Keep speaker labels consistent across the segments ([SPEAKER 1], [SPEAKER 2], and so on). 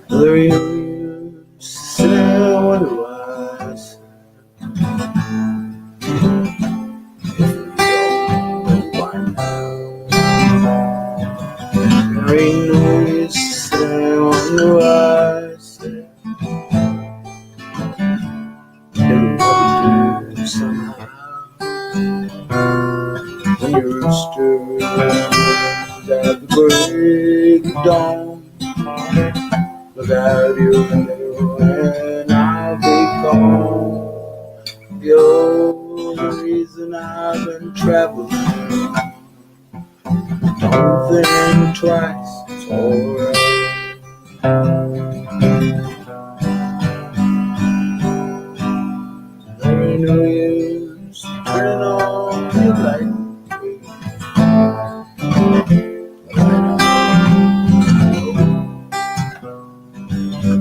[SPEAKER 1] There you sit and wonder why I said, if you don't know by now, there ain't no use to sit and wonder why I said, it'll do somehow. When your rooster at the break of dawn, look out your window and I'll be gone. The only reason I've been traveling, don't think twice, it's alright. There ain't no use turning on your light.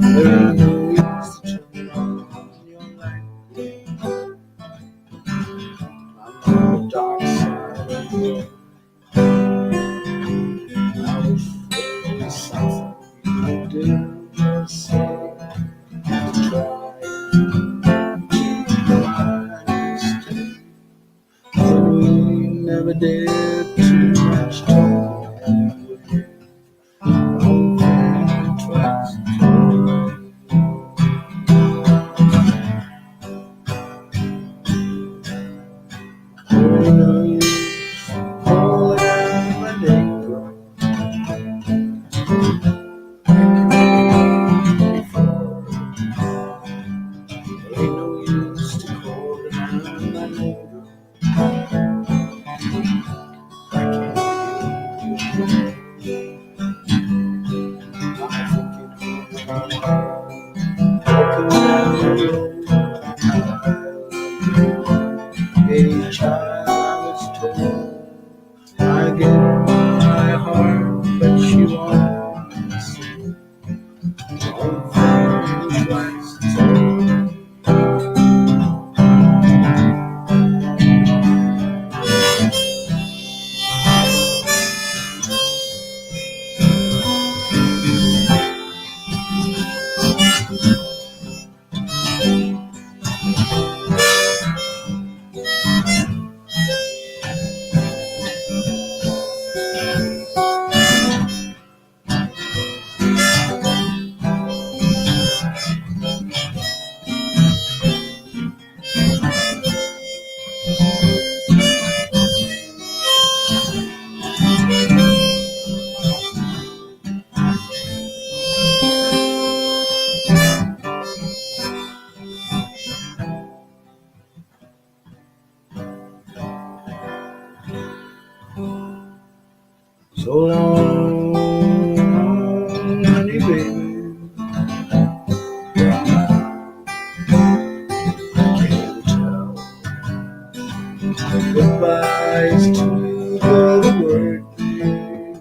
[SPEAKER 1] There ain't no use to turn on your light. I'm on the dark side of the road. I wish there was something you could do or say to try to stay. But we never did too much talking. Don't think twice. There ain't no use calling my name, girl. There ain't no use to calling my name, girl. I can't hear you. I'm thinking walking down the road. A child I was told I gave my heart, but she won't listen. Don't think twice, it's alright. So long, honey, baby. I can't tell. Goodbye's too good a word, babe.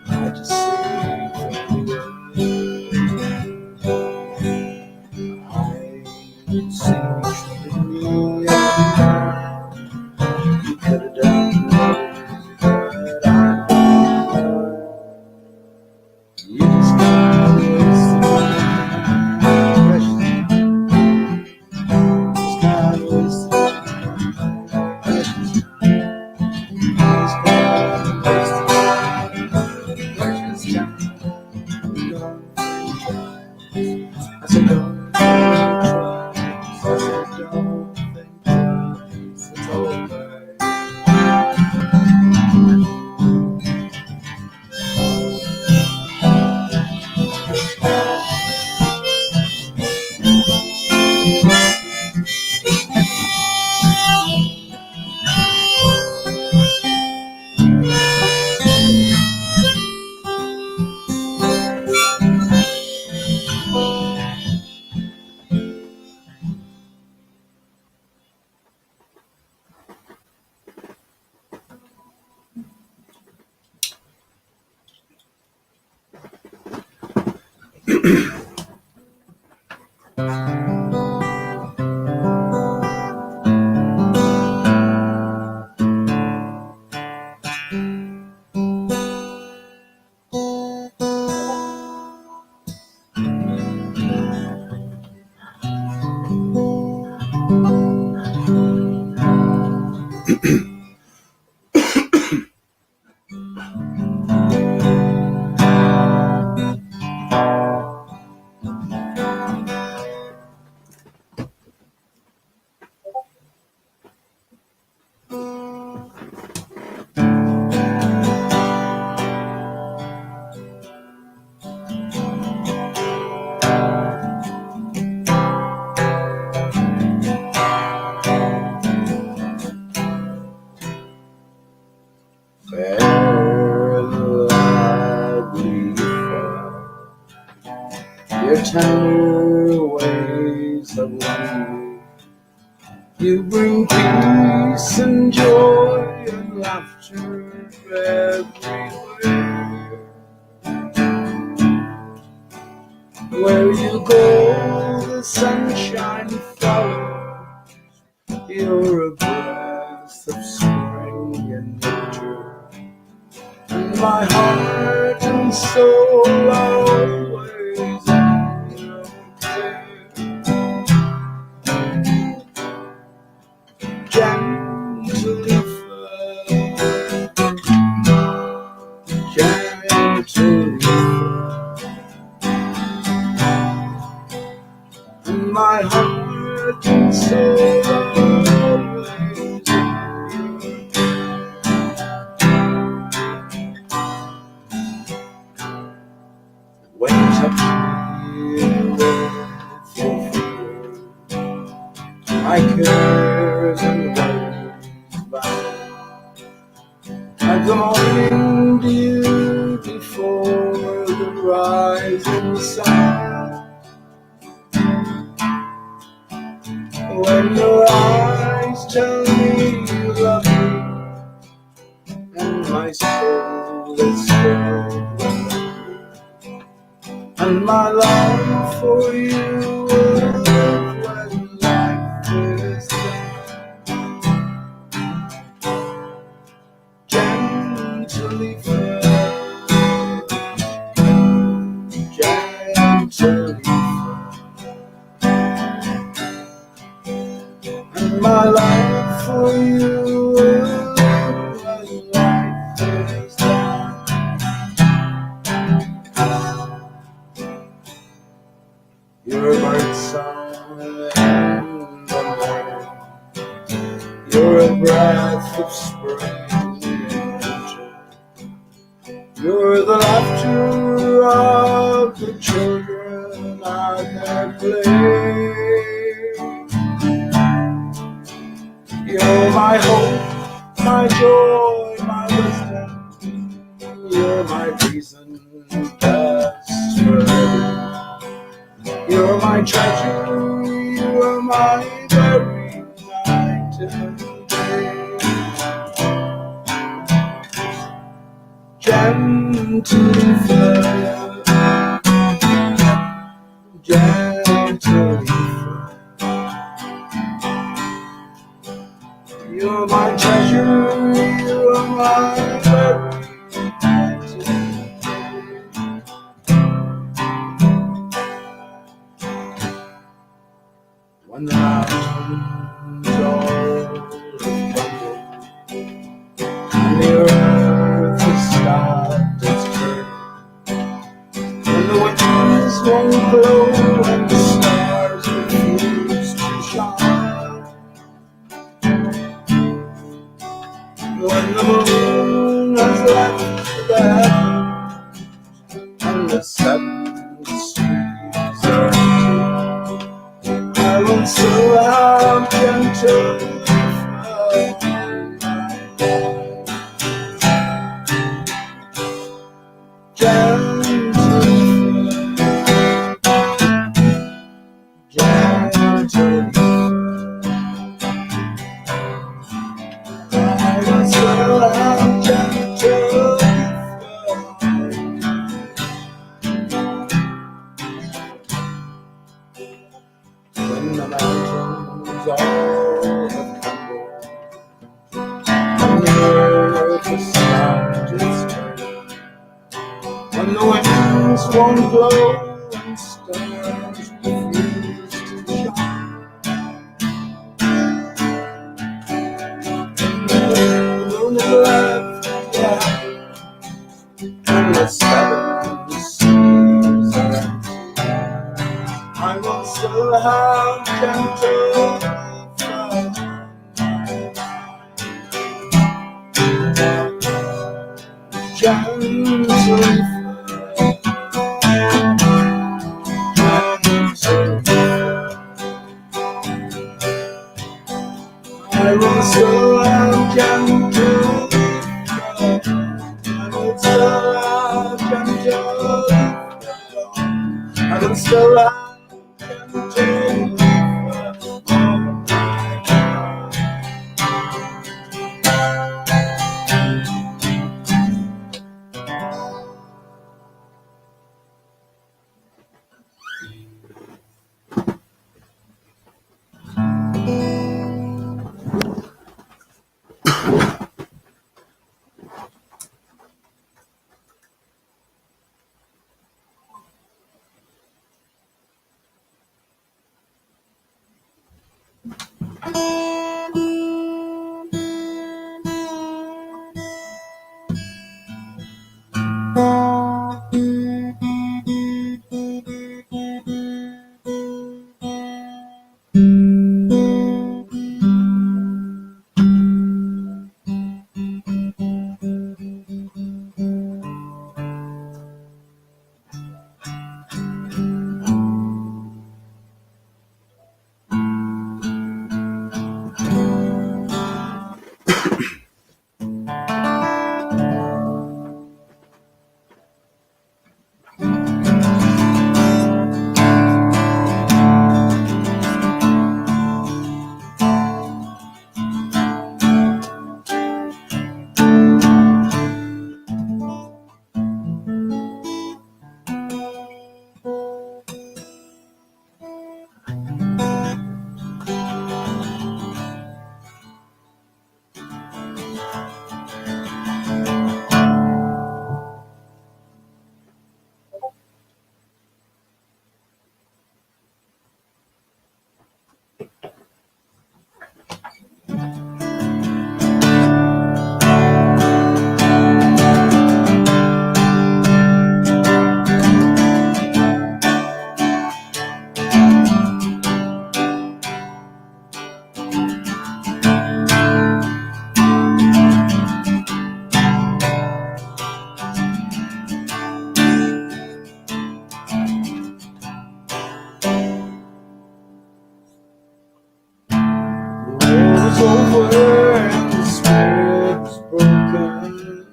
[SPEAKER 1] I just say farewell. I see you treated me every night. You could have done better. You just got wasted time, precious. Just got wasted time, precious. Just got wasted time, precious time. Don't think twice. I said don't think twice. I said don't think twice. It's alright. Fair lovely fair, your tender ways of wonder, you bring peace and joy and laughter everywhere. Where you go, the sunshine follows. You're a breath of spring and winter, and my heart and soul are always in your care. Gently fly, gently fly, and my heart and soul are always in your when you touch me with your finger, my cares and worries bow. Like the morning dew before the rising sun, when your eyes tell me you love me, and my soul is filled with wonder, and my love for you will live when life is done. Gently fly, gently fly, and my love for you will live when life is done. You're a bird song in the morning, you're a breath of spring and winter, you're the laughter of the children at their play. You're my hope, my joy, my wisdom, you're my reason best for living. You're my treasure, you are my very night and day. Gently fly, gently fly, you're my treasure, you are my very night and day. When the mountains all have crumbled, and the earth has stopped its turn, when the winds won't blow and the stars refuse to shine, when the moon has left the heavens and the seven seas are empty, I will still have gentle fly. Gently fly, gently fly, I will still have gentle fly. all have crumbled. When the earth has stopped its turning, when the winds won't blow and stars refuse to shine, the moon is left, yeah, and the seven seas are empty. I will still have gentle I will still have gentle I will still have gentle I will still have gentle over and the spirit's broken.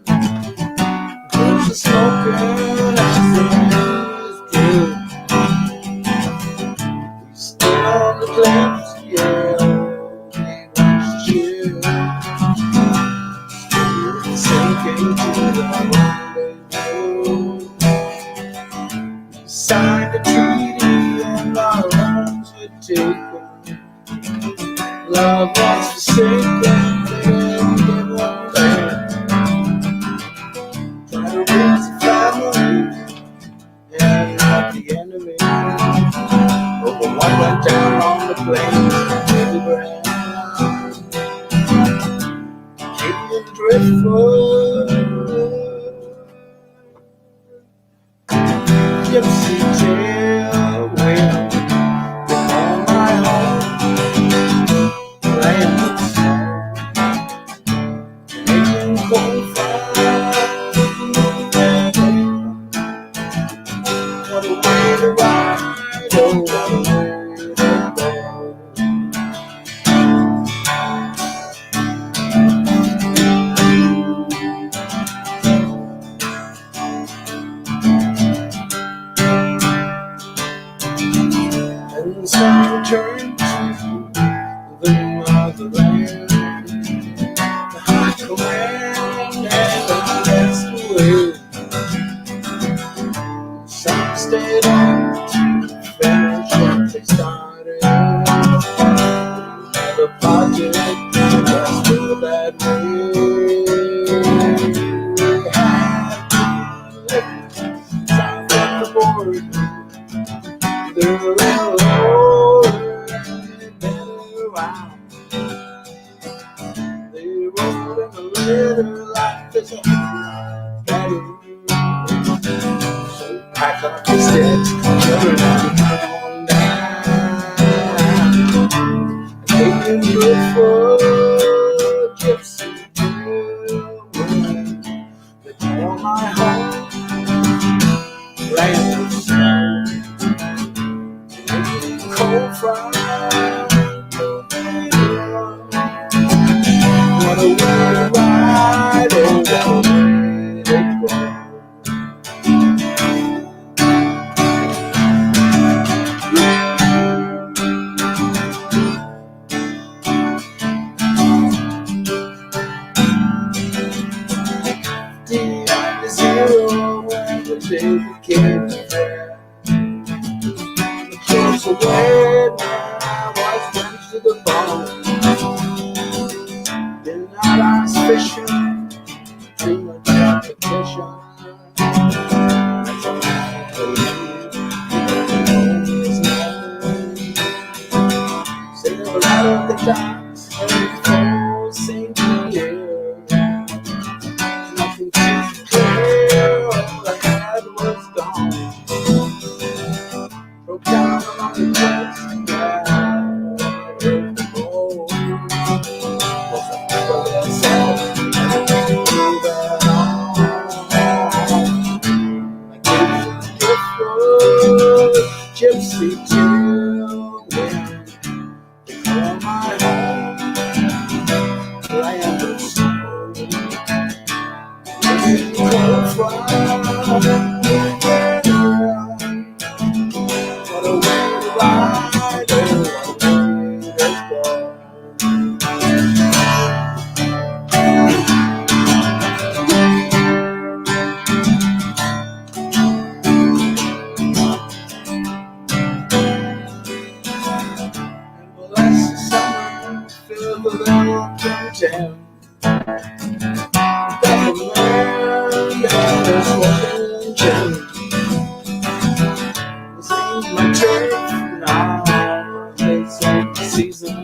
[SPEAKER 1] There's a smoking as the winds drift. We stay on the cliffs, yeah, we watch chill. Spirit sinking to the rendezvous. We signed a treaty and our arms were taken. Love was forsaken, they won't let. Try to raise a family and not the enemy. But when one went down on the plains of Abraham, Gideon driftwood, gypsy tail wind on my home. What a way to ride, oh, what a way to go. better life is a better. So pack up your sticks, everybody come on down. Taking good for gypsy children. They call my home land of snow. Cold front. What a way to ride, oh, what a way to go. Down to zero when the day became fair. The chips away when I was drenched to the bone. Been out ice fishing, too much competition. That's all I sailed out of the docks, headed for St. Pierre. Nothing too clear, all I had was gone. Broke down along the coast, gypsy children, they call my home land of snow. They come from what a way to ride, oh, what a way to go. Feel the little town. Got the man that's walking chains. This ain't my turf now. It's like the season.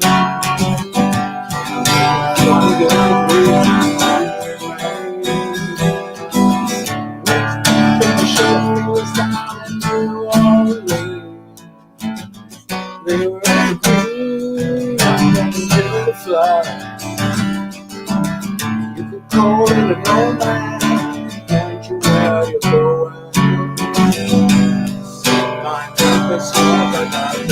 [SPEAKER 1] Gonna go breathe. When the show was down in New Orleans, they were at the fly. You could call it a nomad, and you where you're going. See my compass, like I got it.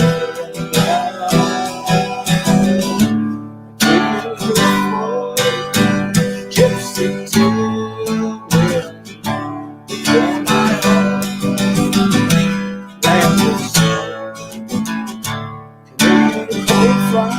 [SPEAKER 1] Gypsy children, they call my home land of snow. Canadian cold front.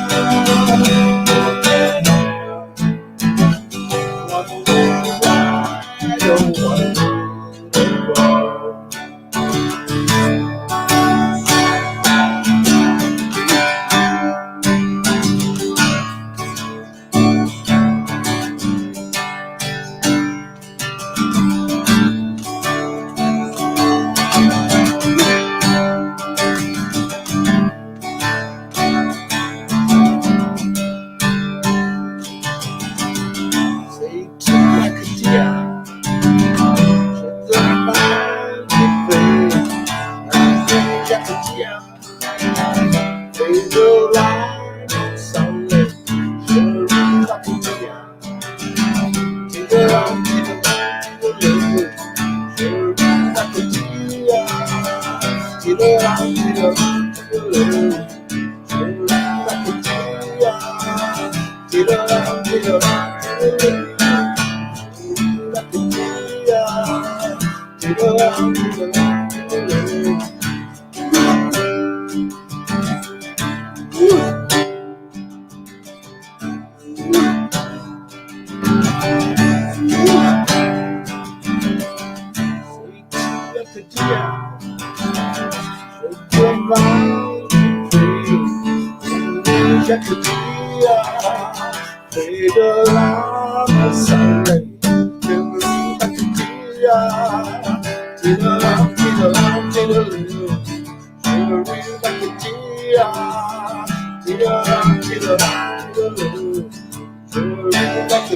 [SPEAKER 1] Like a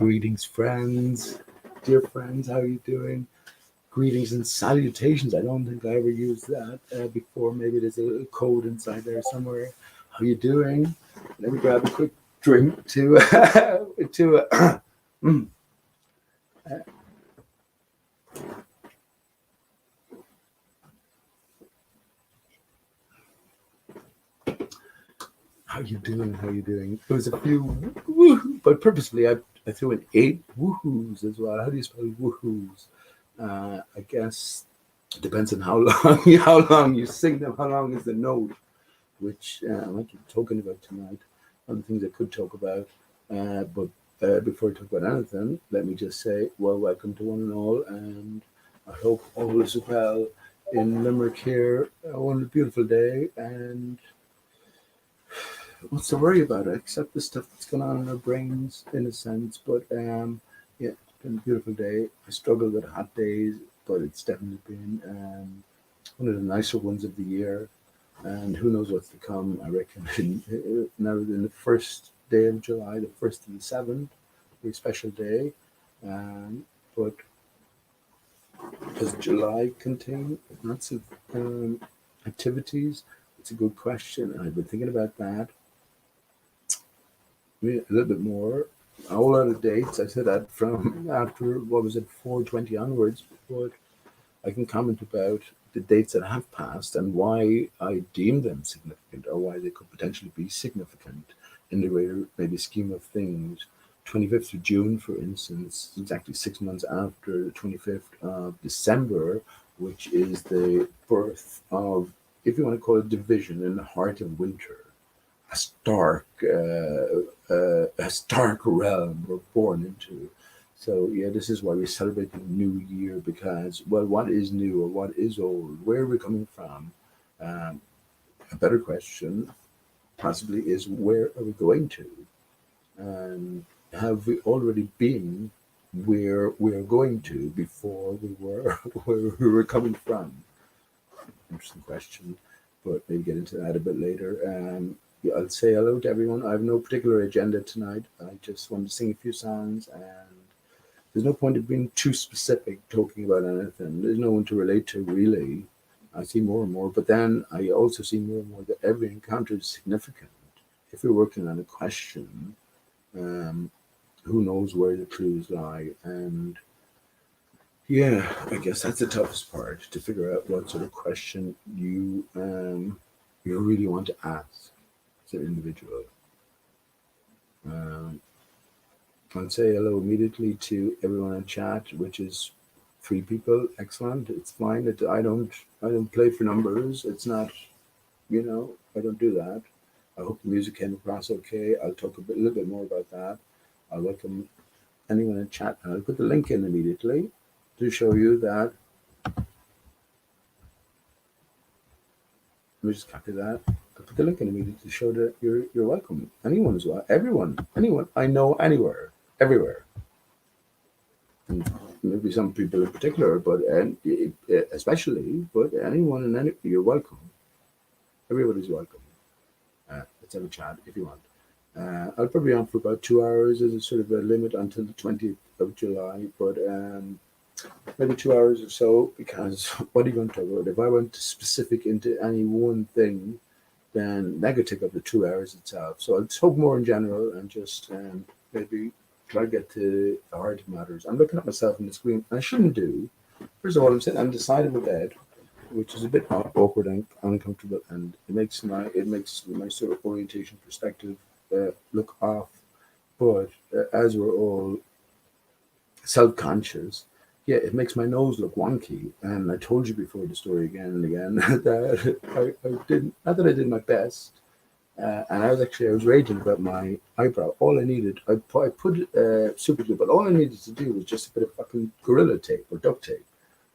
[SPEAKER 1] Greetings, friends, dear friends. How are you doing? Greetings and salutations. I don't think I ever used that before. Maybe there's a code inside there somewhere. How you doing? Let me grab a quick drink to How you doing? How you doing? It was a few but purposefully I threw in 8 woohoos as well. How do you spell woohoos? I guess it depends on how long you sing them. How long is the note? Which I might be talking about tonight. Other things I could talk about, but before I talk about anything, let me just say, well, welcome to one and all, and I hope all is well in Limerick here on a beautiful day, and what's to worry about it except the stuff that's going on in our brains, in a sense. But yeah, it's been a beautiful day. I struggle with hot days, but it's definitely been one of the nicer ones of the year. And who knows what's to come? I reckon now in the first day of July, the 1st to the 7th, a special day. But does July contain lots of activities? It's a good question, and I've been thinking about that a little bit more. A whole lot of dates. I said that from after, what was it, 420 onwards, but I can comment about the dates that have passed and why I deem them significant, or why they could potentially be significant in the greater maybe scheme of things. 25th of June, for instance, exactly 6 months after the 25th of December, which is the birth of, if you want to call it, division in the heart of winter. A stark realm we're born into. So yeah, this is why we celebrate the new year, because, well, what is new or what is old? Where are we coming from? A better question possibly is, where are we going to? And have we already been where we're going to before we were where we were coming from? Interesting question, but maybe get into that a bit later. Yeah, I'll say hello to everyone. I have no particular agenda tonight. I just want to sing a few songs, and there's no point of being too specific talking about anything. There's no one to relate to, really. I see more and more, but then I also see more and more that every encounter is significant. If you're working on a question, who knows where the clues lie? And yeah, I guess that's the toughest part, to figure out what sort of question you really want to ask as an individual. I'll say hello immediately to everyone in chat, which is 3 people. Excellent. It's fine. I don't play for numbers. It's not, I don't do that. I hope the music came across okay. I'll talk a little bit more about that. I'll welcome anyone in chat, and I'll put the link in immediately to show you that. Let me just copy that. I'll put the link in immediately to show that you're welcome. Anyone as well. Everyone. Anyone I know, anywhere, everywhere. And maybe some people in particular, but especially, but anyone and you're welcome. Everybody's welcome. Let's have a chat if you want. I'll probably be on for about 2 hours as a sort of a limit until the 20th of July, but maybe 2 hours or so, because what are you going to talk about? If I went specific into any one thing, then that could take up to 2 hours itself. So I'll talk more in general and just maybe try to get to the heart of matters. I'm looking at myself on the screen. I shouldn't do. First of all, I'm sitting on the side of a bed, which is a bit awkward and uncomfortable, and it makes my sort of orientation perspective look off. But as we're all self-conscious, yeah, it makes my nose look wonky. And I told you before the story again and again that I didn't, not that I did my best. And I was raging about my eyebrow. All I needed, I put super glue, but all I needed to do was just a bit of fucking gorilla tape or duct tape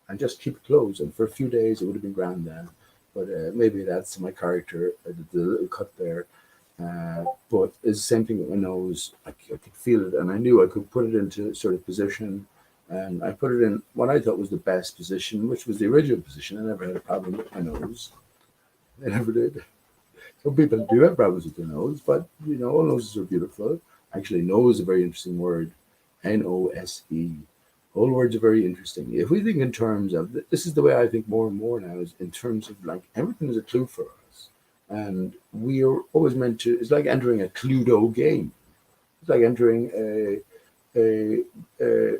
[SPEAKER 1] and just keep it closed. And for a few days, it would have been grand then. But maybe that's my character, the little cut there. But it's the same thing with my nose. I could feel it, and I knew I could put it into sort of position. And I put it in what I thought was the best position, which was the original position. I never had a problem with my nose. I never did. Some people do have problems with their nose, but all noses are beautiful. Actually, nose is a very interesting word. Nose. All words are very interesting. If we think in terms of this is the way I think more and more now is in terms of like everything is a clue for us. And we are always meant to, it's like entering a Cluedo game. It's like entering a, a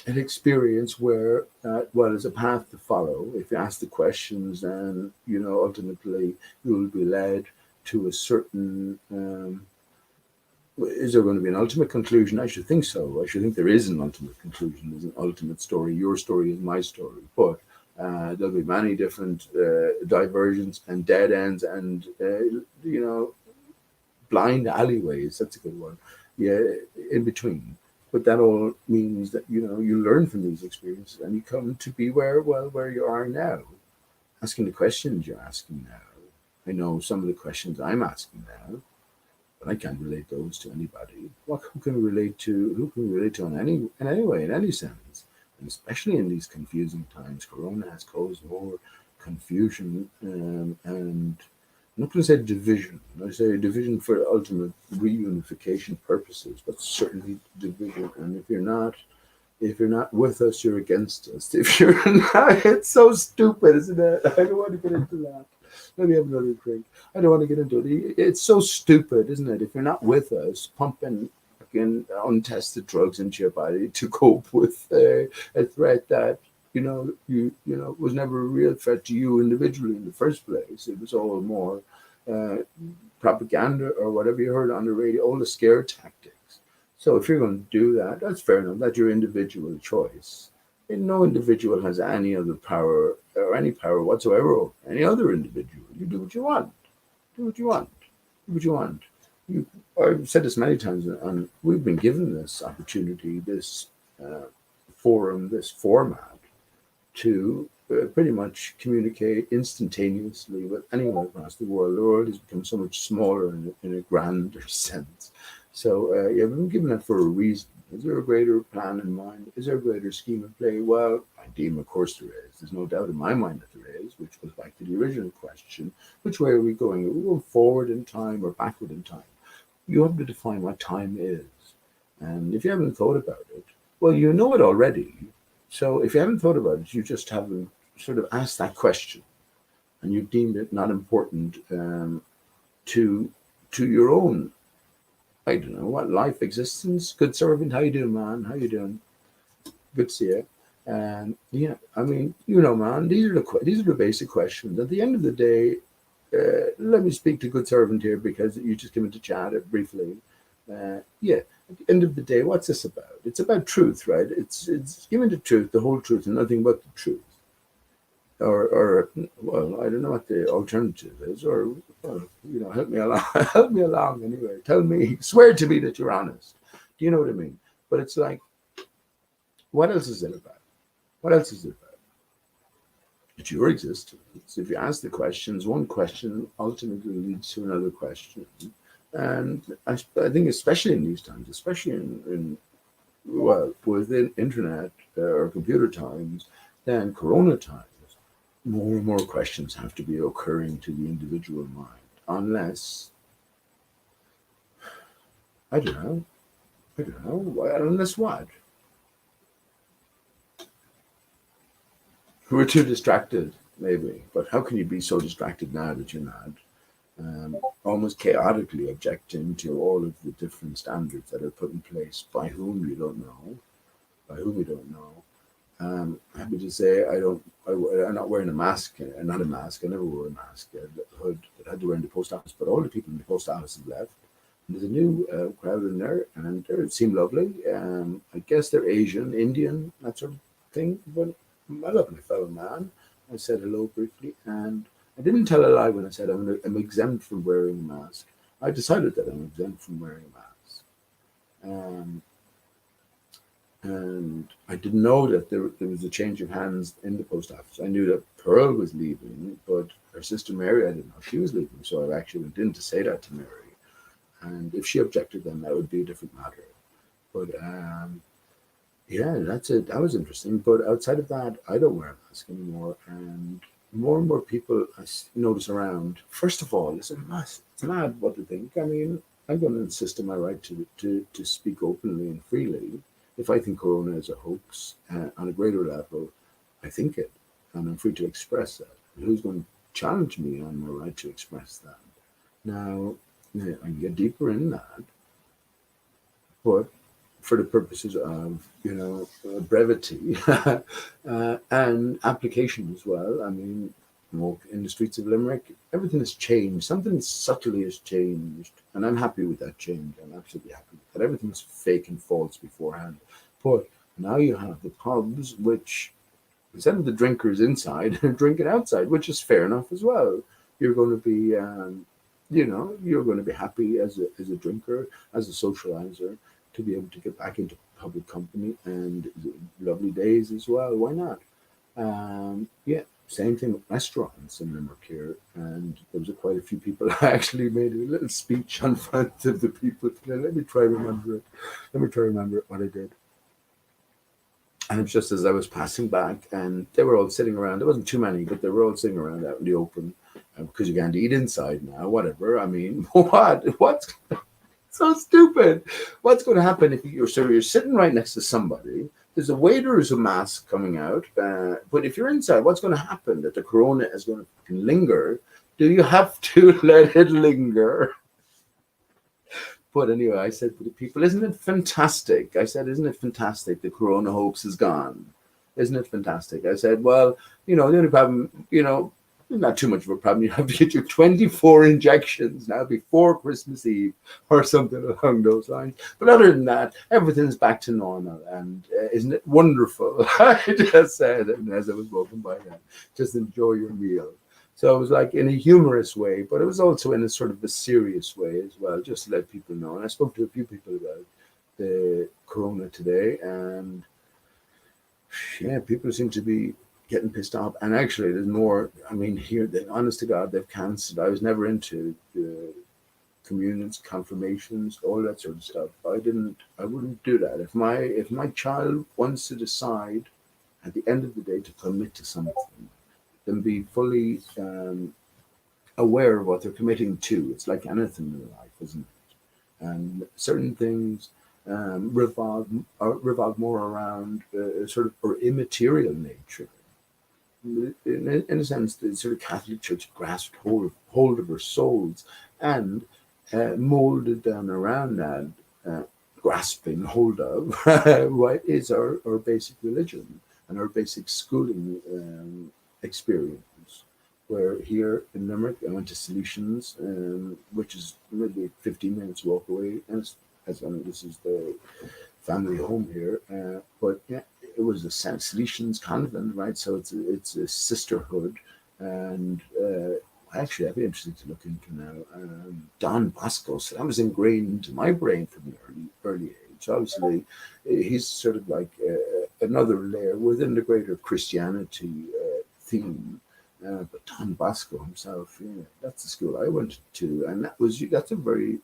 [SPEAKER 1] an experience where, well, there's a path to follow. If you ask the questions, and ultimately you will be led to a certain. Is there going to be an ultimate conclusion? I should think so. I should think there is an ultimate conclusion. There's an ultimate story. Your story is my story, but there'll be many different diversions and dead ends, and blind alleyways. That's a good one. Yeah, in between. But that all means that you learn from these experiences and you come to be where you are now, asking the questions you're asking now. I know some of the questions I'm asking now, but I can't relate those to anybody. Who can we relate to? Who can we relate to in any way, in any sense? And especially in these confusing times, Corona has caused more confusion and I'm not going to say division. I say division for ultimate reunification purposes, but certainly division. And if you're not with us, you're against us. If you're not, it's so stupid, isn't it? I don't want to get into that. Let me have another drink. I don't want to get into it. It's so stupid, isn't it? If you're not with us, pumping fucking untested drugs into your body to cope with a threat that was never a real threat to you individually in the first place. It was all more uh, propaganda or whatever you heard on the radio, all the scare tactics. So if you're going to do that, that's fair enough. That's your individual choice. And no individual has any other power or any power whatsoever over any other individual. You do what you want. Do what you want. Do what you want. You, I've said this many times, and we've been given this opportunity, this forum, this format to pretty much communicate instantaneously with anyone across the world. The world has become so much smaller in a grander sense. So, yeah, we've been given that for a reason. Is there a greater plan in mind? Is there a greater scheme of play? Well, I deem, of course, there is. There's no doubt in my mind that there is, which goes back to the original question. Which way are we going? Are we going forward in time or backward in time? You have to define what time is. And if you haven't thought about it, well, you know it already. So if you haven't thought about it, you just haven't sort of asked that question, and you deemed it not important to your own, I don't know, what life existence. Good servant, how you doing, man? How you doing? Good to see you. And yeah, I mean, man, these are the basic questions. At the end of the day, let me speak to good servant here because you just came in to chat it briefly. Yeah, at the end of the day, what's this about? It's about truth, right? It's giving the truth, the whole truth, and nothing but the truth. Or well, I don't know what the alternative is. Or well, help me along, help me along anyway. Tell me, swear to me that you're honest. Do you know what I mean? But it's like, what else is it about? What else is it about? It's your existence. If you ask the questions, one question ultimately leads to another question. And I think, especially in these times, especially in well, within internet or computer times, than Corona times, more and more questions have to be occurring to the individual mind. Unless, I don't know, unless what? We're too distracted, maybe. But how can you be so distracted now that you're not? Almost chaotically objecting to all of the different standards that are put in place by whom you don't know, Happy to say I'm not wearing a mask, not a mask. I never wore a mask. I had a hood that I had to wear in the post office, but all the people in the post office have left. And there's a new crowd in there, and they seem lovely. I guess they're Asian, Indian, that sort of thing, but I love my fellow man. I said hello briefly, and I didn't tell a lie when I said I'm exempt from wearing a mask. I decided that I'm exempt from wearing a mask. Um, and I didn't know that there was a change of hands in the post office. I knew that Pearl was leaving, but her sister Mary, I didn't know she was leaving. So I actually went in to say that to Mary. And if she objected, then that would be a different matter. But yeah, that's it. That was interesting. But outside of that, I don't wear a mask anymore. And more people I notice around. First of all, it's mad what to think. I mean, I'm going to insist on my right to speak openly and freely. If I think Corona is a hoax on a greater level, I think it, and I'm free to express that. Who's going to challenge me on my right to express that? Now, yeah, I can get deeper in that, but for the purposes of brevity and application as well. I mean, walk in the streets of Limerick, everything has changed. Something subtly has changed, and I'm happy with that change. I'm absolutely happy with that. Everything's fake and false beforehand, but now you have the pubs, which instead of the drinkers inside, are drinking outside, which is fair enough as well. You're going to be, you're going to be happy as a drinker, as a socializer, to be able to get back into public company and lovely days as well. Why not? Yeah, same thing with restaurants in Limerick here. And there was quite a few people. I actually made a little speech in front of the people. Let me try to remember it. Let me try to remember what I did. And it was just as I was passing back, and they were all sitting around. There wasn't too many, but they were all sitting around out in the open because you can't eat inside now. Whatever. I mean, what's so stupid? What's going to happen if you're sitting right next to somebody? There's a waiter who's a mask coming out, but if you're inside, what's going to happen? That the corona is going to linger? Do you have to let it linger? But anyway, I said to the people, isn't it fantastic? I said, isn't it fantastic the corona hoax is gone? Isn't it fantastic? I said, well, the only problem, not too much of a problem. You have to get your 24 injections now before Christmas Eve or something along those lines. But other than that, everything's back to normal. And isn't it wonderful? I just said, and as I was walking by them, just enjoy your meal. So it was like in a humorous way, but it was also in a sort of a serious way as well, just to let people know. And I spoke to a few people about the corona today, and yeah, people seem to be getting pissed off. And actually, there's more. I mean, here, honest to God, they've cancelled. I was never into the communions, confirmations, all that sort of stuff. I wouldn't do that. If my child wants to decide at the end of the day to commit to something, then be fully aware of what they're committing to. It's like anything in life, isn't it? And certain things revolve more around sort of or immaterial nature. In a sense, the sort of Catholic Church grasped hold of our souls and molded down around that, grasping hold of what is our basic religion and our basic schooling experience. Where here in Limerick, I went to Solutions, which is maybe 15 minutes walk away, and this is the family home here. But yeah, it was a Solutions convent, right? So it's a sisterhood, and actually, I'd be interested to look into now. Don Bosco, so that was ingrained into my brain from an early age. Obviously, he's sort of like another layer within the greater Christianity theme. But Don Bosco himself, yeah, that's the school I went to, and that's a very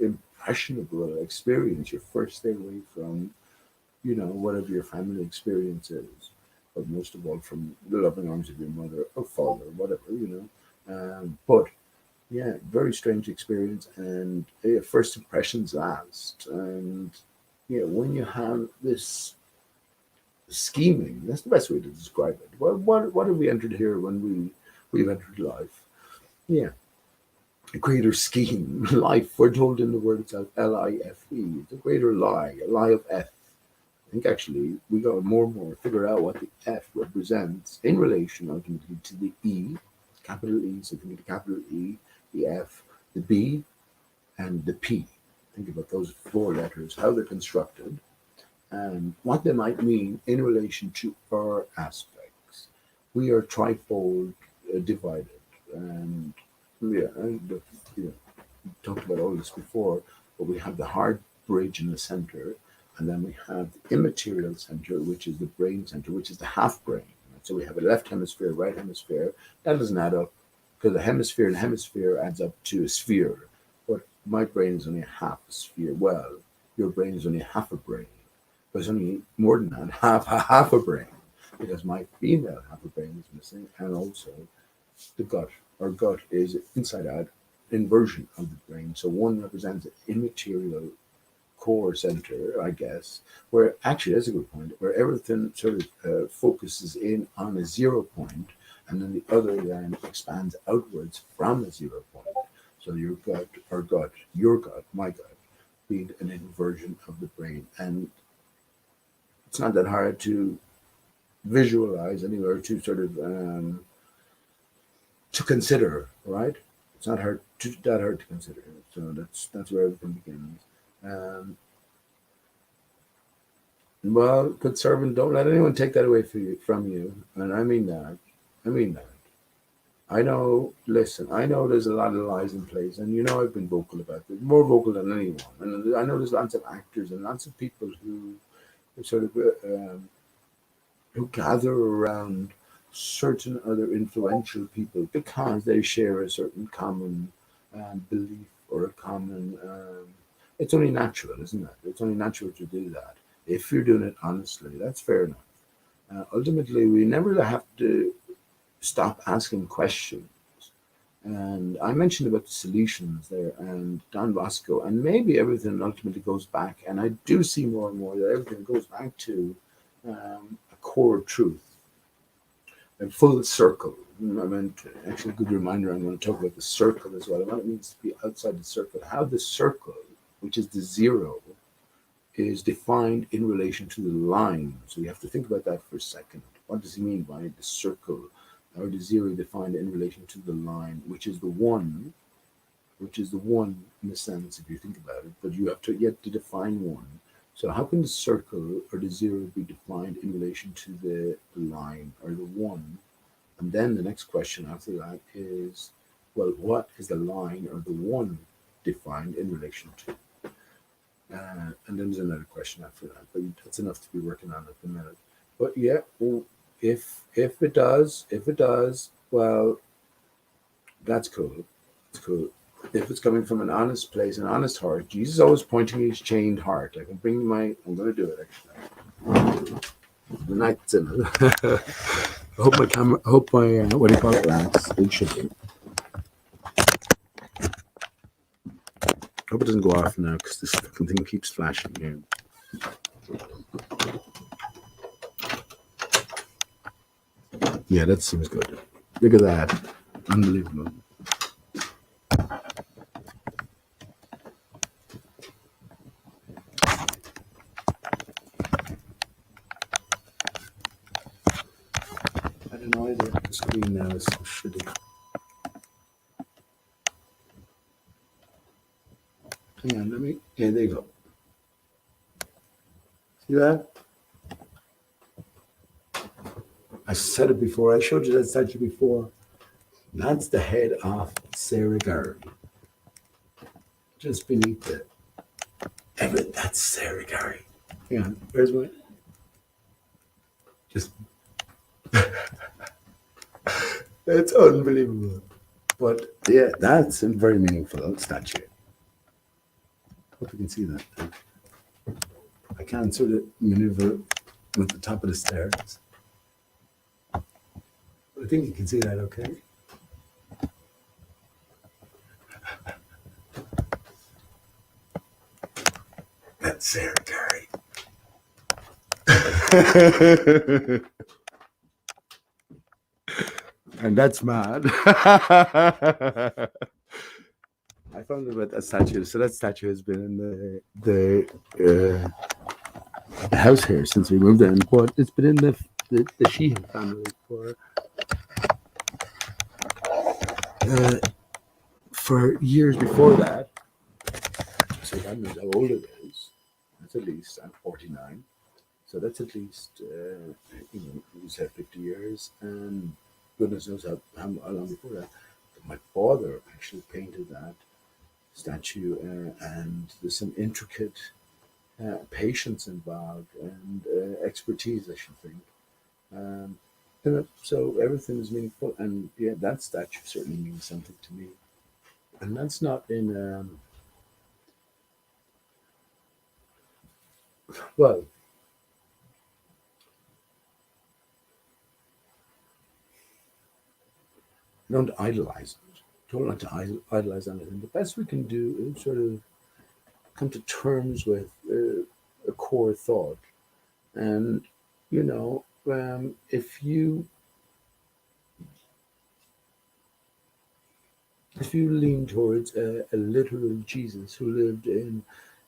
[SPEAKER 1] impressionable experience. Your first day away from, whatever your family experience is, but most of all from the loving arms of your mother or father, whatever. But yeah, very strange experience, and first impressions last, and when you have this scheming. That's the best way to describe it. Well, what have we entered here when we've entered life? Yeah, a greater scheme. Life, we're told in the word itself, Life. It's a greater lie, a lie of F. I think actually we got to more and more figure out what the F represents in relation ultimately to the E, capital E, so it can be the capital E, the F, the B, and the P. Think about those four letters, how they're constructed. and what they might mean in relation to our aspects. We are trifold divided, and yeah, and you know, we talked about all this before, but we have the hard bridge in the center, and then we have the immaterial center, which is the brain center, which is the half brain. So we have a left hemisphere, right hemisphere. That doesn't add up because the hemisphere and hemisphere adds up to a sphere. But my brain is only half a sphere. Well, your brain is only half a brain, but it's only more than that, half a brain, because my female half a brain is missing, and also the gut. Our gut is inside out inversion of the brain. So one represents the immaterial core center, I guess, where actually that's a good point, where everything sort of focuses in on a 0 point, and then the other then expands outwards from a 0 point. So your gut, our gut, your gut, my gut, being an inversion of the brain, and it's not that hard to visualize anywhere to sort of to consider, right? It's not that hard to consider. So that's where everything begins. Um, well, good servant, don't let anyone take that away from you, and I mean that. I mean that. I know. Listen, I know there's a lot of lies in place, and you know I've been vocal about this, more vocal than anyone. And I know there's lots of actors and lots of people who sort of who gather around certain other influential people because they share a certain common belief or a common. It's only natural, isn't it? It's only natural to do that. If you're doing it honestly, that's fair enough. Ultimately, we never have to stop asking questions. And I mentioned about the solutions there and Don Bosco, and maybe everything ultimately goes back. And I do see more and more that everything goes back to a core truth, a full circle. I mean, actually, a good reminder. I'm going to talk about the circle as well, and what it means to be outside the circle. How the circle, which is the zero, is defined in relation to the line. So you have to think about that for a second. What does he mean by the circle or the zero defined in relation to the line, which is the one, in a sense, if you think about it, but you have to yet to define one. So how can the circle or the zero be defined in relation to the line or the one? And then the next question after that is, well, what is the line or the one defined in relation to? And then there's another question after that, but that's enough to be working on at the minute. But yeah, well, if it does, well, that's cool. It's cool. If it's coming from an honest place, an honest heart, Jesus is always pointing his chained heart. I'm going to do it actually. The night's in it. I hope my, what do you call it, lasts. It should be. I hope it doesn't go off now because this fucking thing keeps flashing here. Yeah, that seems good. Look at that. Unbelievable. I don't know either. The screen now is so shitty. Hang on, let me. Yeah, there you go. See that? I said it before. I showed you that statue before. That's the head of Sarah Gary. Just beneath it. That's Sarah Gary. Hang on. Where's my. Just. It's unbelievable. But yeah, that's a very meaningful statue. Hope you can see that. I can't sort of maneuver with the top of the stairs. I think you can see that okay. That's Sarah Gary. And that's mad. I found about that statue. So that statue has been in the house here since we moved in, but it's been in the Sheehan family for years before that. So that means how old it is. That's at least I'm 49. So that's at least, you said 50 years, and goodness knows how long before that. My father actually painted that statue, and there's some intricate patience involved and expertise, I should think. Um, so everything is meaningful, and yeah, that statue certainly means something to me. And that's not in, well, don't idolize it. Don't like to idolize anything. The best we can do is sort of come to terms with a core thought. And, if you lean towards a literal Jesus who lived in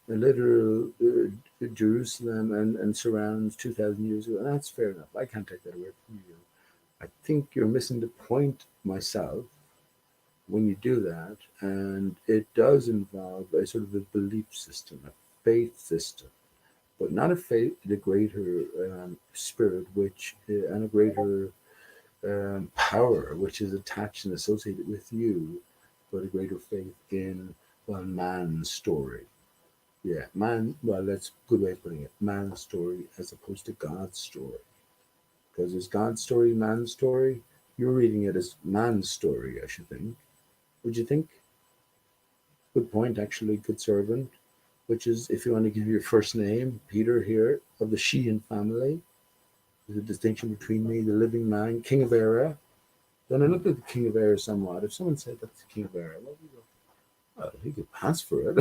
[SPEAKER 1] a literal Jerusalem and surrounds 2,000 years ago, that's fair enough. I can't take that away from you. I think you're missing the point myself when you do that. And it does involve a sort of a belief system, a faith system, but not a faith in a greater spirit, and a greater power, which is attached and associated with you, but a greater faith in, well, man's story. Yeah, man. Well, that's a good way of putting it. Man's story as opposed to God's story. Because is God's story man's story? You're reading it as man's story, I should think. Would you think? Good point, actually. Good servant. Which is, if you want to give your first name, Peter here of the Sheehan family. There's a distinction between me, the living man, King of Era. Then I looked at the King of Air somewhat. If someone said that's the King of Air, well, he could pass for it.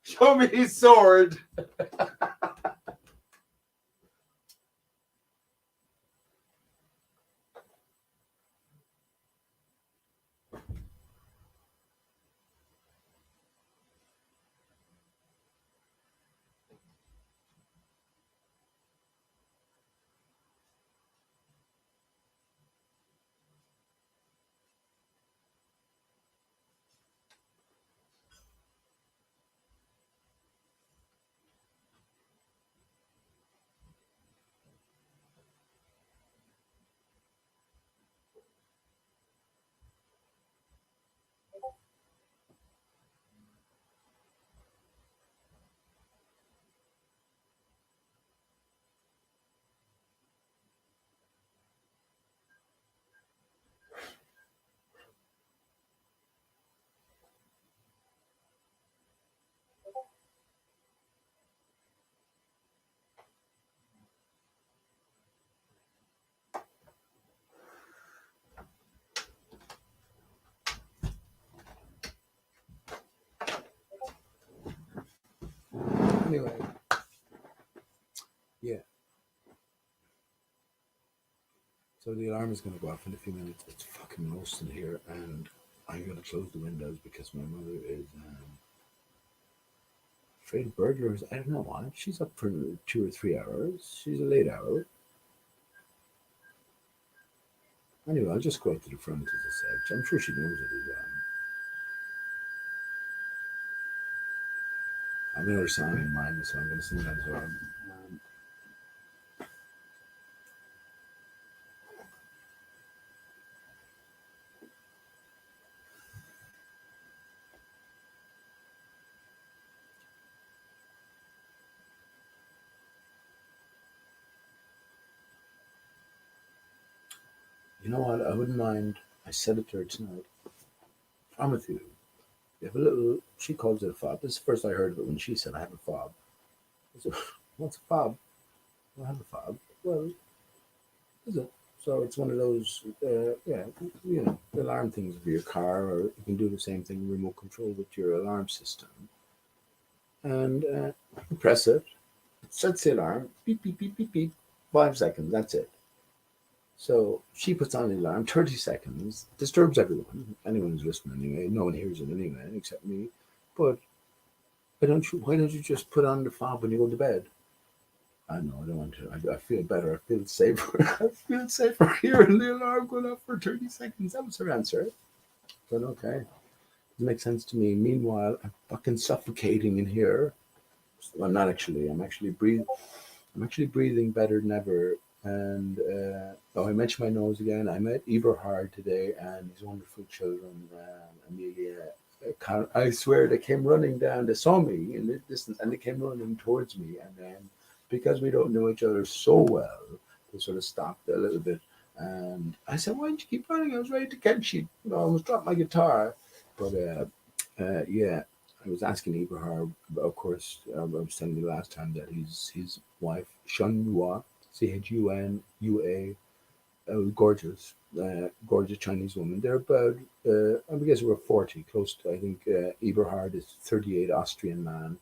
[SPEAKER 1] Show me his sword. Anyway, yeah. So the alarm is going to go off in a few minutes. It's fucking roasting here, and I'm going to close the windows because my mother is afraid of burglars. I don't know why. She's up for 2 or 3 hours. She's a late hour. Anyway, I'll just go out to the front, as I said. I'm sure she knows it as well. I've another song in mind, so I'm going to sing that as well. You know what? I wouldn't mind. I said it to her tonight. I'm with you. You have a little. She calls it a fob. This is the first I heard of it when she said, "I have a fob." I said, "What's a fob?" I have a fob. Well, is it? So it's one of those, yeah, alarm things for your car, or you can do the same thing, remote control with your alarm system. And you press it, it sets the alarm, beep, beep, beep, beep, beep, 5 seconds, that's it. So she puts on the alarm, 30 seconds, disturbs everyone. Anyone who's listening anyway. No one hears it anyway, except me. But why don't you just put on the fob when you go to bed? I know, I don't want to. I feel better. I feel safer. I feel safer hearing the alarm going off for 30 seconds. That was her answer. But okay. Doesn't make sense to me. Meanwhile, I'm fucking suffocating in here. Well, I'm not actually. I'm actually breathing. I'm actually breathing better than ever. And oh, I mentioned my nose again. I met Eberhard today and his wonderful children, Amelia. I swear they came running down. They saw me in the distance and they came running towards me. And then, because we don't know each other so well, they sort of stopped a little bit. And I said, "Why didn't you keep running? I was ready to catch you. I almost dropped my guitar." But yeah, I was asking Eberhard, of course, I was telling you last time that his wife, Shunhua, Chunua, gorgeous, gorgeous Chinese woman. They're about, I guess we're 40, close to, I think Eberhard is 38, Austrian man.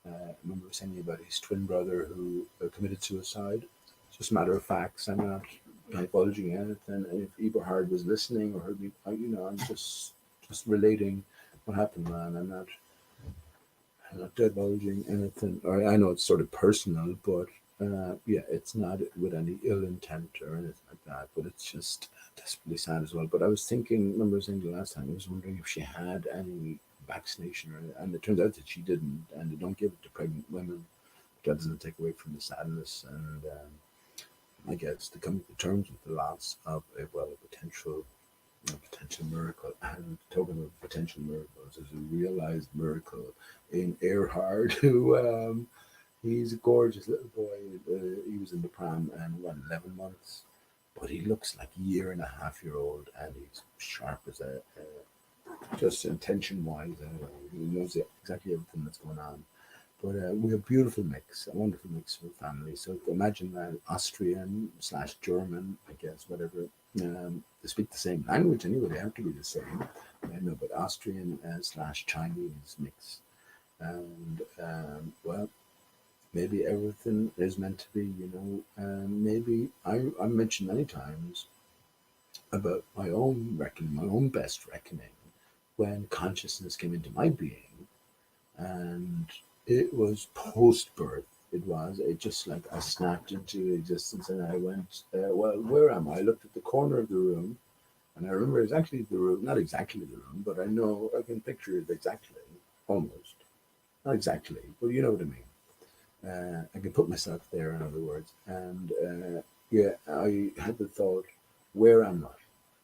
[SPEAKER 1] I remember saying about his twin brother who committed suicide. It's just a matter of facts. I'm not divulging anything. And if Eberhard was listening or heard me, I'm just relating what happened, man. I'm not divulging anything. Or I know it's sort of personal, but yeah, it's not with any ill intent or anything like that. But it's just desperately sad as well. But I was thinking, remember saying the last time, I was wondering if she had any vaccination, and it turns out that she didn't, and they don't give it to pregnant women. That doesn't take away from the sadness, and I guess to come to terms with the loss of a potential miracle. And talking of potential miracles, there's a realized miracle in Earhart, who he's a gorgeous little boy. He was in the pram and 11 months, but he looks like a year and a half year old, and he's sharp as a just intention wise. He knows exactly everything that's going on. But we have a beautiful mix, a wonderful mix of family. So imagine that Austrian / German, I guess, whatever. They speak the same language anyway. They have to be the same. I know, but Austrian / Chinese mix. And well, maybe everything is meant to be. Maybe I mentioned many times about my own reckoning, my own best reckoning, when consciousness came into my being, and it was post birth. It just like I snapped into existence and I went, well, where am I? I looked at the corner of the room and I remember exactly the room, not exactly the room, but I know I can picture it exactly, almost. Not exactly, but you know what I mean. I can put myself there, in other words. And yeah, I had the thought, where am I?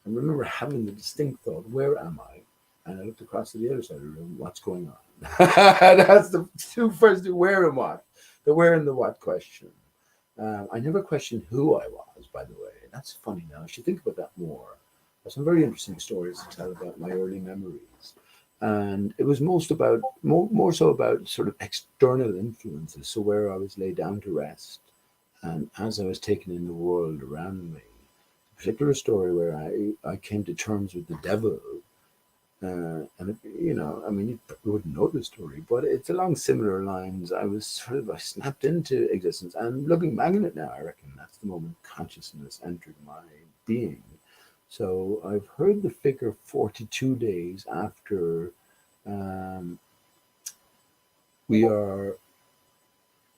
[SPEAKER 1] I remember having the distinct thought, where am I? And I looked across to the other side of the room, what's going on? That's the first, where am I? The where and the what question. I never questioned who I was, by the way. That's funny now. I should think about that more. There's some very interesting stories to tell about my early memories. And it was more so about sort of external influences. So where I was laid down to rest, and as I was taking in the world around me, a particular story where I came to terms with the devil. And I mean, you probably wouldn't know the story, but it's along similar lines. I snapped into existence, and looking back on it now, I reckon that's the moment consciousness entered my being. So I've heard the figure 42 days after um, we are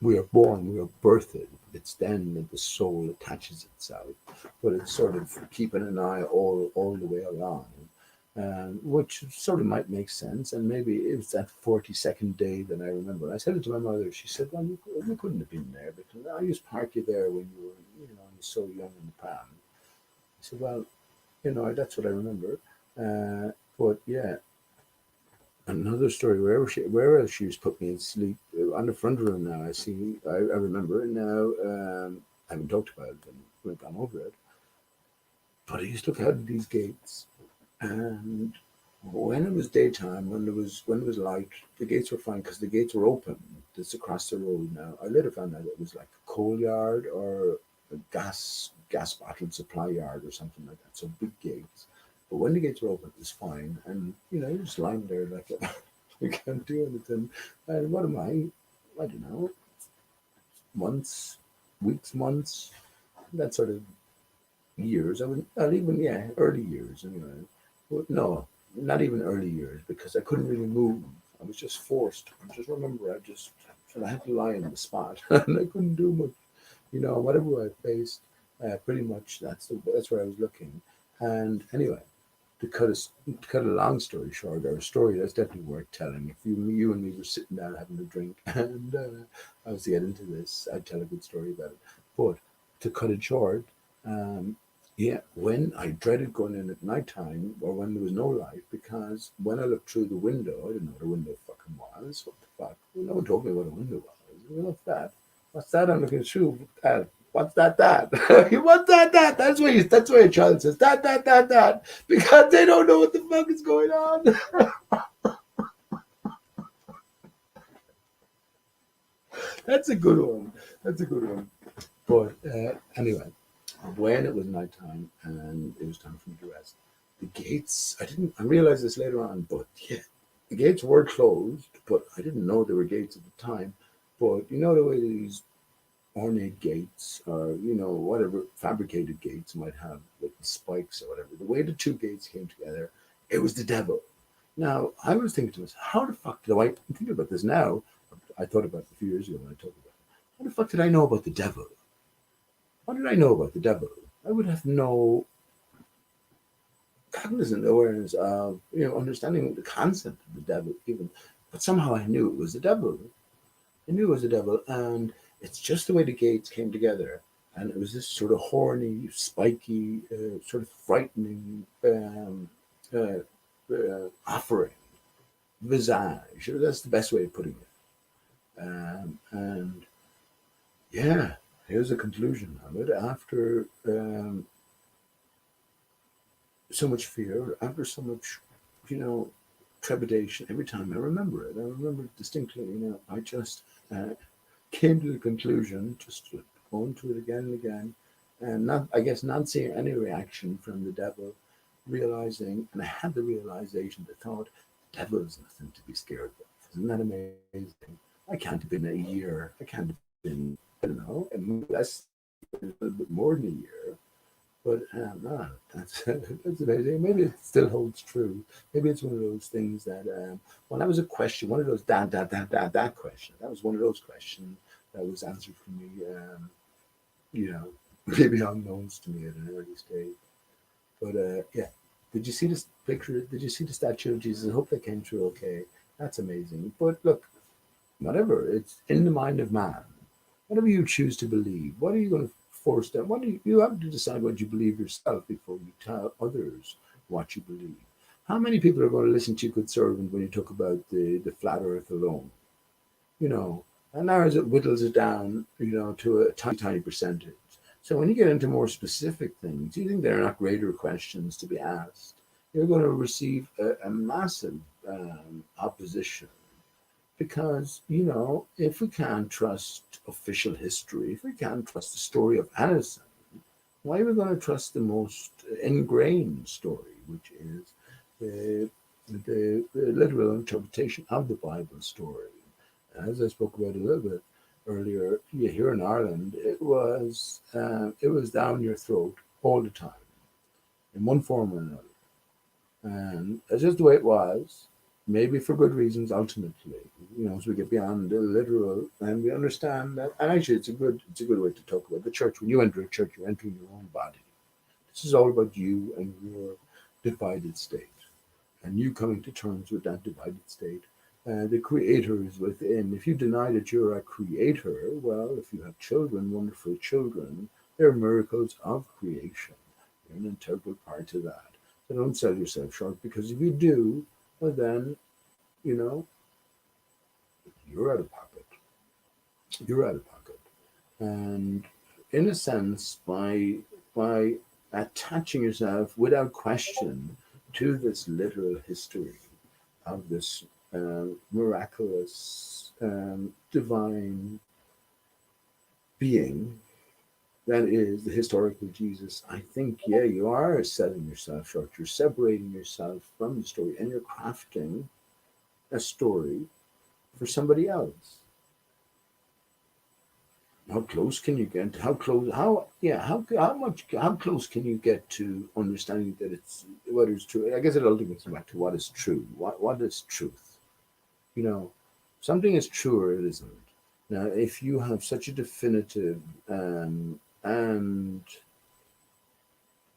[SPEAKER 1] we are born, we are birthed. It's then that the soul attaches itself, but it's sort of keeping an eye all the way along, which sort of might make sense. And maybe it was that 42nd day that I remember. I said it to my mother. She said, "Well, you couldn't have been there because I used to park you there when you were, you so young in the pram." I said, "Well, that's what I remember." But yeah, another story where else she was put me in sleep on the front room. Now I remember it now. I haven't talked about it and we've gone over it, but I used to look out at these gates, and when it was daytime, when it was light, the gates were fine because the gates were open. Just across the road. Now I later found out it was like a coal yard or a gas bottle supply yard or something like that. So big gates. But when the gates were open, it was fine. And, you're just lying there like, you can't do anything. And what am I? I don't know, months, weeks, months, that sort of years. I would not even, yeah, early years anyway. Well, no, not even early years because I couldn't really move. I was just forced. I just remember I had to lie in the spot and I couldn't do much. Whatever I faced, pretty much that's where I was looking. And anyway, to cut a long story short, or a story that's definitely worth telling. If you and me were sitting down having a drink, and I was to get into this, I'd tell a good story about it. But to cut it short, um, yeah, when I dreaded going in at night time or when there was no light, because when I looked through the window, I didn't know what a window fucking was. What the fuck? No one told me what a window was. What's that? What's that? I'm looking through. What's that? That? What's that? That? That's why a child says that because they don't know what the fuck is going on. That's a good one. That's a good one. But anyway, when it was nighttime and it was time for me to rest, the gates. I realized this later on, but yeah, the gates were closed, but I didn't know there were gates at the time. But you know the way these ornate gates or whatever fabricated gates might have with the spikes or whatever, the way the two gates came together, it was the devil. Now I was thinking to myself, how the fuck did I'm thinking about this now. I thought about it a few years ago when I talked about it. How the fuck did I know about the devil? What did I know about the devil? I would have no cognizant awareness of understanding the concept of the devil even, but somehow I knew it was the devil. I knew it was the devil, and it's just the way the gates came together. And it was this sort of horny, spiky, sort of frightening offering, visage. That's the best way of putting it. And yeah, here's the conclusion of it. After so much fear, after so much, trepidation, every time I remember it, I remember it distinctly. I just came to the conclusion, just going to it again and again, and not seeing any reaction from the devil, realizing, and I had the realization, the thought, the devil is nothing to be scared of. Isn't that amazing? I can't have been a year. I can't have been, I don't know, less, a little bit more than a year. But no, that's amazing. Maybe it still holds true. Maybe it's one of those things that well, that was a question, one of those that question. That was one of those questions that was answered for me. You know, maybe unknowns to me at an early stage. But yeah, did you see this picture? Did you see the statue of Jesus? I hope that came through okay. That's amazing. But look, whatever, it's in the mind of man. Whatever you choose to believe, what are you going to force them? What do you have to decide what you believe yourself before you tell others what you believe? How many people are going to listen to you, good servant, when you talk about the flat earth alone? You know, and now as it whittles it down, to a tiny, tiny percentage. So when you get into more specific things, you think there are not greater questions to be asked. You're going to receive a massive opposition because, if we can't trust official history, if we can't trust the story of Addison, why are we going to trust the most ingrained story, which is the literal interpretation of the Bible story? As I spoke about a little bit earlier, here in Ireland, it was down your throat all the time, in one form or another. And that's just the way it was, maybe for good reasons ultimately. As we get beyond the literal and we understand that, and actually it's a good way to talk about the church. When you enter a church, you're entering your own body. This is all about you and your divided state. And you coming to terms with that divided state. The creator is within. If you deny that you're a creator, well, if you have children, wonderful children, they're miracles of creation. You're an integral part to that. So don't sell yourself short, because if you do, well then, you know, you're out of pocket. You're out of pocket. And in a sense, by attaching yourself without question to this literal history of this miraculous divine being that is the historical Jesus, I think, yeah, you are selling yourself short. You're separating yourself from the story and you're crafting a story for somebody else. How close can you get? How close? How close can you get to understanding that it's what is true? I guess it ultimately comes back to what is true. What is truth? You know, something is true or it isn't. Now, if you have such a definitive and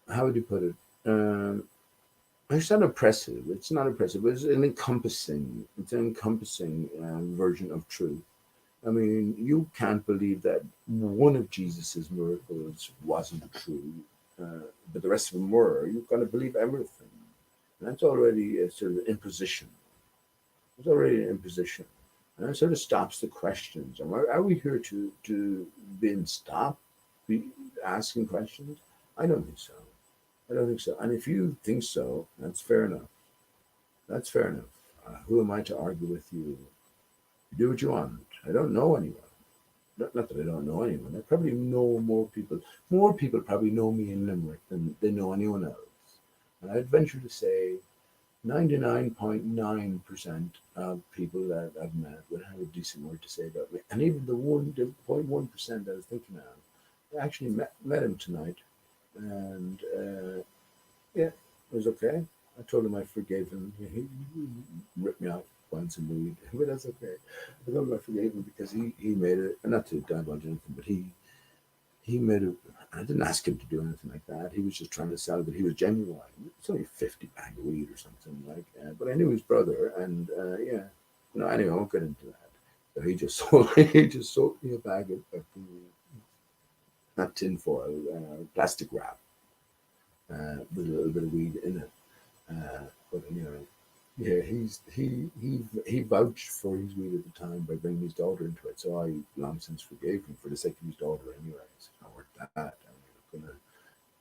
[SPEAKER 1] how would you put it? it's not oppressive. It's not oppressive. It's an encompassing. It's an encompassing version of truth. I mean, you can't believe that one of Jesus's miracles wasn't true, but the rest of them were. You've got to believe everything. And that's already a sort of imposition. It's already an imposition. And it sort of stops the questions. And are we here to being stopped, be asking questions? I don't think so. I don't think so. And if you think so, that's fair enough. That's fair enough. Who am I to argue with you? Do what you want. I don't know anyone. Not that I don't know anyone. I probably know more people. More people probably know me in Limerick than they know anyone else. And I'd venture to say 99.9% of people that I've met would have a decent word to say about me. And even the 0.1% I was thinking of, I actually met him tonight. And yeah, it was okay. I told him I forgave him. He ripped me off once in weed, but that's okay. I told him I forgave him because he made it, not to divulge anything, but he made it. I didn't ask him to do anything like that. He was just trying to sell, but he was genuine. It's only 50 bag of weed or something like. But I knew his brother, and yeah, no. Anyway, I won't get into that. So he just sold me a bag of not tinfoil, plastic wrap with a little bit of weed in it. But anyway, yeah, he vouched for his weed at the time by bringing his daughter into it. So I long since forgave him for the sake of his daughter. Anyway, it's not worth that. I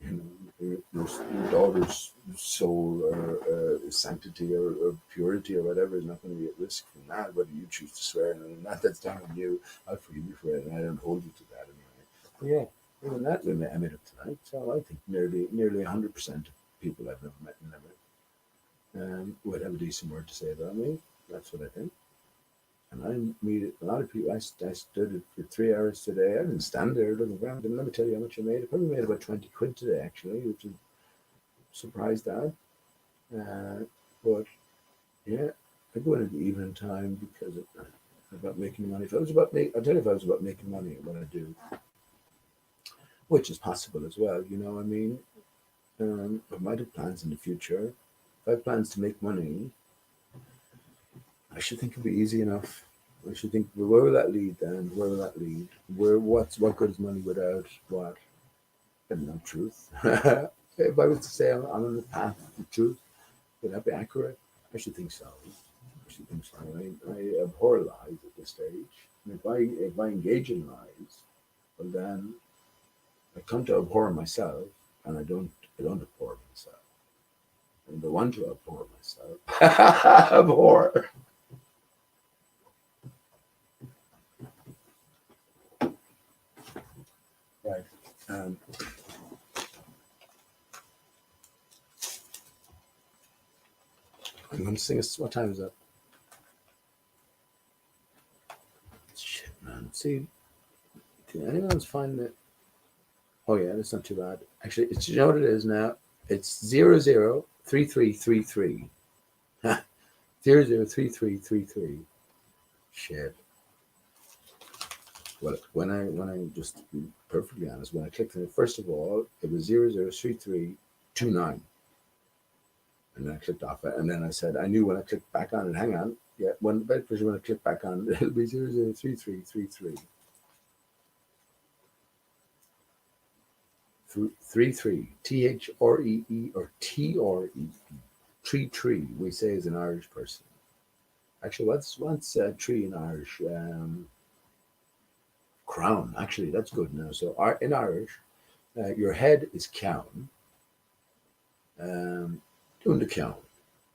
[SPEAKER 1] mean, your daughter's soul or sanctity or purity or whatever is not going to be at risk from that. Whether you choose to swear and not, that's down on you. I'll forgive you for it, and I don't hold you to that anyway. But yeah. Even that we met up tonight, so I think nearly 100% of people I've ever met in Limerick would have a decent word to say about me. That's what I think. And I meet a lot of people. I stood for 3 hours today. I didn't stand there looking around. And let me tell you how much I made. I probably made about 20 quid today, actually, which is surprised at. But yeah, I go in at the evening time because it's about making money. If I was about I'll tell you if I was about making money, what I do, which is possible as well. You know, I mean, I might have plans in the future. If I have plans to make money, I should think it'll be easy enough. I should think, well, where will that lead then? Where will that lead? What good is money without what? I don't know, truth. If I was to say I'm on the path of truth, would that be accurate? I should think so. I should think so. I abhor lies at this stage. And if I engage in lies, well then I come to abhor myself, and I don't abhor myself. I don't want to abhor myself. Abhor. Right. I'm going to sing. What time is it? Shit, man. See, can anyone find it? Oh yeah, that's not too bad. Actually, it's, you know what it is now? It's 003333. 003333. Shit. Well, when I just to be perfectly honest, when I clicked on it, first of all, it was 003329. And then I clicked off it. And then I said, I knew when I clicked back on it, hang on. Yeah, when I click back on it, it'll be 003333. 33. THREE or TREE. Tree. We say as an Irish person. Actually, what's tree in Irish? Crown. Actually, that's good now. So in Irish, your head is ceann. Doing the ceann.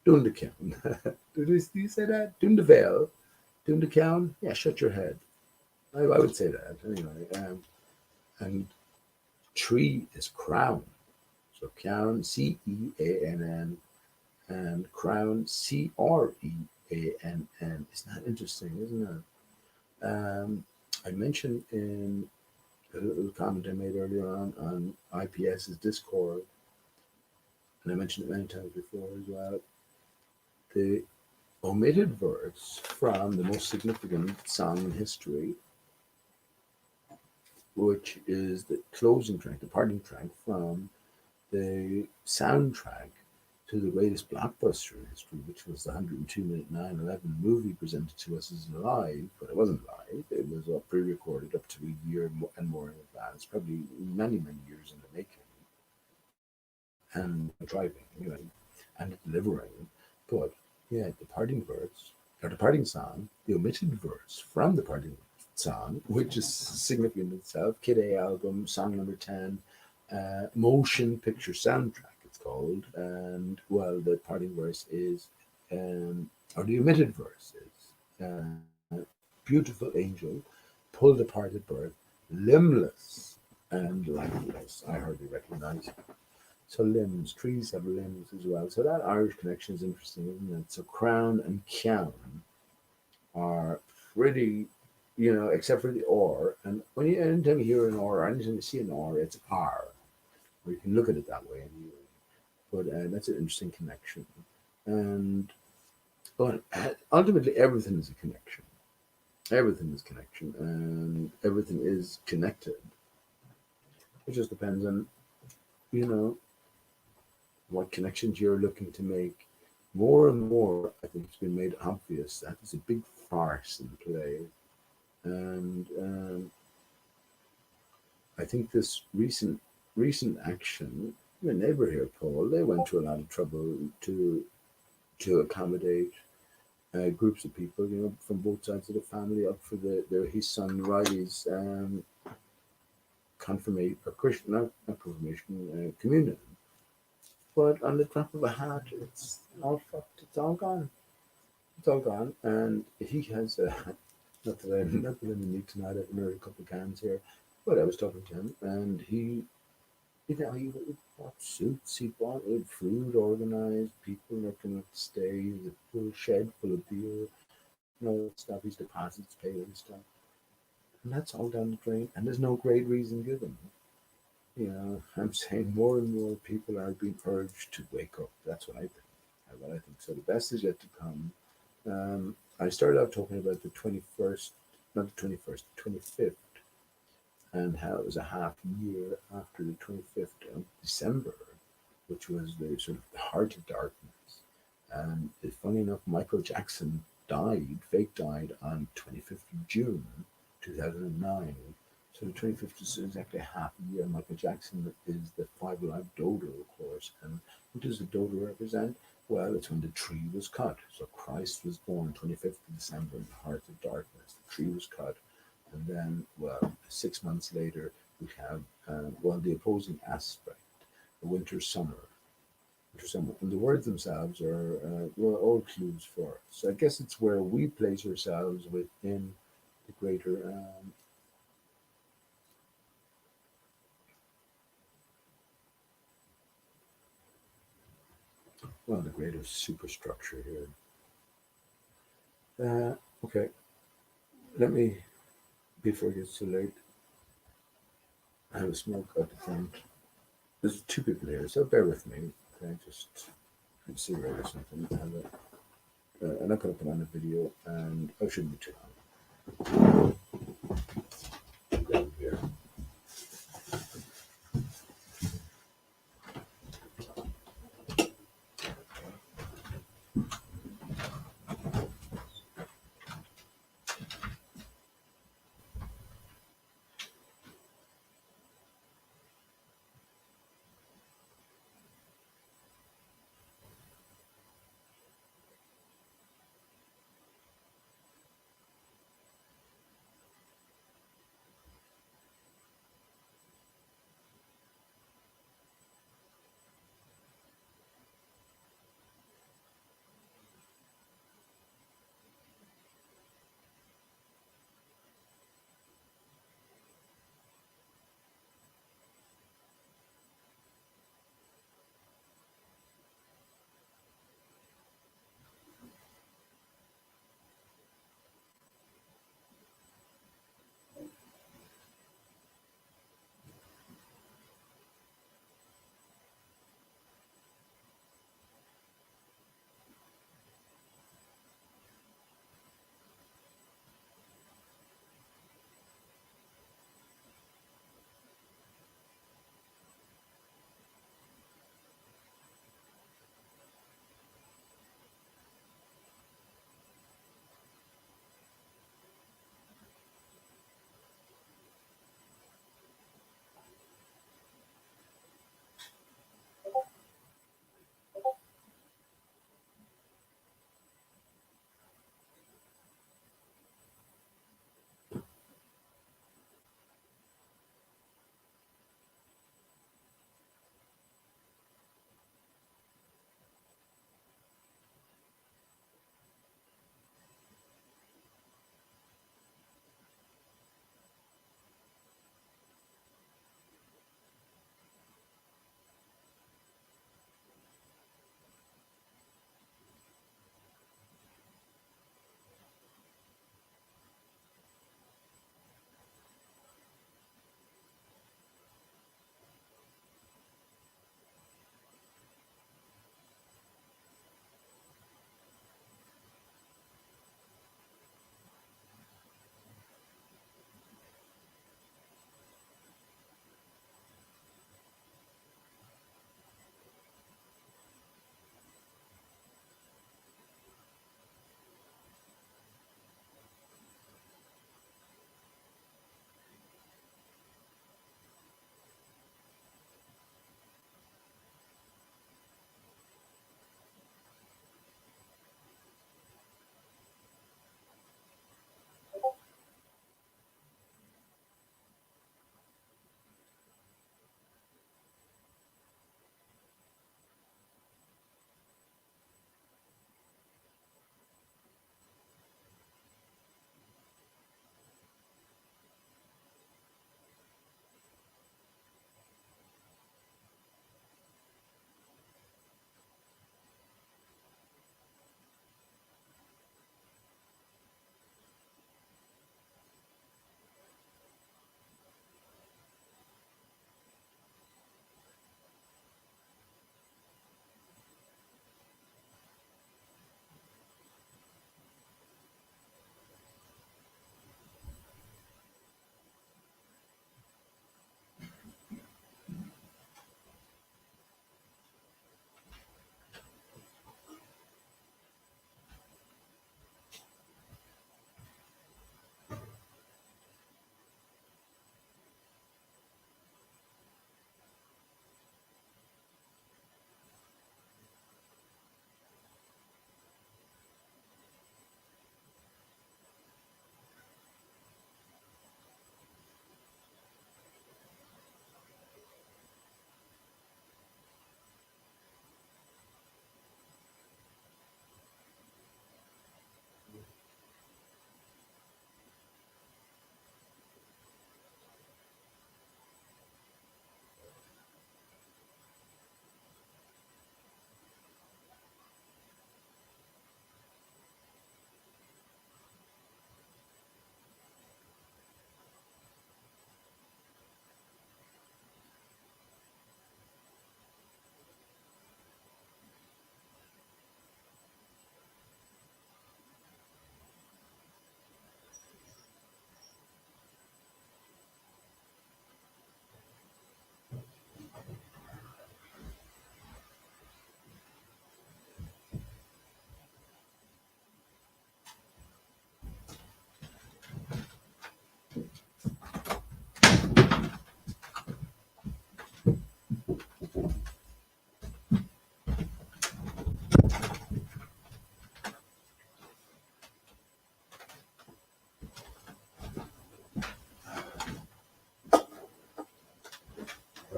[SPEAKER 1] Doing the ceann. Do you say that? Doing the veil. Doing the ceann. Yeah, shut your head. I would say that anyway. And tree is crown. So ceann, CEANN, and crown, CREANN. Isn't that interesting, isn't it? I mentioned in a little comment I made earlier on IPS's Discord, and I mentioned it many times before as well, the omitted verse from the most significant song in history, which is the closing track, the parting track from the soundtrack to the greatest blockbuster in history, which was the 102-minute 9/11 movie presented to us as live, but it wasn't live. It was pre-recorded up to a year and more in advance, probably many, many years in the making, and driving, anyway, and delivering. But yeah, the parting verse, or the parting song, the omitted verse from the parting song, which is significant in itself, Kid A album, song number 10, motion picture soundtrack, it's called. And well, the parting verse is, or the omitted verse is, beautiful angel, pulled apart at birth, limbless and lifeless. I hardly recognize it. So limbs, trees have limbs as well. So that Irish connection is interesting, isn't it? So crown and cown are pretty, except for the or. And anytime you hear an or anytime you see an or, it's R. Or you can look at it that way anyway. But that's an interesting connection. And but ultimately, everything is a connection. Everything is connection, and everything is connected. It just depends on, you know, what connections you're looking to make. More and more, I think it's been made obvious that there's a big farce in play. And I think this recent action, my neighbour here, Paul, they went to a lot of trouble to accommodate groups of people, from both sides of the family, up for his son Riley's confirmation, or Christian, not confirmation, communion. But on the drop of a hat, it's all fucked. It's all gone. It's all gone. And he has not that I'm unique tonight. I've married a couple of cans here, but I was talking to him, and he bought suits. He bought food organized. People are coming up to stay. There's a full shed full of beer, stuff. His deposits paid and stuff, and that's all down the drain. And there's no great reason given. I'm saying more and more people are being urged to wake up. That's what I think. What I think. So the best is yet to come. I started out talking about the 21st, not the 21st, the 25th, and how it was a half year after the 25th of December, which was the sort of the heart of darkness. And funny enough, Michael Jackson fake died on 25th of June 2009. So the 25th is exactly half a year. Michael Jackson is the Five Alive Dodo, of course. And what does the dodo represent? Well, it's when the tree was cut. So Christ was born 25th of December in the heart of darkness. The tree was cut. And then, well, 6 months later, we have, the opposing aspect, the winter, summer. Winter, summer. And the words themselves are, all clues for us. So I guess it's where we place ourselves within the greater the greater superstructure here. Okay, let me, before it gets too late, have a smoke out the front. There's two people here, so bear with me. Okay, just have a cigarette or something. I'm not going to put on a video, and I shouldn't be too long. Down here.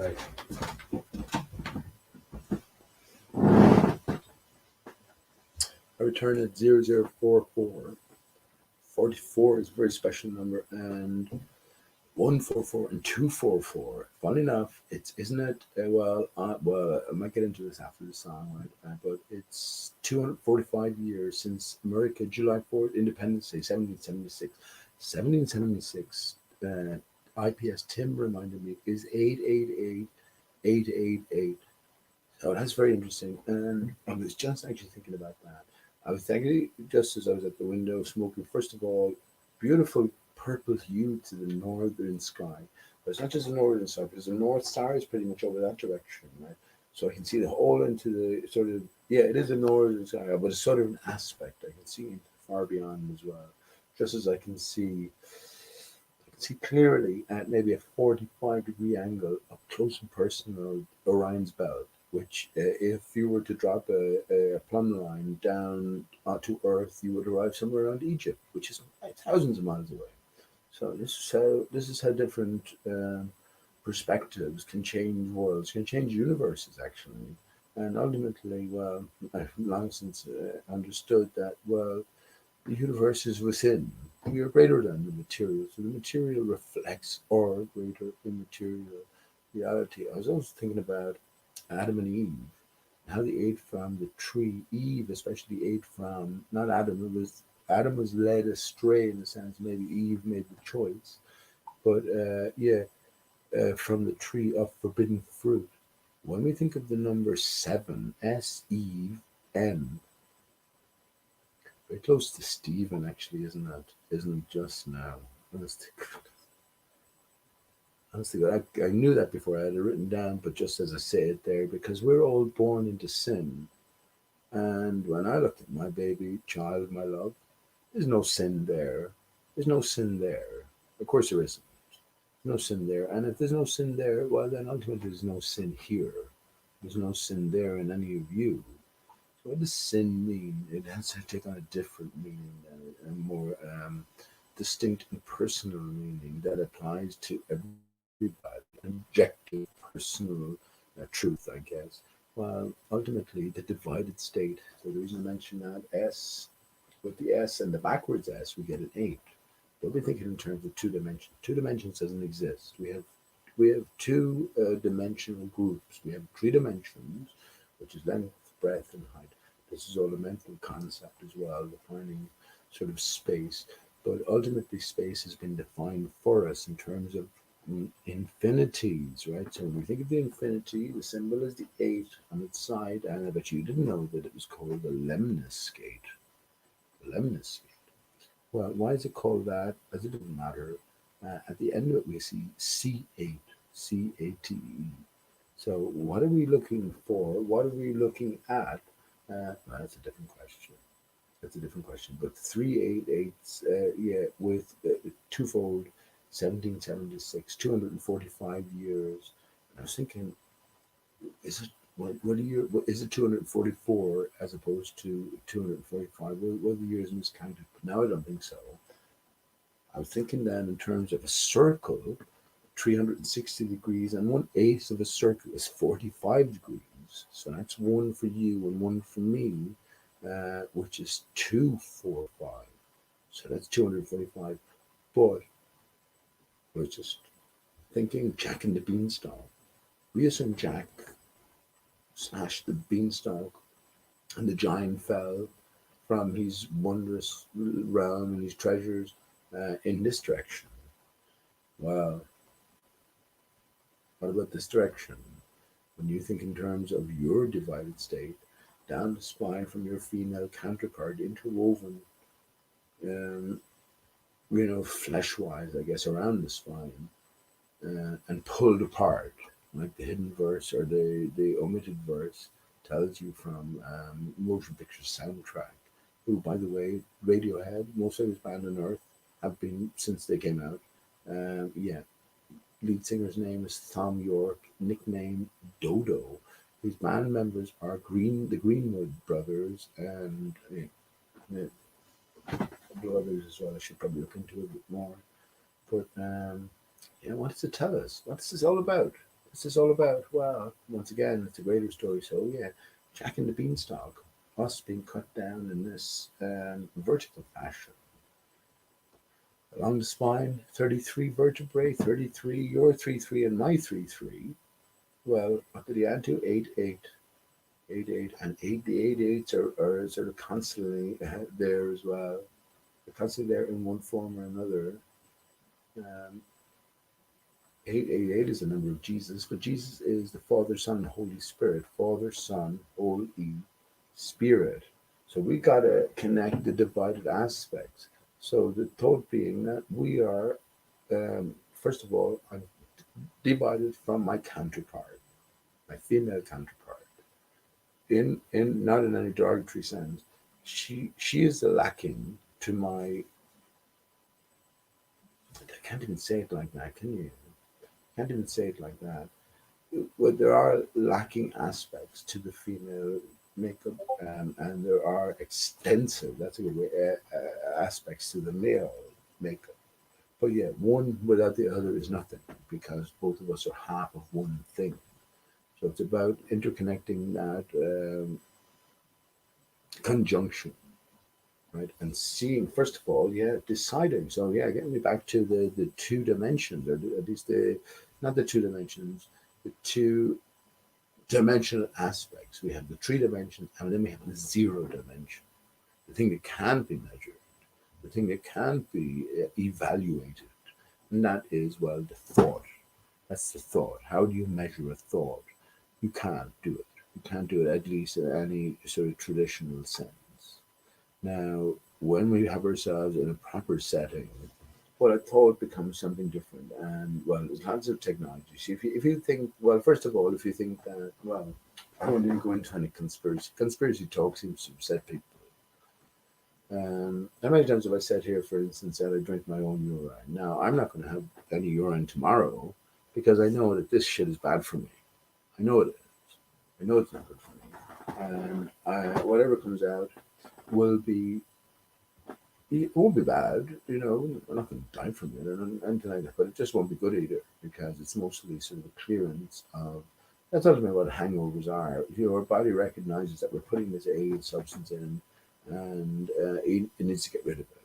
[SPEAKER 1] Right. I return at 0044. 44 is a very special number, and 144 and 244. Funny enough, it's isn't it? Well, I might get into this after the song, right? But it's 245 years since America, July 4th, Independence Day, 1776. 1776. IPS Tim reminded me is 888 So that's very interesting. And I was just actually thinking about that. I was thinking just as I was at the window smoking, first of all, beautiful purple hue to the northern sky. But it's not just the northern sky, because the North Star is pretty much over that direction, right? So I can see the whole into the sort of, yeah, it is a northern sky, but it's sort of an aspect. I can see far beyond as well. Just as I can see clearly at maybe a 45-degree angle up close and personal Orion's belt, which if you were to drop a plumb line down to Earth, you would arrive somewhere around Egypt, which is thousands of miles away. So this is how different perspectives can change worlds, can change universes actually, and ultimately, well, I've long since understood that the universe is within. We are greater than the material, so the material reflects our greater immaterial reality. I was also thinking about Adam and Eve, how they ate from the tree. Eve especially ate from not Adam. It was Adam was led astray in the sense maybe Eve made the choice, but from the tree of forbidden fruit. When we think of the number seven, Seven, very close to Stephen, actually, isn't it? Isn't it just now? Honestly, I knew that before I had it written down, but just as I say it there, because we're all born into sin. And when I looked at my baby child, my love, there's no sin there. There's no sin there. Of course, there isn't. No sin there. And if there's no sin there, well, then ultimately there's no sin here. There's no sin there in any of you. So what does sin mean? It has to take on a different meaning, a more distinct and personal meaning that applies to everybody, an objective, personal truth, I guess. Well, ultimately, the divided state. So the reason I mention that S, with the S and the backwards S, we get an 8. Don't be thinking in terms of two dimensions. Two dimensions doesn't exist. We have two dimensional groups. We have three dimensions, which is length, breadth, and height. This is all a mental concept as well, defining sort of space. But ultimately, space has been defined for us in terms of infinities, right? So when we think of the infinity, the symbol is the 8 on its side, and I bet you didn't know that it was called the lemniscate. The lemniscate. Well, why is it called that? As it doesn't matter. At the end of it, we see C8, C-A-T-E. So what are we looking for? What are we looking at? Well, that's a different question. That's a different question. But 388, with twofold, 1776, 245 years. And I was thinking, is it what is it 244 as opposed to 245? Were the years miscounted? But now I don't think so. I was thinking then in terms of a circle, 360 degrees, and 1/8 of a circle is 45 degrees. So that's one for you and one for me, which is 245. So that's 245. But we're just thinking Jack and the Beanstalk. We assume Jack smashed the beanstalk and the giant fell from his wondrous realm and his treasures in this direction. Well, what about this direction? When you think in terms of your divided state, down the spine from your female counterpart, interwoven, um, flesh-wise, I guess, around the spine, and pulled apart, like the hidden verse or the omitted verse tells you from motion picture soundtrack. Who, by the way, Radiohead, most famous band on earth, have been since they came out. Yeah, lead singer's name is Thom Yorke, nickname Dodo. His band members are the Greenwood brothers, and a couple of others as well. I should probably look into it a bit more. But yeah, what does it tell us? What is this all about? What's this all about? Well, once again, it's a greater story. So yeah, Jack and the Beanstalk, us being cut down in this vertical fashion. Along the spine, 33 vertebrae, 33, your 3, 3, and my 3, 3. Well, what did he add to? 8, 8. 8, 8. And 8, the 8 eights are sort of constantly there as well. They're constantly there in one form or another. Um, 888 is the number of Jesus, but Jesus is the Father, Son, and Holy Spirit. Father, Son, Holy Spirit. So we got to connect the divided aspects. So the thought being that we are, first of all, I'm divided from my counterpart, my female counterpart. In not in any derogatory sense, she is the lacking to my. I can't even say it like that, can you? Can't even say it like that. Well, there are lacking aspects to the female makeup, and there are extensive, that's a good way, aspects to the male makeup. But yeah, one without the other is nothing because both of us are half of one thing. So it's about interconnecting that conjunction, right? And seeing, first of all, yeah, deciding. So yeah, getting me back to the two dimensions, or at least not the two dimensions, the two dimensional aspects. We have the three dimensions, and then we have the zero dimension, the thing that can be measured, the thing that can be evaluated. And that is, well, the thought. That's the thought. How do you measure a thought? You can't do it. You can't do it, at least in any sort of traditional sense. Now, when we have ourselves in a proper setting, well, a thought becomes something different. And, well, there's lots of technology. So if you think, well, first of all, if you think that, well, I don't want to go into any conspiracy talk seems to upset people. How many times have I said here, for instance, that I drink my own urine? Now, I'm not going to have any urine tomorrow because I know that this shit is bad for me. I know it is. I know it's not good for me. And whatever comes out will be, it won't be bad, we're not going to die from it or anything like that, but it just won't be good either because it's mostly sort of a clearance of, that's ultimately what hangovers are. Your body recognizes that we're putting this alien substance in and it needs to get rid of it.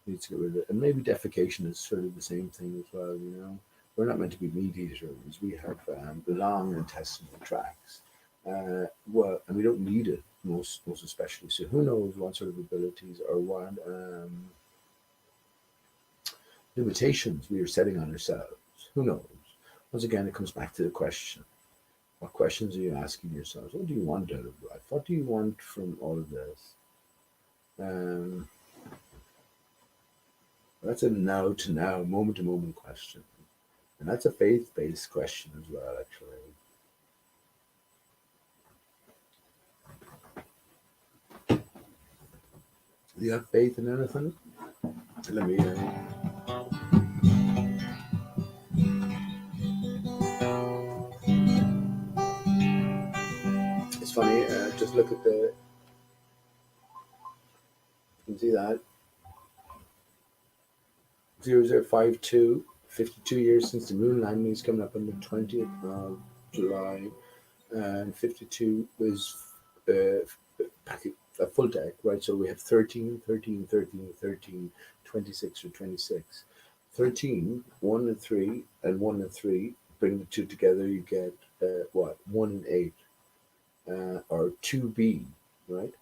[SPEAKER 1] It needs to get rid of it. And maybe defecation is sort of the same thing as well. We're not meant to be meat eaters. We have long intestinal tracts. Well, and we don't need it most especially. So who knows what sort of abilities or what limitations we are setting on ourselves? Who knows? Once again, it comes back to the question: what questions are you asking yourselves? What do you want out of life? What do you want from all of this? Um, that's a now to now, moment to moment question, and that's a faith based question as well. Actually, do you have faith in anything? Let me. It's funny. Just look at the. You can see that 0052, 52 years since the moon landing is coming up on the 20th of July, and 52 was uh, a full deck, right? So we have 13, 13, 13, 13, 26 or 26. 13, 1 and 3, and 1 and 3, bring the two together, you get what? 1 and 8, or 2B, right?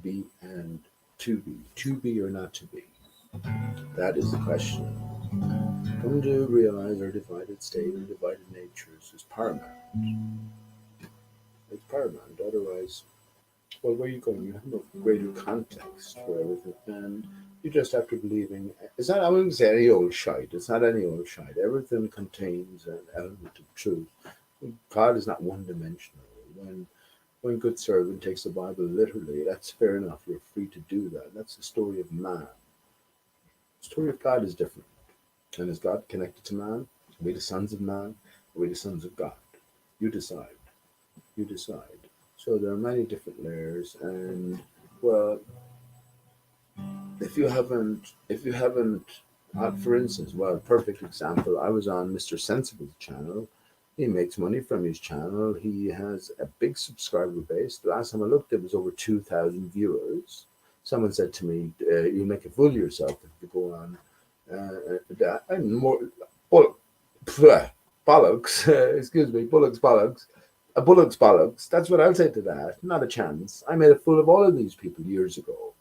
[SPEAKER 1] B and 2B. 2B or not to be? That is the question. Come to realize our divided state and divided natures is paramount. It's paramount. Otherwise, well, where are you going? You have no greater context for everything. And you just have to believing. It's not, I wouldn't say any old shite. It's not any old shite. Everything contains an element of truth. God is not one dimensional. When good servant takes the Bible literally, that's fair enough. You're free to do that. That's the story of man. The story of God is different. And is God connected to man? Are we the sons of man? Are we the sons of God? You decide. You decide. So there are many different layers, and well, if you haven't, for instance, well, perfect example. I was on Mr. Sensible's channel, He makes money from his channel. He has a big subscriber base. The last time I looked, there was over 2,000 viewers. Someone said to me, "You make a fool of yourself if you go on that." And more, well, bollocks. Excuse me, bollocks. Bollocks. That's what I'll say to that. Not a chance. I made a fool of all of these people years ago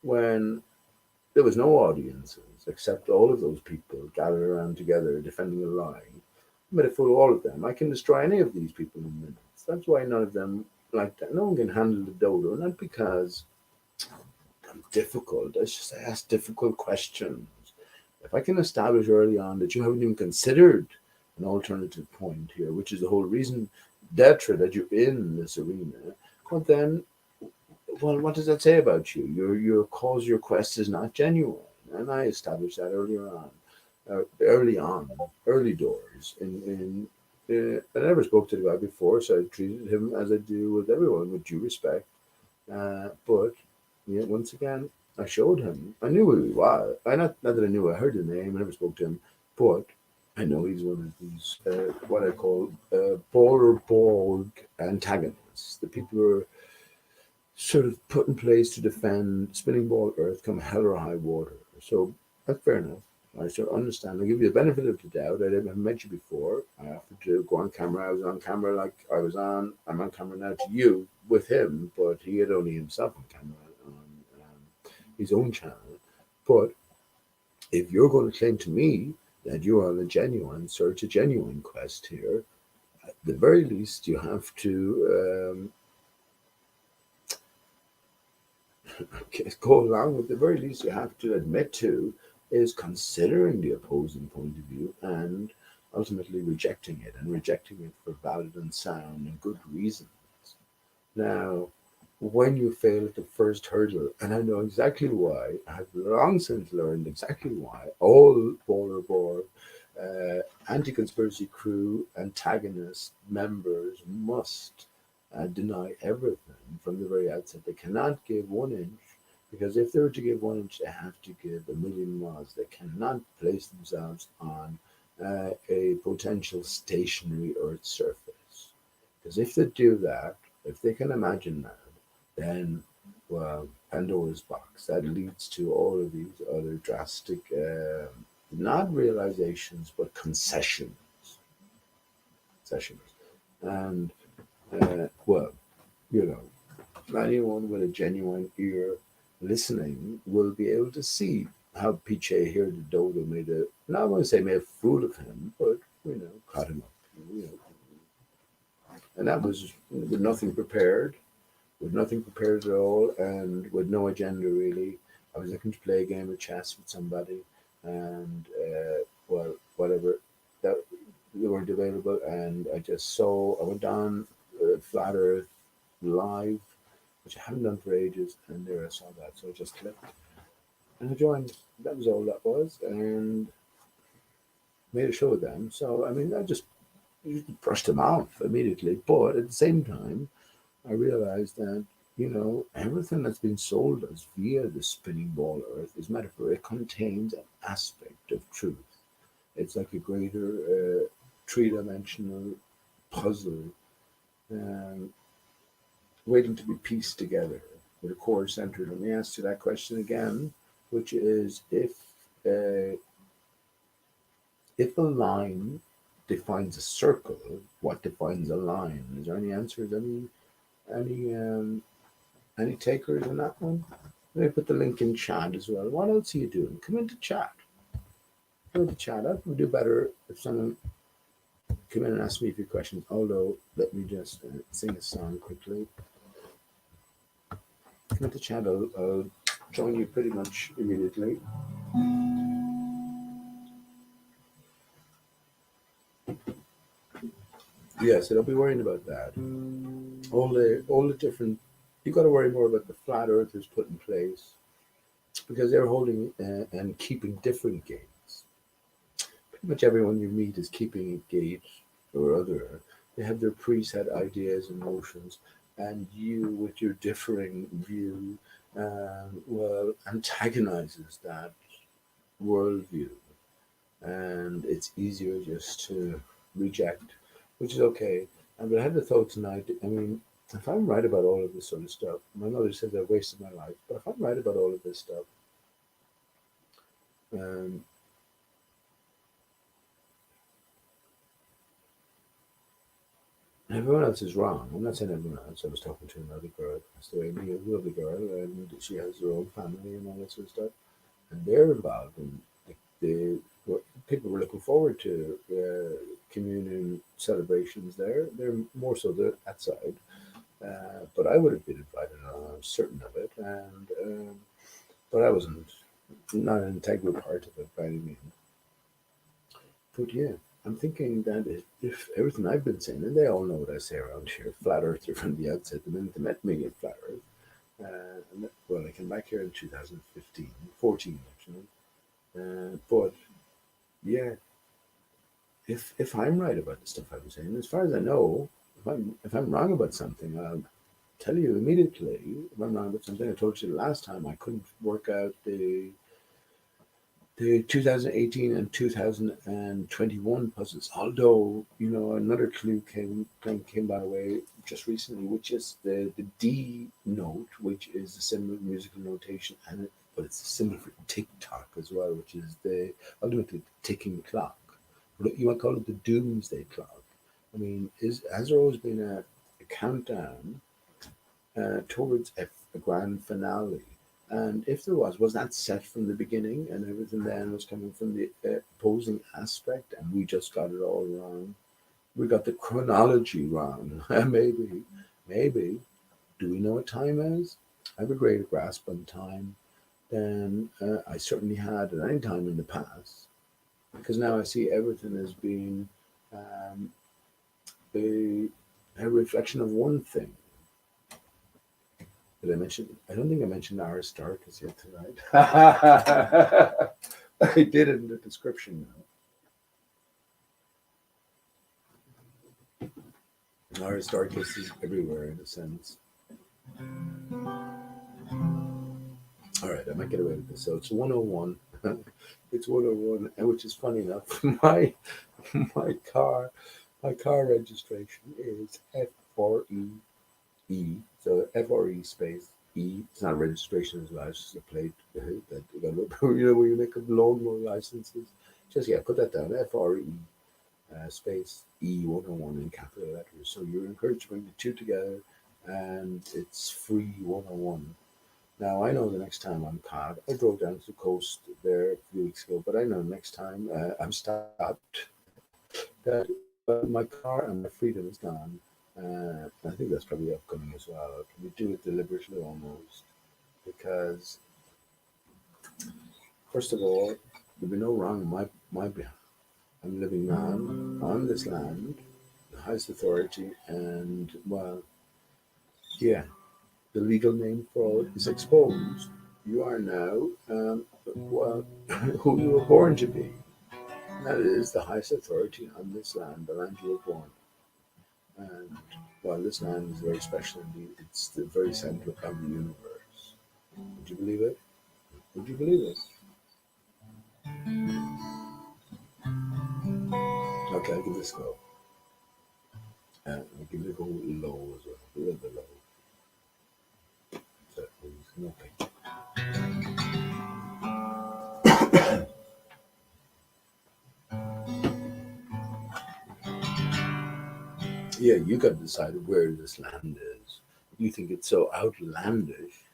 [SPEAKER 1] when there was no audiences except all of those people gathered around together defending a lie. I made a fool of all of them. I can destroy any of these people in minutes. That's why none of them like that. No one can handle the dodo, not because I'm difficult. It's just I ask difficult questions. If I can establish early on that you haven't even considered an alternative point here, which is the whole reason d'etre that you're in this arena, well then, well, what does that say about you? Your cause, your quest is not genuine, and I established that early doors. I never spoke to the guy before, so I treated him as I do with everyone, with due respect. But yeah, once again, I showed him. I knew who he was. Not that I knew. I heard the name. I never spoke to him, but I know he's one of these what I call Borg antagonists. The people who are sort of put in place to defend Spinning Ball Earth come hell or high water. So that's fair enough. I sort of understand. I'll give you the benefit of the doubt. I haven't met you before. I offered to go on camera. I was on camera like I was on. I'm on camera now to you with him, but he had only himself on camera on his own channel. But if you're going to claim to me that you're on a genuine search, a genuine quest here, at the very least you have to go along with the very least you have to admit to is considering the opposing point of view and ultimately rejecting it and rejecting it for valid and sound and good reasons. Now, when you fail at the first hurdle, and I know exactly why, I have long since learned exactly why all Boer anti conspiracy crew antagonist members must deny everything from the very outset. They cannot give 1 inch because if they were to give 1 inch, they have to give a million miles. They cannot place themselves on a potential stationary Earth surface. Because if they do that, if they can imagine that, then, well, Pandora's box. That leads to all of these other drastic, not realizations, but concessions. Concessions. And, well, you know, anyone with a genuine ear listening will be able to see how Piche here, the dodo, made a, not want to say made a fool of him, but, you know, caught him up. You know. And that was with nothing prepared, at all, and with no agenda really. I was looking to play a game of chess with somebody, and well, whatever, that they weren't available, and I went on Flat Earth live, which I haven't done for ages, and there I saw that, so I just clicked and I joined. That was all that was, and made a show with them. So I mean, I just brushed them off immediately, but at the same time, I realized that, you know, everything that's been sold us via the spinning ball earth is metaphor. It contains an aspect of truth. It's like a greater three-dimensional puzzle um, waiting to be pieced together with a core center. Let me ask you that question again, which is uh, if a line defines a circle, what defines a line? Is there any answers? Any any takers on that one? Let me put the link in chat as well. What else are you doing? Come into chat. Come into chat. I would do better if someone come in and ask me a few questions. Although, let me just sing a song quickly. Come into chat. I'll join you pretty much immediately. Yeah, so don't be worrying about that. All the different. You got to worry more about the flat earthers put in place because they're holding and keeping different gates. Pretty much everyone you meet is keeping a gate or other. They have their preset ideas and notions, and you, with your differing view, well, antagonizes that worldview, and it's easier just to reject. which is okay. But I had the thought tonight. I mean, if I'm right about all of this sort of stuff, my mother says I've wasted my life. But if I'm right about all of this stuff, um, everyone else is wrong. I'm not saying everyone else. I was talking to another girl. That's the way me, a lovely girl, and she has her own family and all that sort of stuff. And they're involved in what people were looking forward to communion celebrations there. They're more so that side. But I would have been invited on, I'm certain of it. And but I wasn't not an integral part of it by any means. But yeah, I'm thinking that if everything I've been saying, and they all know what I say around here, flat earther from the outset, the minute they met me in flat earth. Well, I came back here in 2015, 14 actually. But yeah, if I'm right about the stuff I'm saying, as far as I know, if I'm wrong about something, I'll tell you immediately. If I'm wrong about something, I told you the last time I couldn't work out the 2018 and 2021 puzzles. Although another clue came by the way just recently, which is the D note, which is the symbol musical notation, but it's a symbol for tick tock as well, which is the ultimately the ticking clock. But you might call it the doomsday clock. I mean, has there always been a countdown towards a grand finale? And if there was that set from the beginning and everything then was coming from the opposing aspect and we just got it all wrong? We got the chronology wrong. Maybe. Do we know what time is? I have a greater grasp on time than I certainly had at any time in the past because now I see everything as being um, a, a reflection of one thing. Did I mention? I don't think I mentioned Aristarchus yet tonight. I did it in the description now. Aristarchus is everywhere in a sense. All right, I might get away with this. So it's 101. It's 101, and which is funny enough. My car, my car registration is F4E. So FRE space E. It's not a registration as well. It's just a plate that where you make up lawnmower licenses. Just put that down. FRE space E101 in capital letters. So you're encouraged to bring the two together, and it's free 101. Now I know the next time I'm caught, I drove down to the coast there a few weeks ago, but I know next time I'm stopped that my car and my freedom is gone. I think that's probably upcoming as well. We do it deliberately almost because, first of all, there'll be no wrong in my behalf. I'm living on this land, the highest authority, and well, yeah, the legal name for it is exposed. You are now, well, who you were born to be. And that is the highest authority on this land, the land you were born. And well, this land is very special indeed. It's the very center of the universe. Would you believe it? Would you believe it? Okay, I'll give this a go. I'll give it a go low as well, a little bit low. So that means nothing. Yeah, you got to decide where this land is. You think it's so outlandish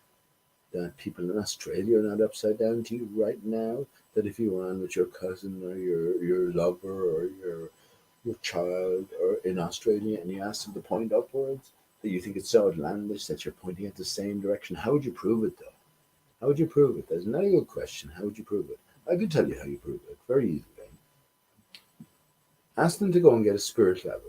[SPEAKER 1] that people in Australia are not upside down to you right now? That if you were on with your cousin or your lover or your child or in Australia and you ask them to point upwards, that you think it's so outlandish that you're pointing at the same direction? How would you prove it though? How would you prove it? That's not a good question. How would you prove it? I could tell you how you prove it very easily. Ask them to go and get a spirit level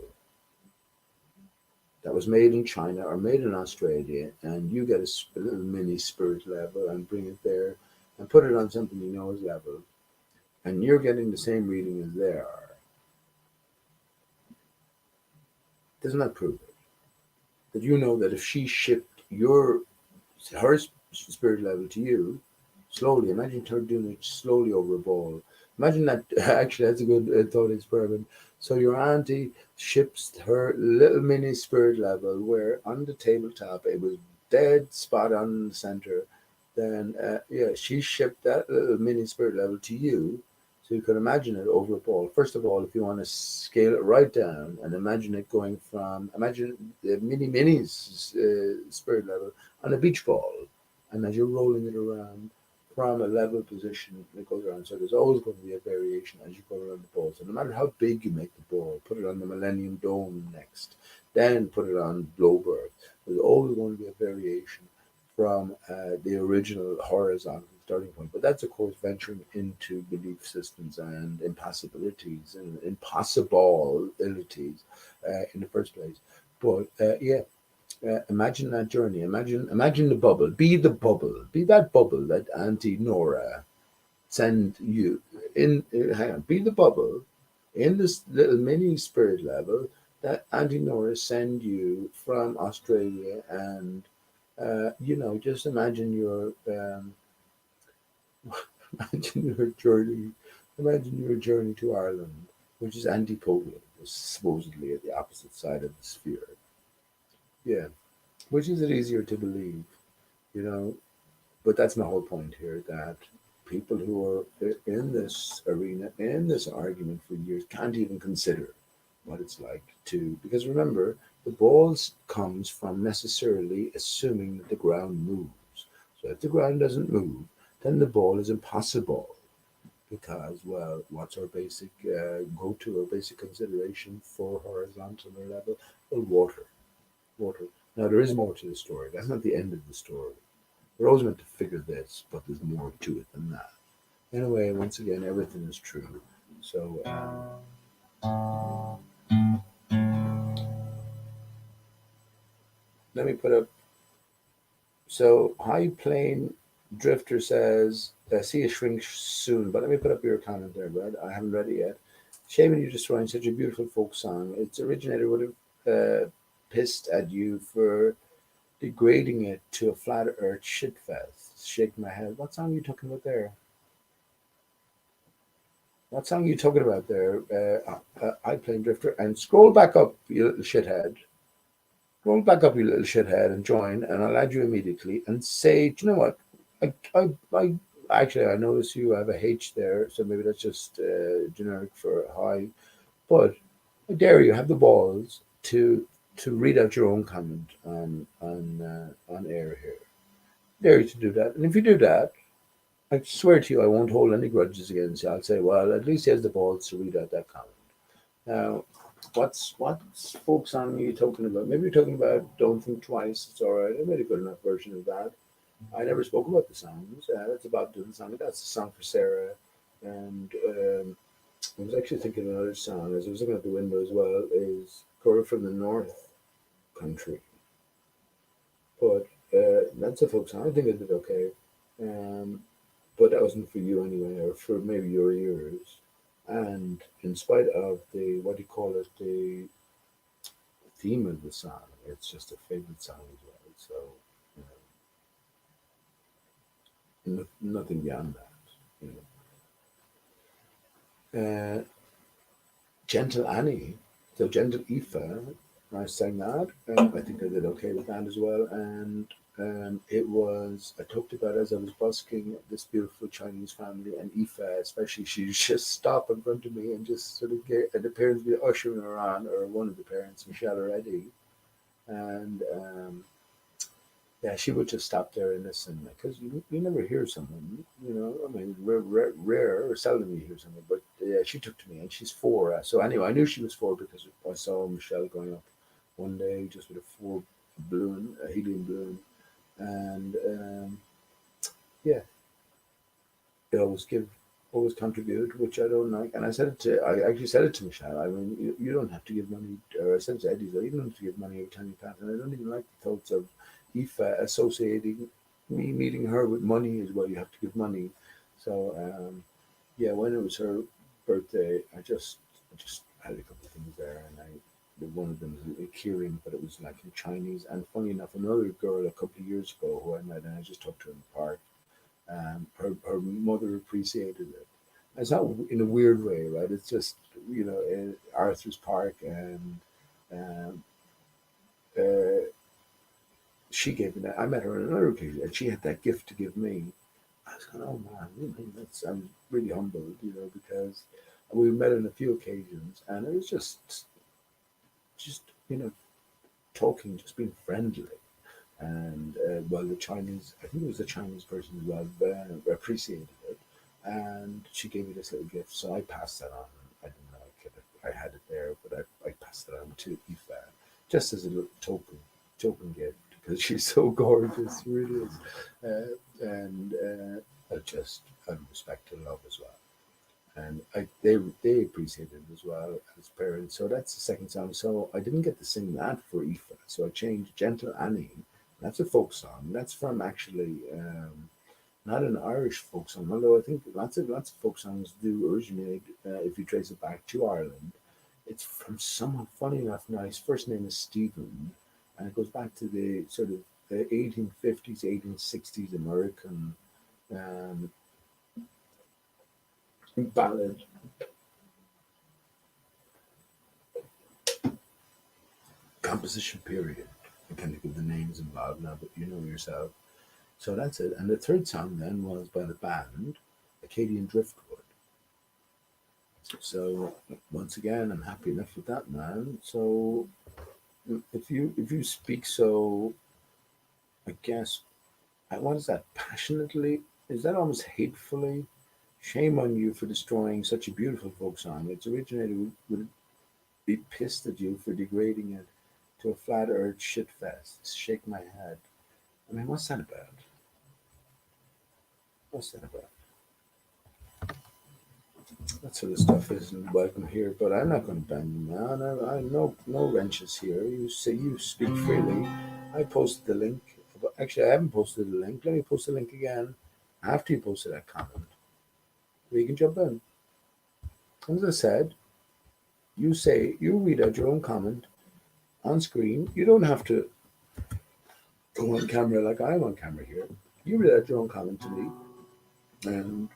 [SPEAKER 1] that was made in China or made in Australia, and you get a little mini spirit level and bring it there and put it on something you know is level, and you're getting the same reading as they are. Doesn't that prove it? That you know that if she shipped her spirit level to you slowly, imagine her doing it slowly over a ball. Imagine that. Actually, that's a good thought experiment. So your auntie ships her little mini spirit level where on the tabletop it was dead spot on in the center. Then yeah, she shipped that little mini spirit level to you, so you can imagine it over a ball. First of all, if you want to scale it right down and imagine it going from imagine the mini's spirit level on a beach ball, and as you're rolling it around from a level position that goes around. So there's always going to be a variation as you go around the ball. So no matter how big you make the ball, put it on the Millennium Dome next, then put it on Blowbird. There's always going to be a variation from the original horizontal starting point. But that's, of course, venturing into belief systems and impossibilities and impossibilities in the first place. But yeah, imagine that journey. Imagine the bubble. Be the bubble. Be that bubble that Auntie Nora send you in. Hang on. Be the bubble in this little mini spirit level that Auntie Nora send you from Australia, and just imagine your imagine your journey. Imagine your journey to Ireland, which is antipolar, supposedly at the opposite side of the sphere. Yeah, which is it easier to believe? You know, but that's my whole point here, that people who are in this arena, in this argument for years, can't even consider what it's like to, because remember, the balls comes from necessarily assuming that the ground moves. So if the ground doesn't move, then the ball is impossible, because, well, what's our basic go-to or basic consideration for horizontal or level? Well, water. Now there is more to the story. That's not the end of the story. We're always meant to figure this, but there's more to it than that. Anyway, once again, everything is true. So let me put up. So High Plane Drifter says, "See a shrink soon." But let me put up your comment there, bud. I haven't read it yet. Shame you destroying such a beautiful folk song. Its originator would have pissed at you for degrading it to a flat earth shitfest. Shake my head. What song are you talking about there? What song are you talking about there? I Plane Drifter. And scroll back up, you little shithead. Scroll back up, you little shithead, and join, and I'll add you immediately. And say, do you know what? I actually, I notice you have a H there, so maybe that's just generic for hi. But I dare you have the balls to read out your own comment on air here. Dare you to do that, and if you do that, I swear to you, I won't hold any grudges against you. I'll say, well, at least he has the balls to read out that comment. Now, what's folk song are you talking about? Maybe you're talking about "Don't Think Twice." It's all right. I made a good enough version of that. I never spoke about the songs. That's about doing something. That's a song for Sarah. And I was actually thinking of another song as I was looking out the window as well. Is "Girl from the North Country," but that's a folk song. I think I did okay. Um, but that wasn't for you anyway, or for maybe your ears. And in spite of the what do you call it, the theme of the song, it's just a favorite song as well. So you nothing beyond that. You Gentle Annie, so Gentle Aoife, I sang that. I think I did okay with that as well. And it was, I talked about as I was busking this beautiful Chinese family, and Aoife, especially, she just stopped in front of me and just sort of get, and the parents be ushering her on, or one of the parents, Michelle or Eddie. And yeah, she would just stop there and listen because you never hear someone, I mean, rare or seldom you hear someone. But yeah, she took to me, and she's four. So anyway, I knew she was four because I saw Michelle going up one day just with a four balloon, a helium balloon, and yeah, they always contribute, which I don't like. And I actually said it to Michelle. I mean, you don't have to give money, or I said to Eddie, you don't have to give money every time you pass. And I don't even like the thoughts of Aoife associating me meeting her with money as well. You have to give money. So yeah, when it was her birthday, I just had a couple of things there, and one of them was a Kieran, but it was like in Chinese. And funny enough, another girl a couple of years ago who I met, and I just talked to her in the park. Her mother appreciated it. It's not in a weird way, right? It's just in Arthur's Park, and um, uh, she gave me that. I met her on another occasion, and she had that gift to give me. I was going, oh man, I'm really humbled, because we met on a few occasions, and it was just talking, just being friendly. And well, the Chinese, I think it was the Chinese person as well, appreciated it, and she gave me this little gift, so I passed that on. I didn't like it, I had it there, but I passed it on to Aoife, just as a little token gift, because she's so gorgeous, she really is, and just respect and love as well. And they appreciated it as well as parents. So that's the second song. So I didn't get to sing that for Aoife. So I changed Gentle Annie. That's a folk song. That's from actually not an Irish folk song, although I think lots of folk songs do originate, if you trace it back to Ireland. It's from someone, funny enough. Now his first name is Stephen, and it goes back to the sort of the 1850s, 1860s American um, ballad composition period. I can't think of the names involved now, but you know yourself. So that's it. And the third song then was by the band Acadian Driftwood. So once again, I'm happy enough with that, man. So if you speak so, I guess, what is that? Passionately? Is that almost hatefully? Shame on you for destroying such a beautiful folk song. Its originator would be pissed at you for degrading it to a flat earth shit fest. Shake my head. I mean, what's that about? What's that about? That sort of stuff isn't welcome here, but I'm not going to bang you, man. I no wrenches here. You say you speak freely. I posted the link. Actually, I haven't posted the link. Let me post the link again after you posted that comment. We can jump in. As I said, you read out your own comment on screen. You don't have to go on camera like I'm on camera here. You read out your own comment to me and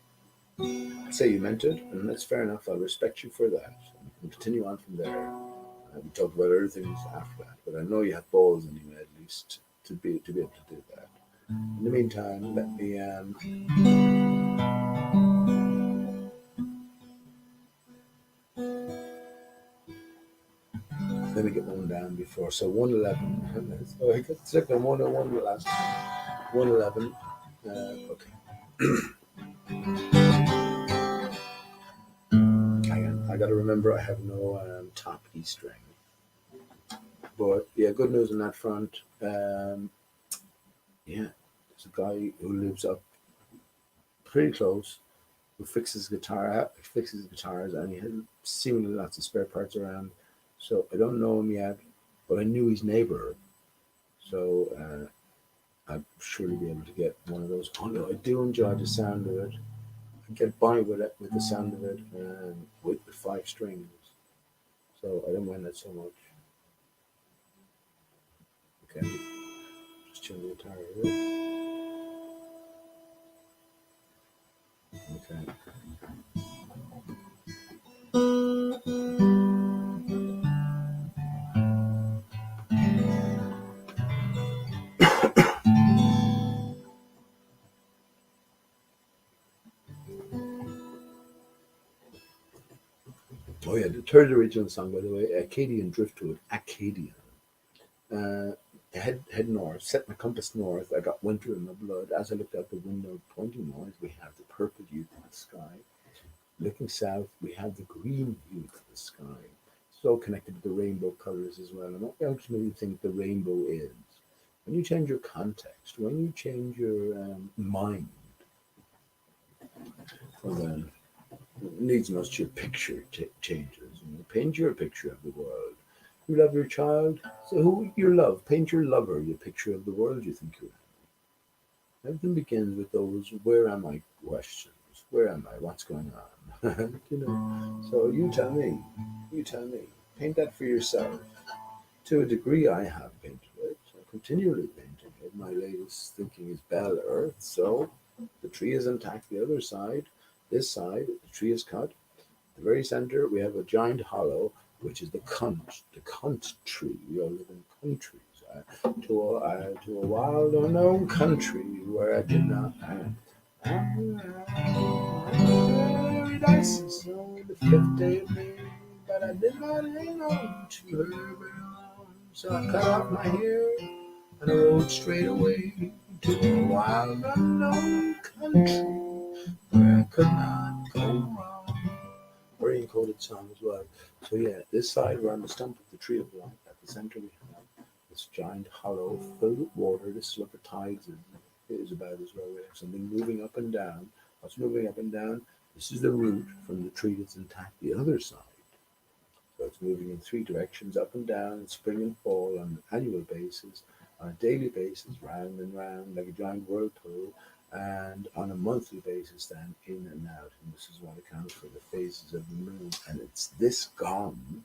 [SPEAKER 1] say you meant it, and that's fair enough. I'll respect you for that. We can continue on from there. We talk about other things after that, but I know you have balls anyway, at least to be able to do that. In the meantime, let me get one down before. So 111. So I got sick on 101 the last time. 111. Okay. Hang on. I got to remember I have no top E string. But yeah, good news on that front. Yeah, there's a guy who lives up pretty close who fixes guitars, and he has seemingly lots of spare parts around. So I don't know him yet, but I knew his neighbor, so I'd surely be able to get one of those. Oh no, I do enjoy the sound of it. I get by with it, with the sound of it, with the five strings. So I don't mind that so much. Okay, just tune the guitar here. Okay. Oh yeah, the third original song, by the way, Acadian Driftwood, Acadian. Uh, head north, set my compass north. I got winter in my blood. As I looked out the window, pointing north, we have the purple youth of the sky. Looking south, we have the green youth of the sky. So connected to the rainbow colors as well. And what we ultimately think the rainbow is, when you change your context, when you change your mind, well then, needs must your picture changes. Paint your picture of the world. You love your child, so who you love. Paint your lover your picture of the world you think you have. Everything begins with those "where am I" questions. Where am I? What's going on? So you tell me. You tell me. Paint that for yourself. To a degree, I have painted it. I'm continually painting it. My latest thinking is Belle Earth. So the tree is intact. The other side, this side, the tree is cut. The very center, we have a giant hollow, which is the cunt tree. We all live in countries. To a wild, unknown country where I did not have. Paradise on the fifth day of May, but I did not hang on to her very long. So I cut off my hair and I rode straight away to a wild, unknown country where I could not go wrong. Very encoded song as well. So yeah, this side we're on the stump of the tree of life. At the center we have this giant hollow filled with water. This is what the tides is about as well. We have something moving up and down. What's moving up and down? This is the root from the tree that's intact. The other side. So it's moving in three directions, up and down, spring and fall on an annual basis, on a daily basis, round and round like a giant whirlpool, and on a monthly basis, then in and out. And this is what accounts for the phases of the moon. And it's this gong,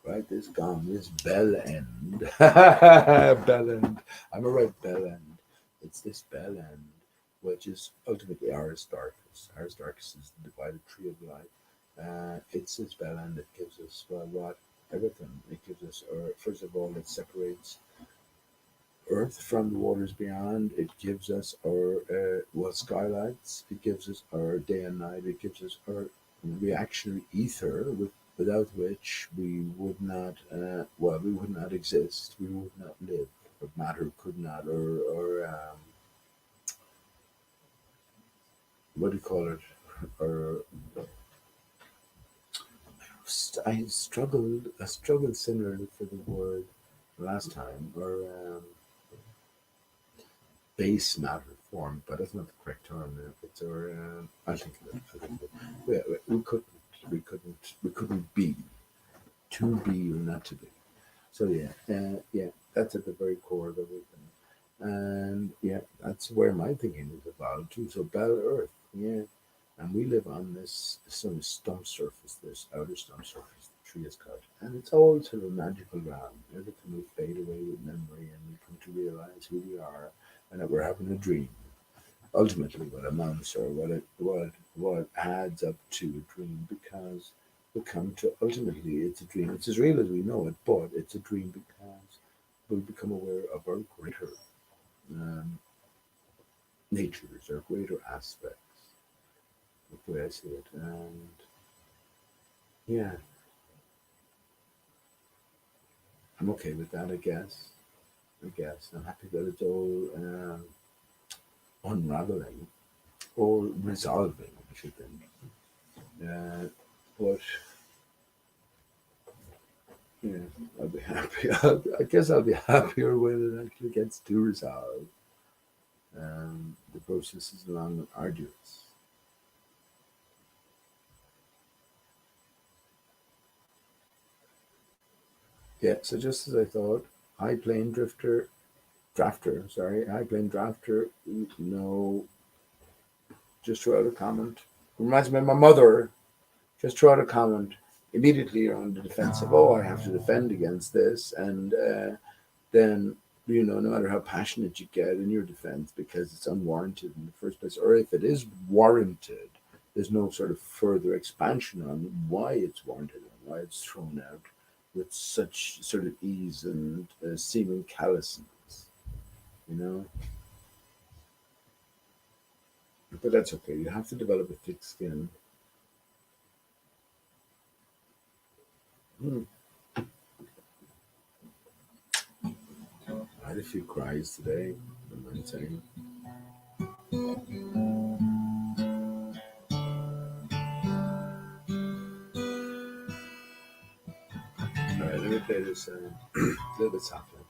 [SPEAKER 1] right? This gong, this bell end. Bell end. I'm a right bell end. It's this bell end, which is ultimately Aristarchus. Aristarchus is the divided tree of life. It's this bell end that gives us, well, what? Everything. It gives us, first of all, it separates Earth from the waters beyond. It gives us our skylights. It gives us our day and night. It gives us our reactionary ether, without which we would not, we would not exist. We would not live. Or matter could not, or what do you call it? Or I struggled similarly for the word last time, or base matter form, but that's not the correct term. It's our, I think of it. We couldn't be to be or not to be. So yeah, that's at the very core of everything, and yeah, that's where my thinking is evolved too. So Bell Earth, yeah, and we live on this sort of stump surface, this outer stump surface the tree is cut, and it's all sort of a magical realm. Everything will fade away with memory, and we come to realize who we are, and that we're having a dream. Ultimately, what amounts or what adds up to a dream, because we come to ultimately it's a dream. It's as real as we know it, but it's a dream because we become aware of our greater um, natures, our greater aspects. That's the way I see it, and yeah, I'm okay with that. I guess I'm happy that it's all unraveling or resolving, I should think. But yeah, I'll be happy. I guess I'll be happier when it actually gets to resolve. The process is long and arduous. Yeah, so just as I thought, high plane high plane drafter, no, just throw out a comment. Reminds me of my mother. Just throw out a comment immediately on the defensive. Oh, I have to defend against this, and then no matter how passionate you get in your defense, because it's unwarranted in the first place, or if it is warranted, there's no sort of further expansion on why it's warranted and why it's thrown out with such sort of ease and seeming callousness, you know. But that's okay. You have to develop a thick skin. Hmm. I had a few cries today. I'm not saying. All right, let me play this a little bit softly.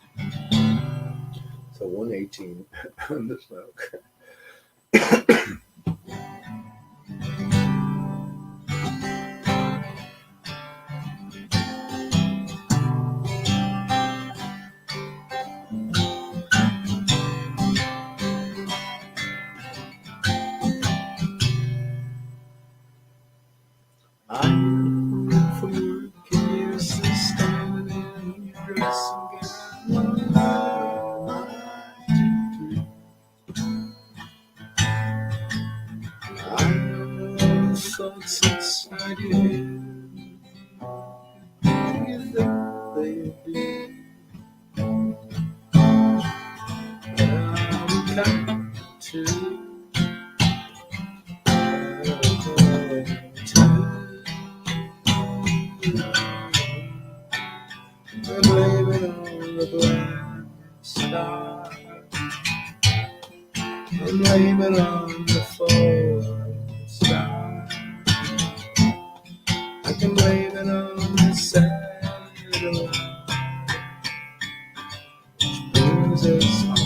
[SPEAKER 1] So 118 on the smoke. I'm for working years and standing in your dress and getting I know thoughts inside your head? Do you think they do? Now we count to and blame it on the black star. And blame it on the falling star. I can blame it on the satellite which brings us home.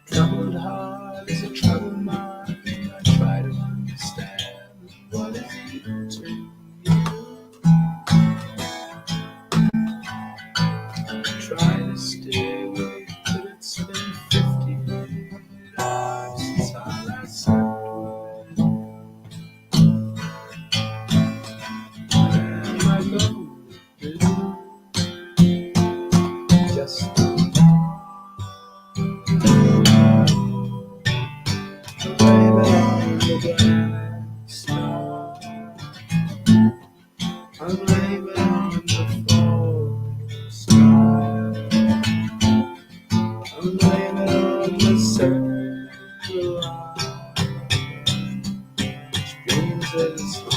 [SPEAKER 1] Troubled heart is a troubled mind. I try to understand what is eating you. Try to stay awake, but it's been 50 years since I last slept with you. Where am I going to do? Just blame it on the black star. I blame it on the falling sky. I blame it on the satellite which brings us home.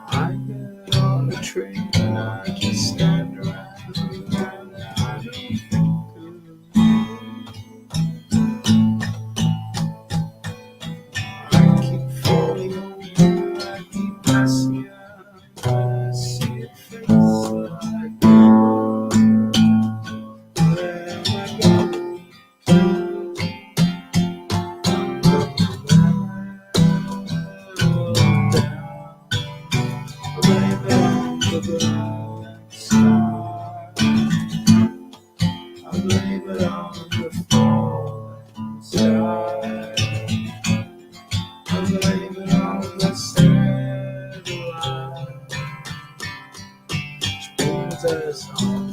[SPEAKER 1] I get on the train and I just stand around and I don't think of you. I keep falling over, I keep passing out when I see a face like yours. Where am I going to? I blame it on the black star. I blame it on the falling sky. I blame it on the satellite which brings us home.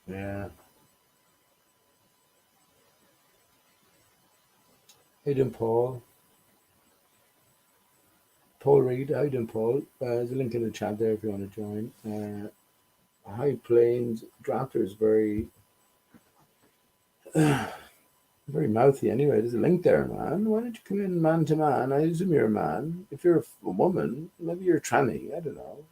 [SPEAKER 1] Yeah. Hey, then Paul. Paul Reed. How you doing, Paul? There's a link in the chat there if you want to join. High Plains Drafter is very, very mouthy anyway. There's a link there, man. Why don't you come in man to man? I assume you're a man. If you're a woman, maybe you're a tranny. I don't know.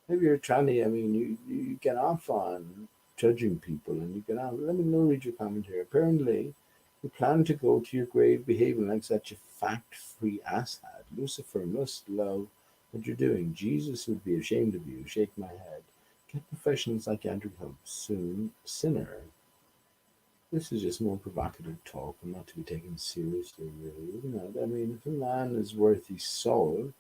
[SPEAKER 1] Maybe you're a tranny. I mean, you get off on judging people and you get off. Let me know, read your comment here. Apparently, you plan to go to your grave behaving like such a fact-free asshat. Lucifer must love what you're doing. Jesus would be ashamed of you. Shake my head. Get professional psychiatric help soon. Sinner. This is just more provocative talk and not to be taken seriously, really, isn't it? I mean, if a man is worth his salt,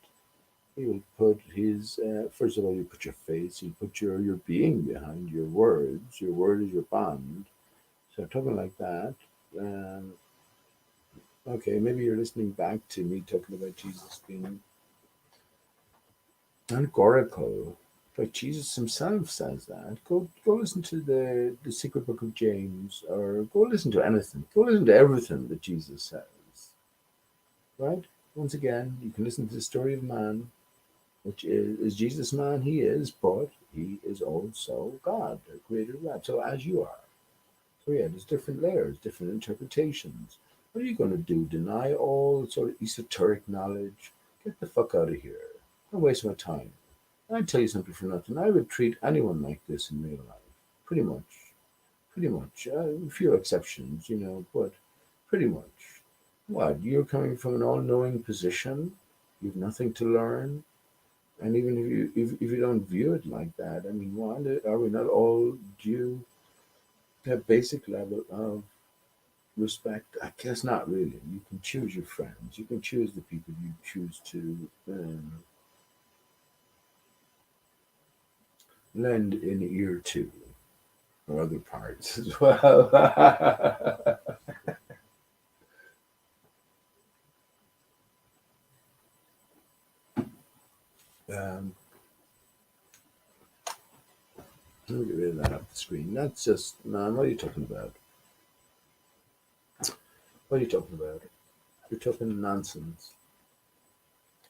[SPEAKER 1] he will put his, first of all, you put your face, you put your being behind your words. Your word is your bond. So talking like that, okay, maybe you're listening back to me talking about Jesus being allegorical. But Jesus himself says that. Go listen to the secret book of James, or go listen to anything. Go listen to everything that Jesus says. Right? Once again, you can listen to the story of man. which is Jesus, man. He is, but he is also God, the creator of God. So as you are. So yeah, there's different layers, different interpretations. What are you going to do? Deny all sort of esoteric knowledge? Get the fuck out of here. Don't waste my time. And I tell you something for nothing. I would treat anyone like this in real life. Pretty much. Pretty much. A few exceptions, but pretty much. What? You're coming from an all-knowing position. You've nothing to learn. And even if you don't view it like that, I mean, what are we not all due to a basic level of respect? I guess not really. You can choose your friends. You can choose the people you choose to lend an ear to, or other parts as well. um, Let me get rid of that off the screen. That's just, man, what are you talking about? What are you talking about? You're talking nonsense.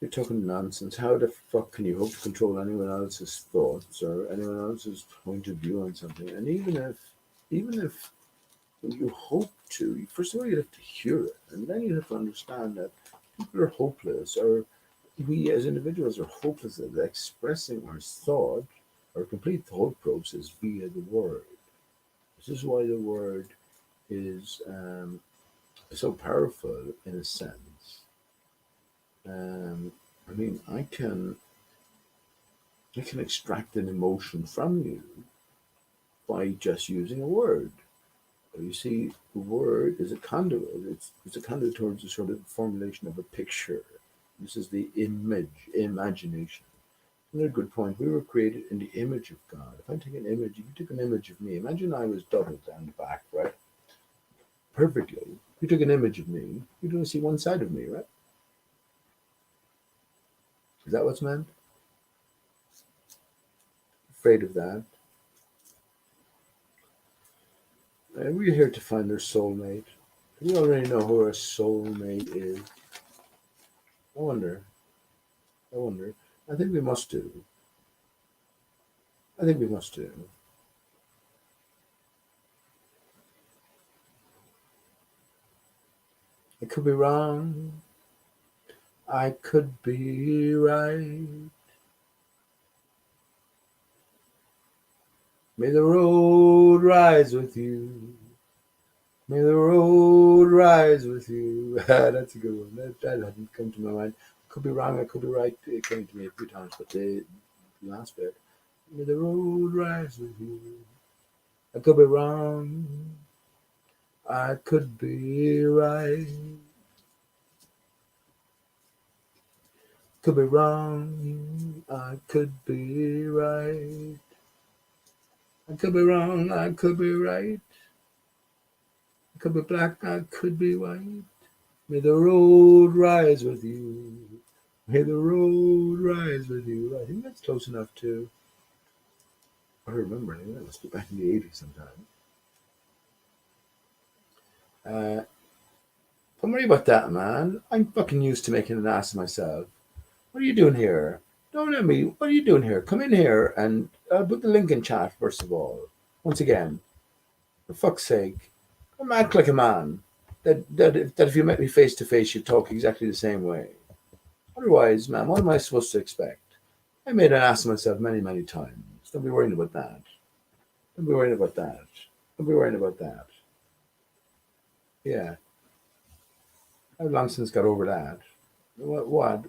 [SPEAKER 1] You're talking nonsense. How the fuck can you hope to control anyone else's thoughts or anyone else's point of view on something? And even if you hope to, first of all, you have to hear it, and then you have to understand that people are hopeless, or we as individuals are hopeless at expressing our thought, our complete thought process via the word. This is why the word is so powerful in a sense. I mean, I can extract an emotion from you by just using a word. You see, the word is a conduit. It's a conduit towards a sort of formulation of a picture. This is the imagination. Another good point. We were created in the image of God. If I take an image, if you took an image of me, imagine I was doubled down the back, right? Perfectly. If you took an image of me, you'd only see one side of me, right? Is that what's meant? Afraid of that. We're here to find our soulmate. We already know who our soulmate is. I wonder. I wonder. I think we must do. I think we must do. I could be wrong. I could be right. May the road rise with you. May the road rise with you. That's a good one. That hadn't come to my mind. Could be wrong. I could be right. It came to me a few times, but the last bit. May the road rise with you. I could be wrong. I could be right. Could be wrong. I could be right. I could be wrong. I could be right. I could be black. I could be white. May the road rise with you. May the road rise with you. I think that's close enough to. I remember. I think that must be back in the 80s sometime. Don't worry about that, man. I'm fucking used to making an ass of myself. What are you doing here? Don't let me. What are you doing here? Come in here and put the link in chat, first of all. Once again, for fuck's sake, come act like a man. That if you met me face to face, you'd talk exactly the same way. Otherwise, man, what am I supposed to expect? I made an ass of myself many, many times. Don't be worrying about that. Don't be worrying about that. Don't be worrying about that. Yeah, I've long since got over that. What? What?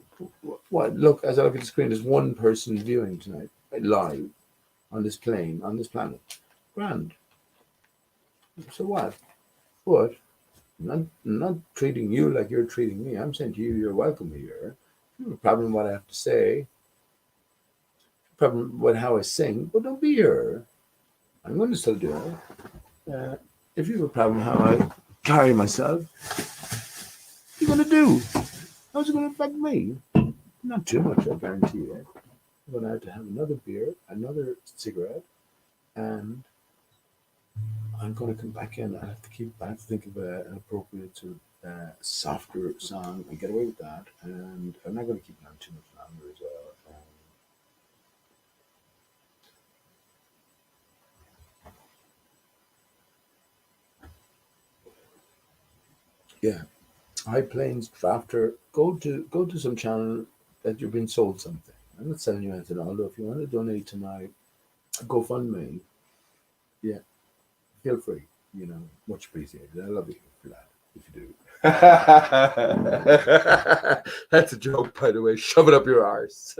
[SPEAKER 1] What? Look, as I look at the screen, there's one person viewing tonight, live on this plane, on this planet. Grand. So what? What? I'm not treating you like you're treating me. I'm saying to you, you're welcome here. If you have a problem with what I have to say, problem with how I sing, well, don't be here. I'm going to still do it. If you have a problem how I carry myself, what are you going to do? How's it going to affect me? Not too much, I guarantee you. I'm going to have another beer, another cigarette, and I'm going to come back in. I have to think of an appropriate sort of softer song and get away with that. And I'm not going to keep it on too much longer as well. Yeah, high planes drafter. Go to some channel that you've been sold something. I'm not selling you anything. Although if you want to donate to my GoFundMe, yeah, feel free. Much appreciated. I love you for that. If you do. That's a joke, by the way. Shove it up your arse.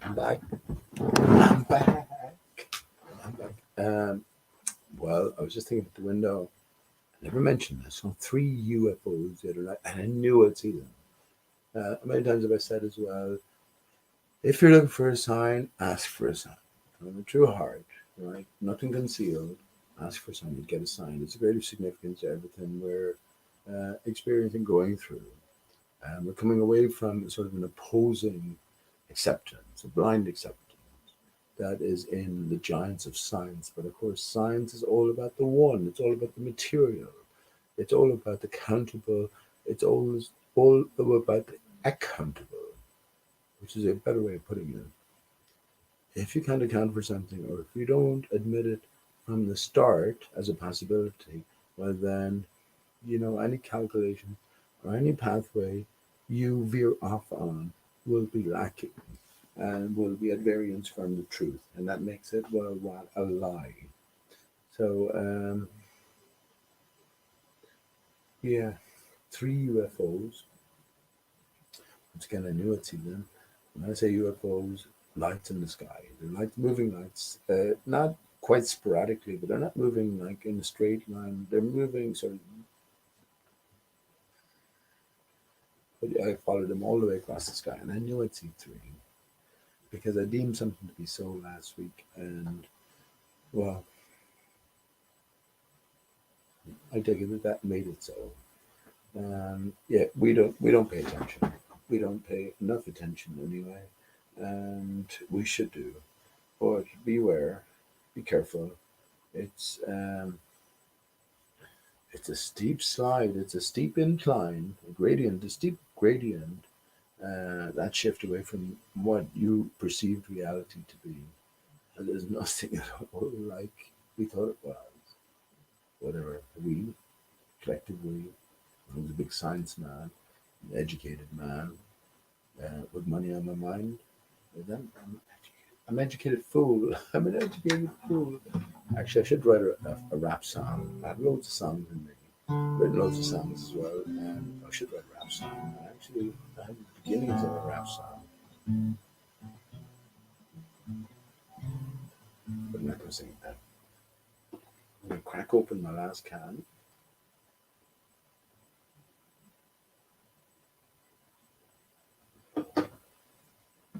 [SPEAKER 1] I'm back. I'm back. I'm back. Well, I was just thinking at the window. I never mentioned this. So three UFOs the other night, and I knew I'd see them. How many times have I said as well? If you're looking for a sign, ask for a sign. From a true heart, right? Nothing concealed. Ask for a sign. You get a sign. It's a greater significance to everything we're experiencing, going through. We're coming away from sort of an opposing acceptance, a blind acceptance that is in the giants of science. But of course, science is all about the one. It's all about the material. It's all about the countable. It's always all about the accountable, which is a better way of putting it. If you can't account for something, or if you don't admit it from the start as a possibility, well then, any calculation or any pathway you veer off on will be lacking and will be at variance from the truth, and that makes it, well, what, a lie. So, yeah, three UFOs. Once again, I knew I'd see them. When I say UFOs, lights in the sky. They're like moving lights, not quite sporadically, but they're not moving like in a straight line. They're moving sort of. But I followed them all the way across the sky, and I knew I'd see three because I deemed something to be so last week, and well, I take it that that made it so. Yeah, we don't pay attention. We don't pay enough attention anyway, and we should do. But beware, be careful. It's um, it's a steep slide. It's a steep incline, a gradient, a steep gradient. That shift away from what you perceived reality to be. And there's nothing at all like we thought it was. Whatever we, collectively, I was a big science man, an educated man, with money on my mind. But then I'm educated fool. I'm an educated fool. Actually, I should write a rap song. I have loads of songs in me. Written loads of songs as well, and I should write a rap song. Actually, I have the beginnings of a rap song, but I'm not going to sing that. I'm going to crack open my last can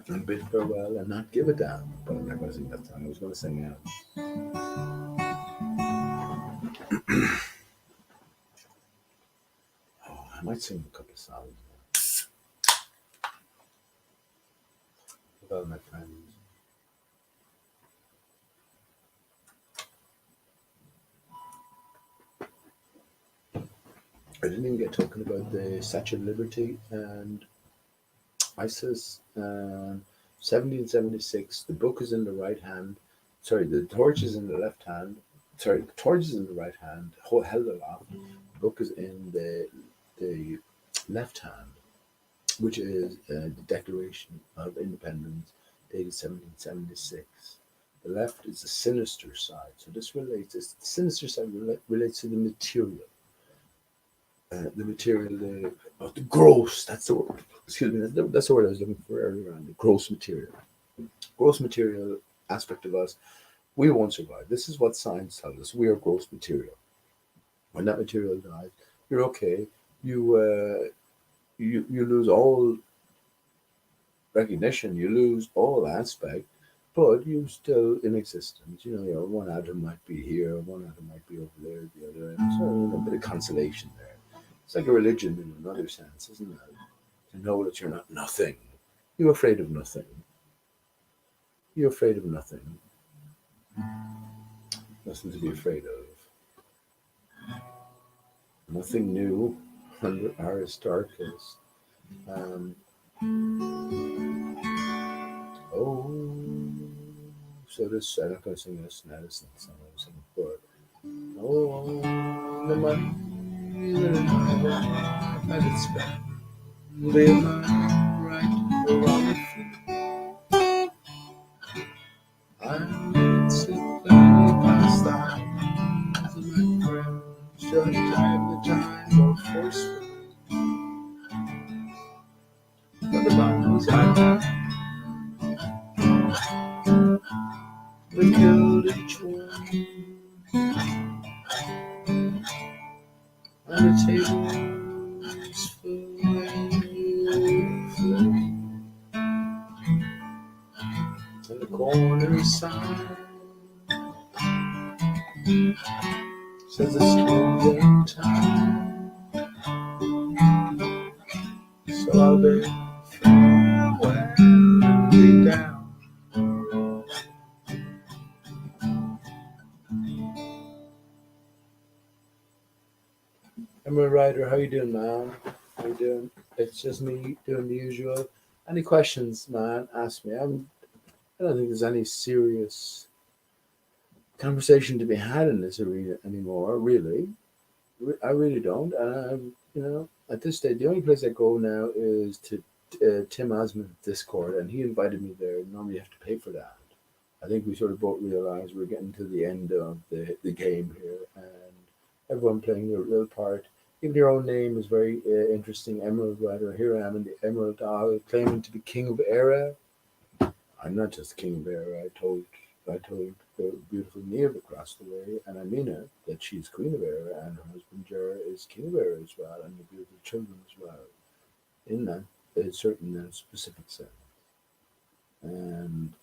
[SPEAKER 1] and bid farewell and not give a damn. But I'm not going to sing that song. I was going to sing I might sing a couple of songs with all my friends. I didn't even get talking about the Statue of Liberty and ISIS. 1776. The book is in the right hand. Sorry, the torch is in the left hand. Sorry, the torch is in the right hand, held aloft. The book is in the left hand, which is the Declaration of Independence, dated 1776. The left is the sinister side. So this relates. The sinister side relates to the material. The material, the gross. That's the word. Excuse me. That's the word I was looking for earlier on. The gross material. Gross material aspect of us. We won't survive. This is what science tells us. We are gross material. When that material dies, you're okay. You lose all recognition. You lose all aspect, but you're still in existence. Your one atom might be here, one atom might be over there, the other. And so a bit of consolation there. It's like a religion in another sense, isn't it? To know that you're not nothing. You're afraid of nothing. You're afraid of nothing. Nothing to be afraid of. Nothing new under Aristarchus. Um, oh, so this, I'm not going to sing this now, this is not the song I was singing before. Oh, the money living my whole life at its best. Live my right or wrong with you. I'm not simply past the heights of my friends. Should I have the time or forcefully? But the bombs I have, we killed each one. And the table is full and the corner sign says it's school time. So I'll bid farewell and be down. Emma Ryder, how you doing, man? How you doing? It's just me doing the usual. Any questions, man? Ask me. I don't think there's any serious conversation to be had in this arena anymore. Really, I really don't. And at this stage, the only place I go now is to Tim Osmond's Discord, and he invited me there. Normally, you have to pay for that. I think we sort of both realized we're getting to the end of the game here, and everyone playing their little part. Even your own name is very interesting, Emerald Rider. Here I am in the Emerald Isle, claiming to be King of Era. I'm not just King of Era. I told the beautiful Neve across the way, and I mean it, that she's Queen of Era, and her husband Jer is King of Era as well, and the beautiful children as well. In that, certain specific sense, and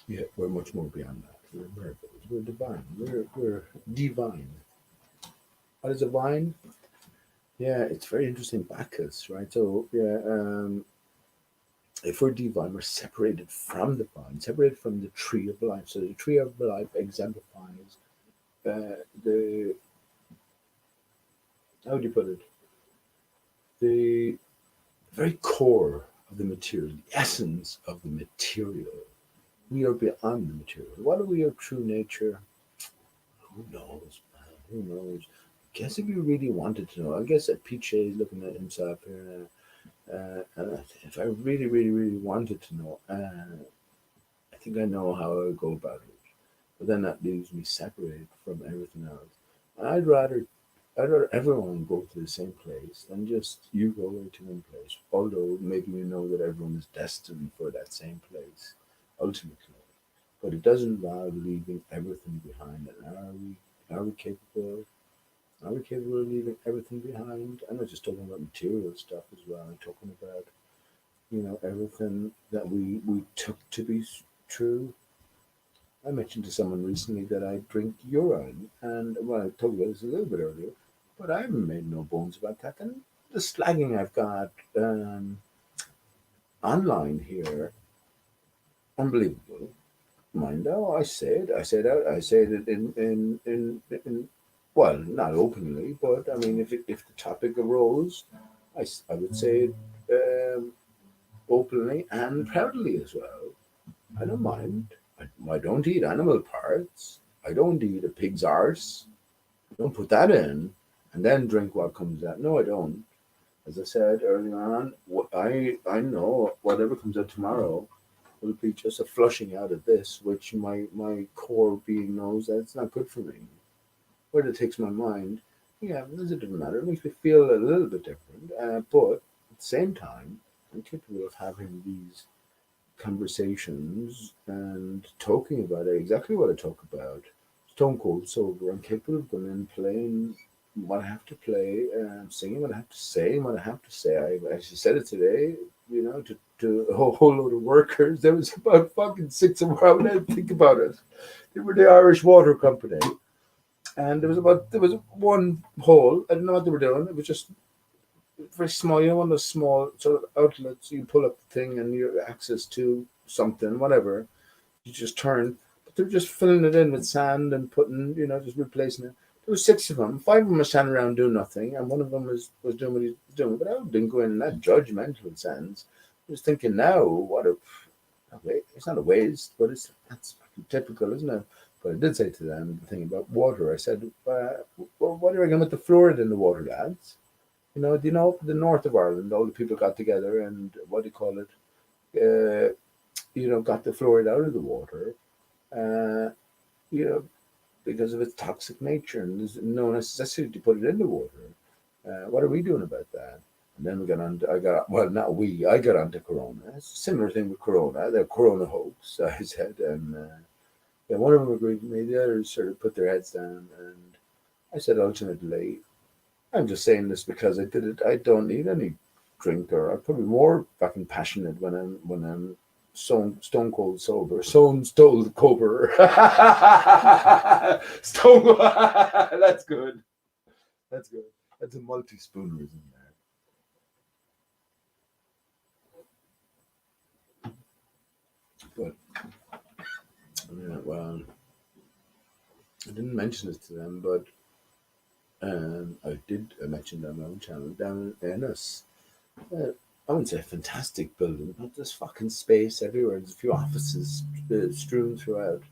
[SPEAKER 1] yeah, we're much more beyond that. We're miracles. We're divine. We're divine. What is a vine? Yeah, it's very interesting. Bacchus, right? So yeah, if we're divine, we're separated from the vine, separated from the tree of life. So the tree of life exemplifies the how do you put it? The very core of the material, the essence of the material. We are beyond the material. What are we of true nature? Who knows, man? Who knows? Guess if you really wanted to know, I guess that Peach is looking at himself here now. And if I really, really, really wanted to know, I think I know how I would go about it. But then that leaves me separated from everything else. And I'd rather everyone go to the same place than just you go away to one place. Although maybe you know that everyone is destined for that same place, ultimately. But it doesn't involve leaving everything behind. And are we capable? Are we capable of leaving everything behind? I'm not just talking about material stuff as well. I'm talking about everything that we took to be true. I mentioned to someone recently that I drink urine, and well, I talked about this a little bit earlier, but I haven't made no bones about that. And the slagging I've got online here, unbelievable. Mind though, I said it in well, not openly, but I mean, if the topic arose, I would say it openly and proudly as well. I don't mind. I don't eat animal parts. I don't eat a pig's arse. Don't put that in and then drink what comes out. No, I don't. As I said earlier on, I know whatever comes out tomorrow will be just a flushing out of this, which my core being knows that it's not good for me. Whether it takes my mind, yeah, it doesn't matter. It makes me feel a little bit different, but at the same time, I'm capable of having these conversations and talking about it, exactly what I talk about. Stone cold sober. I'm capable of going and playing what I have to play, singing what I have to say, and what I have to say. I actually said it today, to a whole load of workers. There was about fucking six of them. I didn't think about it. They were the Irish Water Company. And there was one hole. I didn't know what they were doing. It was just very small. One of those small sort of outlets. You pull up the thing and you have access to something, whatever. You just turn. But they're just filling it in with sand and putting, just replacing it. There were six of them. Five of them were standing around doing nothing, and one of them was doing what he was doing. But I didn't go in that judgmental sense. I was thinking now, it's not a waste, but that's typical, isn't it? But I did say to them the thing about water. I said, well, what do you reckon with the fluoride in the water, lads? Do you know the north of Ireland, all the people got together and what do you call it? Got the fluoride out of the water, uh, you know, because of its toxic nature, and there's no necessity to put it in the water. What are we doing about that? And then we got on. Not we. I got onto Corona. It's a similar thing with Corona. The Corona hoax, I said, and yeah, one of them agreed with me. The others sort of put their heads down, and I said, ultimately, I'm just saying this because I did it. I don't need any drink, or I'm probably more fucking passionate when I'm stone cold sober. Stone cold stone. That's good. That's good. That's a multi-spoonerism there. But yeah, well, I didn't mention it to them, but I did mention on my own channel down in Ennis. I wouldn't say a fantastic building, but there's fucking space everywhere. There's a few offices strewn throughout.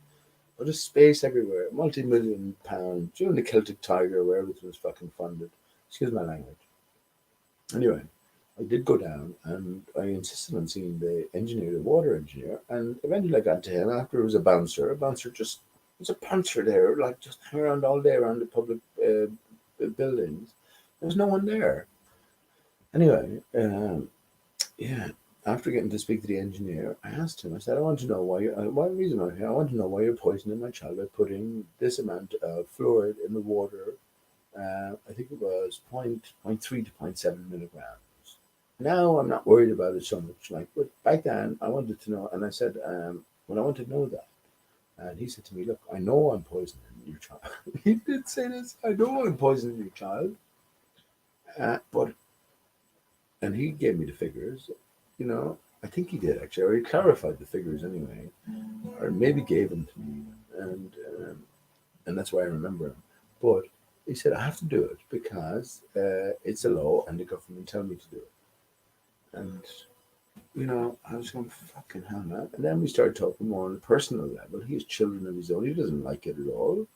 [SPEAKER 1] But there's space everywhere. Multi-million pound. During the Celtic Tiger, where everything was fucking funded. Excuse my language. Anyway, I did go down and I insisted on seeing the engineer, the water engineer, and eventually I got to him after it was a bouncer. A bouncer just was a bouncer there, like just hang around all day around the public buildings. There was no one there. Anyway, yeah. After getting to speak to the engineer, I asked him. I said, "I want to know why. Why reason I'm here? I want to know why you're poisoning my child by putting this amount of fluoride in the water. I think it was point 0.3 to 0.7 milligrams. Now I'm not worried about it so much. Like, but back then I wanted to know, and I said, well, I want to know that." And he said to me, "Look, I know I'm poisoning your child." He did say this. "I know I'm poisoning your child, but," and he gave me the figures. I think he did actually, or he clarified the figures anyway, or maybe gave them to me, and that's why I remember him. But he said I have to do it because it's a law and the government tell me to do it. And I was going, fucking hell, man. And then we started talking more on a personal level. He has children of his own. He doesn't like it at all.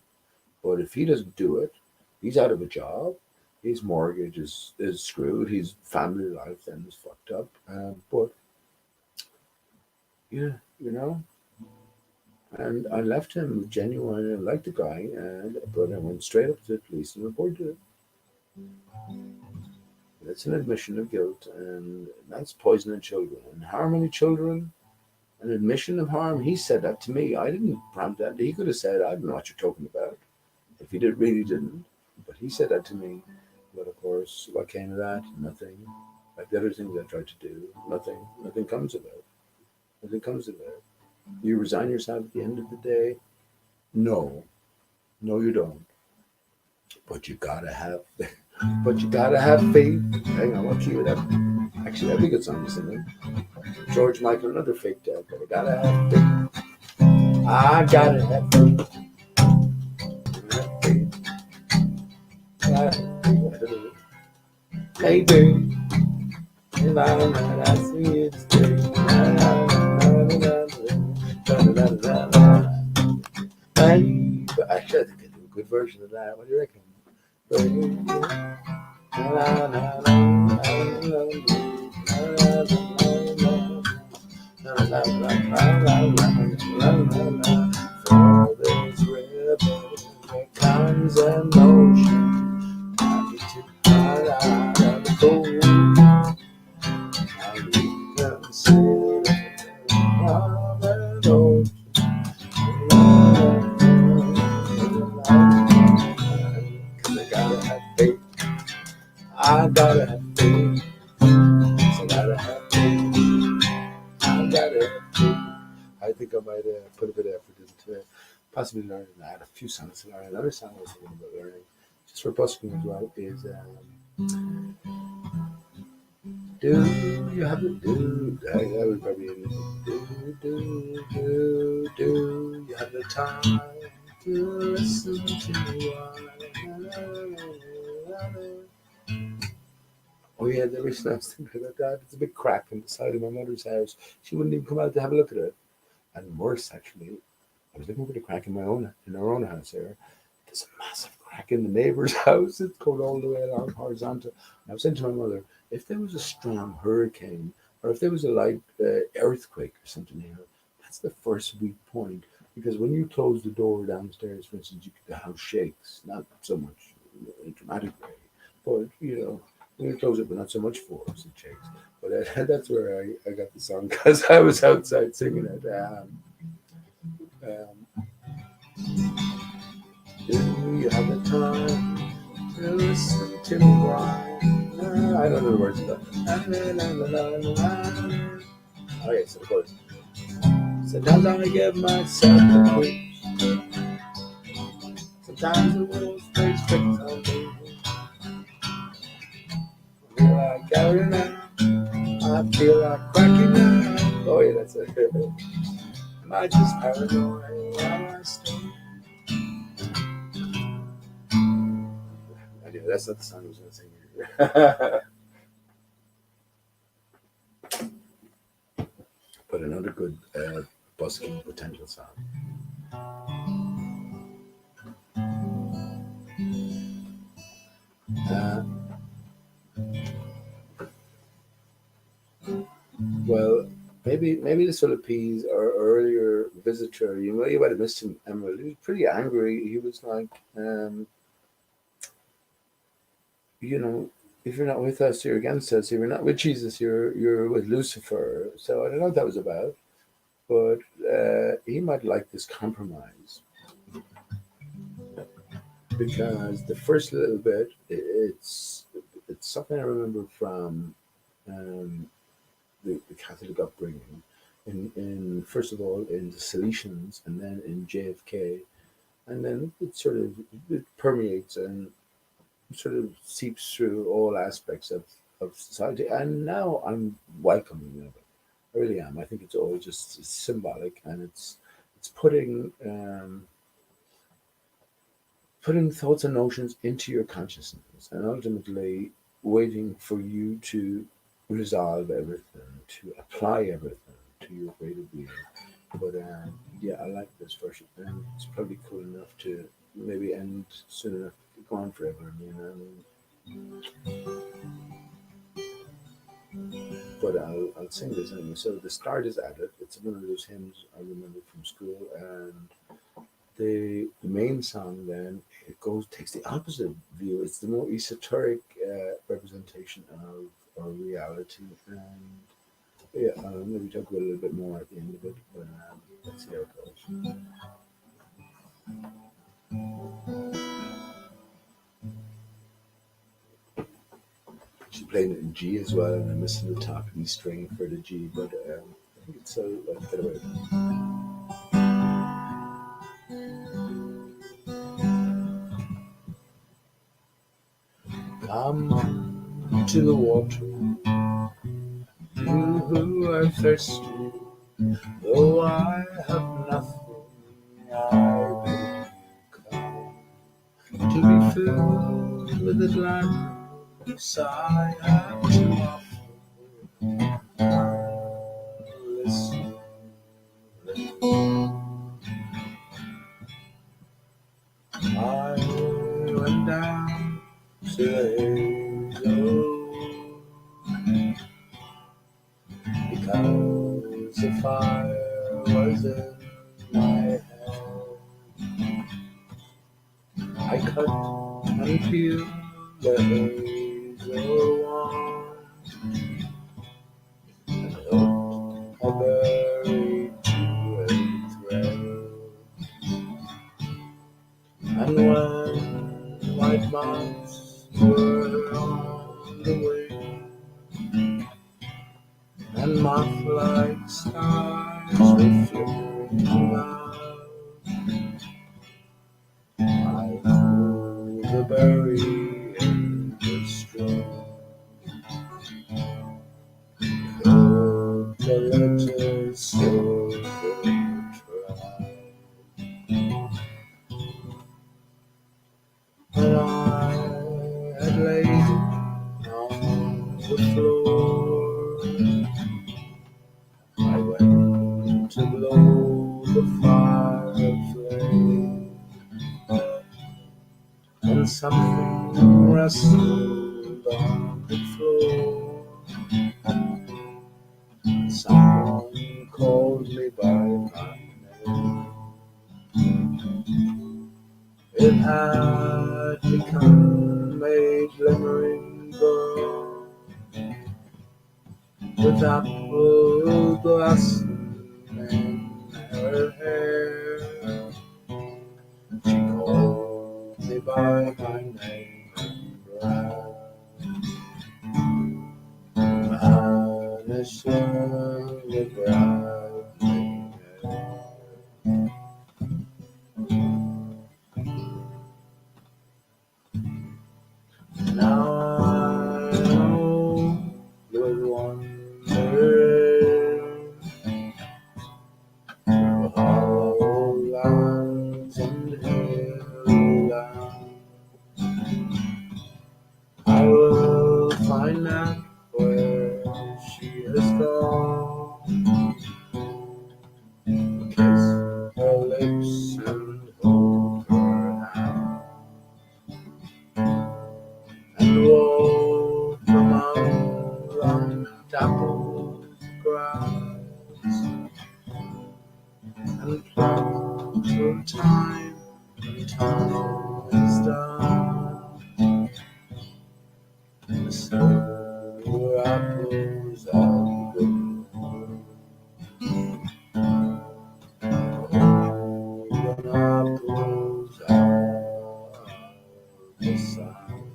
[SPEAKER 1] But if he doesn't do it, he's out of a job. His mortgage is screwed. His family life then is fucked up. But yeah, and I left him genuine. I liked the guy, but I went straight up to the police and reported it. That's an admission of guilt, and that's poisoning children and harming children. An admission of harm. He said that to me. I didn't prompt that. He could have said, "I don't know what you're talking about," if he really didn't. But he said that to me. But of course, what came of that? Nothing. Like the other things I tried to do, nothing. Nothing comes of it. Nothing comes of it. You resign yourself at the end of the day? No. No, you don't. But you gotta have but you gotta have faith. Hang on, what key would that? Actually, that'd be a good song to sing. George Michael, another fake dad, but I gotta have faith. I gotta have faith. Maybe if I'm not, I see it straight. But actually, I think I do a good version of that. What do you reckon? For this river that comes an ocean, I get to cry out of the cold. I reconsider of an ocean. Cause I gotta have faith. I gotta have faith. I gotta have faith. I gotta have faith. I think I might put a bit of effort into it. Possibly learning that. A few songs to learn. Another song I was thinking about learning, just for busking as well, is do you have to do? I would probably do you have the time to listen to Oh yeah, the reason I was thinking about that, it's a big crack in the side of my mother's house. She wouldn't even come out to have a look at it. And worse, actually, I was looking for the crack in our own house there. There's a massive crack in the neighbor's house. It's going all the way along horizontal. And I was saying to my mother, if there was a strong hurricane or if there was a light earthquake or something here, that's the first weak point. Because when you close the door downstairs, for instance, the house shakes. Not so much in a dramatic way, but when you close it, but not so much force, it shakes. But that's where I got the song because I was outside singing it. Do you have the time to listen to me whine? I don't know the words of that. Oh yes, of course. Sometimes I give myself the creeps. Sometimes the world plays tricks on me. I feel like carrying out. I feel like cracking out. Oh yeah, that's it. Am I just paranoid? Am I still? Anyway, that's not the song I was going to sing here. But another good busking potential song. Uh, well, maybe this will appease our earlier visitor. You might have missed him, Emerald. He was pretty angry. He was like, you know, if you're not with us, you're against us. If you're not with Jesus, you're with Lucifer. So I don't know what that was about, but he might like this compromise because the first little bit, it's something I remember from um, the Catholic upbringing. In first of all in the Salesians, and then in JFK, and then it permeates and sort of seeps through all aspects of society. And now I'm welcoming of it. I really am. I think it's all just symbolic, and it's putting thoughts and notions into your consciousness, and ultimately waiting for you to resolve everything, to apply everything to your greater being. But yeah, I like this version, and it's probably cool enough to maybe end soon enough to go on forever. But I'll sing this anyway. So the start is added. It's one of those hymns I remember from school, and the main song then it takes the opposite view. It's the more esoteric representation of our reality, and yeah, maybe talk about it a little bit more at the end of it, but let's see how it goes. She's playing it in G as well, and I'm missing the top E string for the G, but I think it's so get away. Come on to the water, you who are thirsty, though I have nothing, I bid you come to be filled with the gladness I have to offer. Listen, I went down to Hazel because the fire was in my head. I cut and peeled the hazel wand and hooked a berry to a thread. And when white moths were on the wing, and moth-like stars were flickering out, I threw the berry in the stream, hooked a little silver try. When I had laid it on the floor, I went to blow the fire flame, something rustled on the floor. Someone called me by my name. It had become a glimmering girl with apple blossom in her hair. She called me by my name and vanishing with brightening air. Now I know with wondering through hollow lands and hilly lands, I will find out where she has gone, kiss her lips and hold her hand, and walk among undappled grass, and pluck till time and time is done. The silver apples are good, golden apples are the sun.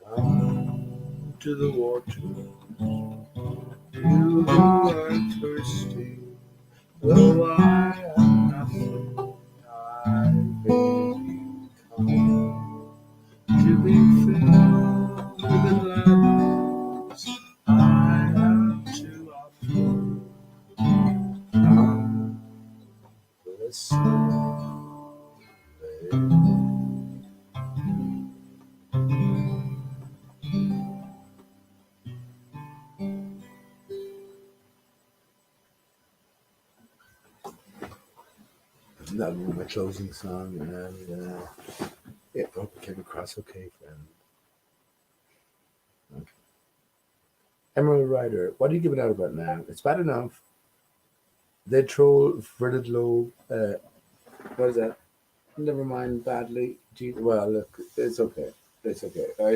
[SPEAKER 1] Down to the water, you who are thirsty, though I am nothing, I bid you come to be filled with the gladness I have to offer. Come, listen, babe. That will be my closing song, and it hope it came across okay, friend. Okay. Emerald Rider, what are you giving out about now? It's bad enough. They troll Verdant Low. What is that? Never mind badly. Well, look, it's okay. It's okay. I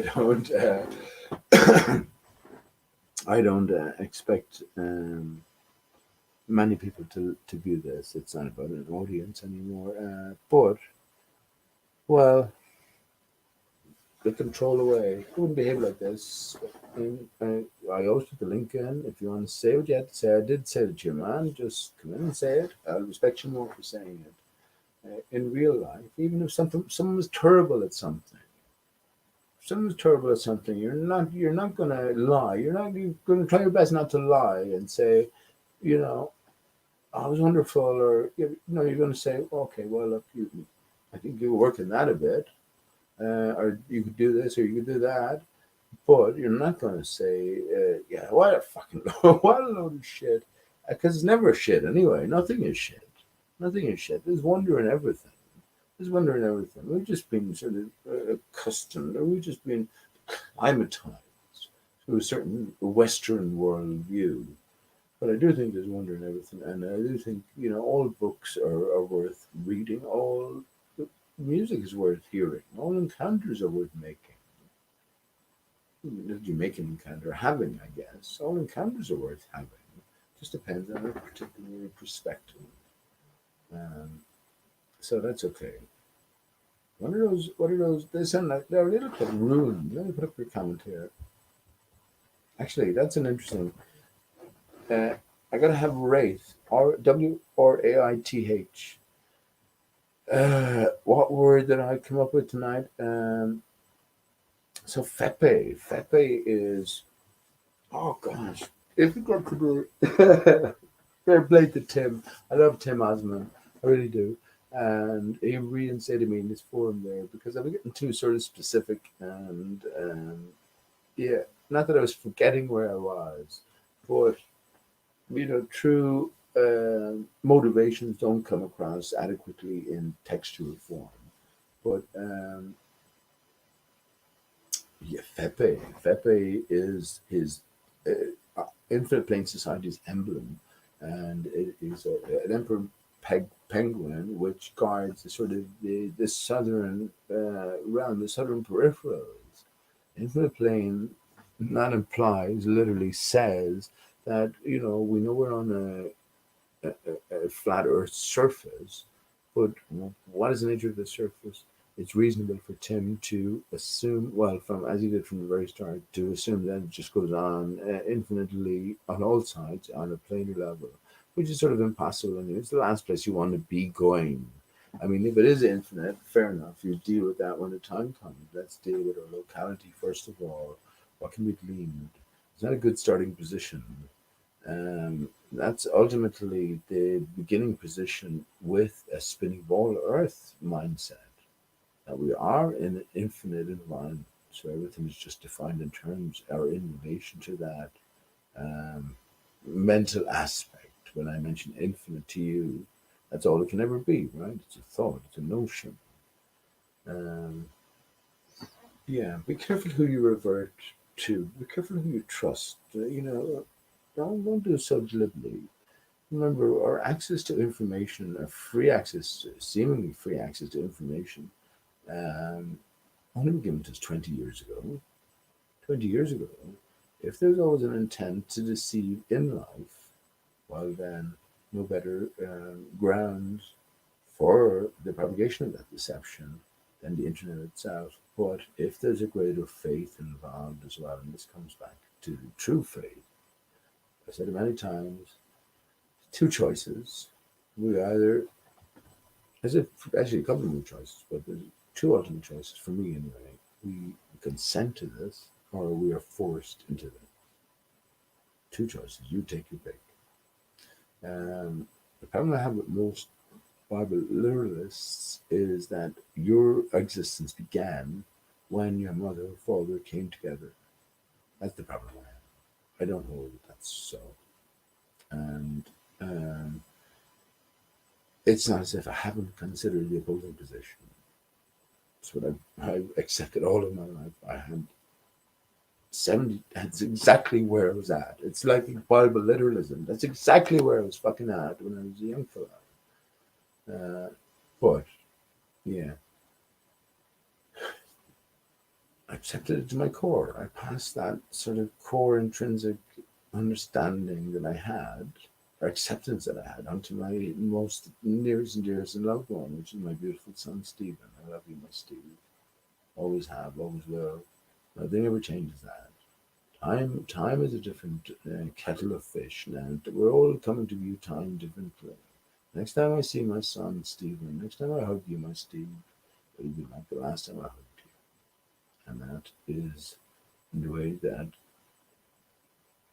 [SPEAKER 1] don't expect many people to view this. It's not about an audience anymore. But well, they can troll away. I wouldn't behave like this. I posted the link in. If you want to say what you had to say, I did say it to you, man. Just come in and say it. I'll respect you more for saying it. In real life, even if someone was terrible at something, you're not gonna lie. You're gonna try your best not to lie and say, you know, I was wonderful, or you're gonna say, okay, well, look, I think you were working that a bit, or you could do this, or you could do that, but you're not gonna say, yeah, what a fucking what a load of shit, because it's never shit anyway. Nothing is shit. Nothing is shit. There's wonder in everything. There's wonder in everything. We've just been sort of accustomed, or we've just been climatized to a certain Western world view. But I do think there's wonder in everything, and I do think all books are worth reading. All music is worth hearing. All encounters are worth making. Did you make an encounter? Having, I guess. All encounters are worth having. Just depends on a particular perspective. So that's okay. What are those? What are those? They sound like they're a little bit ruined. Let me put up your comment here. Actually, that's an interesting. Uh, I gotta have Wraith. Wraith. What word did I come up with tonight? So Fepe. Fepe is. Oh gosh, difficult to do. Fair play to Tim. I love Tim Osman. I really do. And he reinstated me in this forum there because I was getting too sort of specific, and yeah, not that I was forgetting where I was, but through motivations don't come across adequately in textual form. But yeah, Fepe is his Infinite Plane Society's emblem, and it is an emperor penguin which guards the sort of the southern realm, the southern peripherals. Infinite Plane that implies, literally says that we know we're on a flat Earth surface, but what is the nature of the surface? It's reasonable for Tim to assume, well, from as he did from the very start, to assume that it just goes on infinitely on all sides on a planar level, which is sort of impossible. And it's the last place you want to be going. I mean, if it is infinite, fair enough. You deal with that when the time comes. Let's deal with our locality first of all. What can be gleaned? It's not a good starting position. That's ultimately the beginning position with a spinning ball Earth mindset. That we are in an infinite environment, so everything is just defined in terms or in relation to that um, mental aspect. When I mention infinite to you, that's all it can ever be, right? It's a thought, it's a notion. Um, yeah, be careful who you revert to. Be careful who you trust. Don't do so glibly. Remember, our access to information, our free access, seemingly free access to information, um, only been given to us 20 years ago. 20 years ago, if there's always an intent to deceive in life, well, then no better grounds for the propagation of that deception than the internet itself. But if there's a greater faith involved as well, and this comes back to true faith, I've said it many times, two choices. We either, as if actually a couple of new choices, but there's two ultimate choices for me anyway. We consent to this, or we are forced into this. Two choices. You take your pick. The problem I have with most Bible literalists is that your existence began when your mother and father came together. That's the problem I have. I don't hold that that's so. And um, it's not as if I haven't considered the opposing position. It's what I've accepted all of my life. I had 70, that's exactly where I was at. It's like Bible literalism. That's exactly where I was fucking at when I was a young fella. But, yeah, I accepted it to my core. I passed that sort of core intrinsic understanding that I had, or acceptance that I had, onto my most nearest and dearest and loved one, which is my beautiful son, Stephen. I love you, my Steve. Always have, always will. Nothing ever changes that. Time is a different kettle of fish now. We're all coming to view time differently. Next time I see my son, Stephen, next time I hug you, my Steve, it'll be like the last time I hugged you. And that is the way that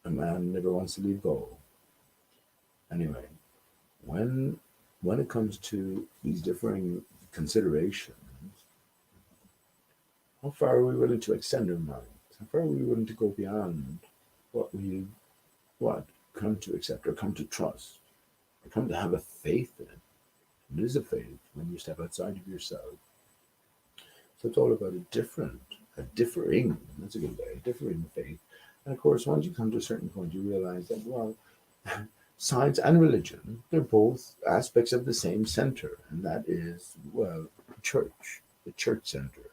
[SPEAKER 1] a man never wants to leave go. Anyway, when when it comes to these differing considerations, how far are we willing to extend our minds? How far are we willing to go beyond what we what come to accept or come to trust or come to have a faith in? It is a faith when you step outside of yourself. So it's all about a differing, that's a good way, a differing faith. And of course, once you come to a certain point, you realize that, well, science and religion, they're both aspects of the same center, and that is, well, church, the church center.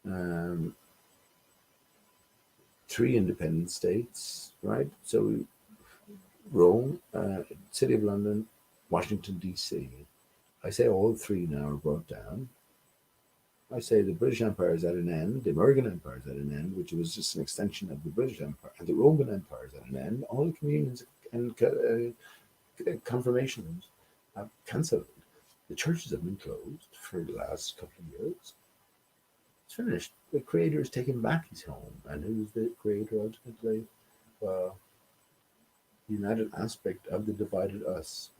[SPEAKER 1] Um, three independent states, right? So Rome, City of London, Washington, D.C. I say all three now are brought down. I say the British Empire is at an end, the American Empire is at an end, which was just an extension of the British Empire, and the Roman Empire is at an end. All the communions and confirmations have cancelled. The churches have been closed for the last couple of years. It's finished. The creator has taken back his home. And who's the creator ultimately? Well, the united aspect of the divided us.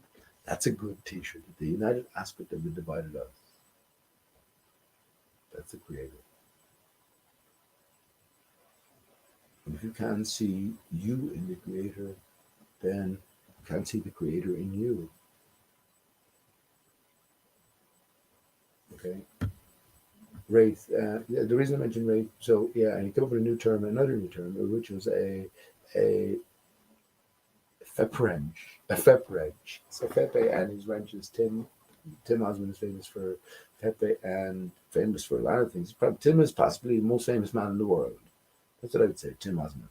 [SPEAKER 1] That's a good t shirt. The united aspect of the divided us. That's the creator. And if you can't see you in the creator, then can't see the creator in you. Okay. Wraith. The reason I mentioned Wraith, so yeah, and he came up with another new term, which was a feprench. So Fepe and his wrench is Tim Osmond is famous for Pepe and famous for a lot of things. Tim is possibly the most famous man in the world. That's what I would say. Tim Osmond.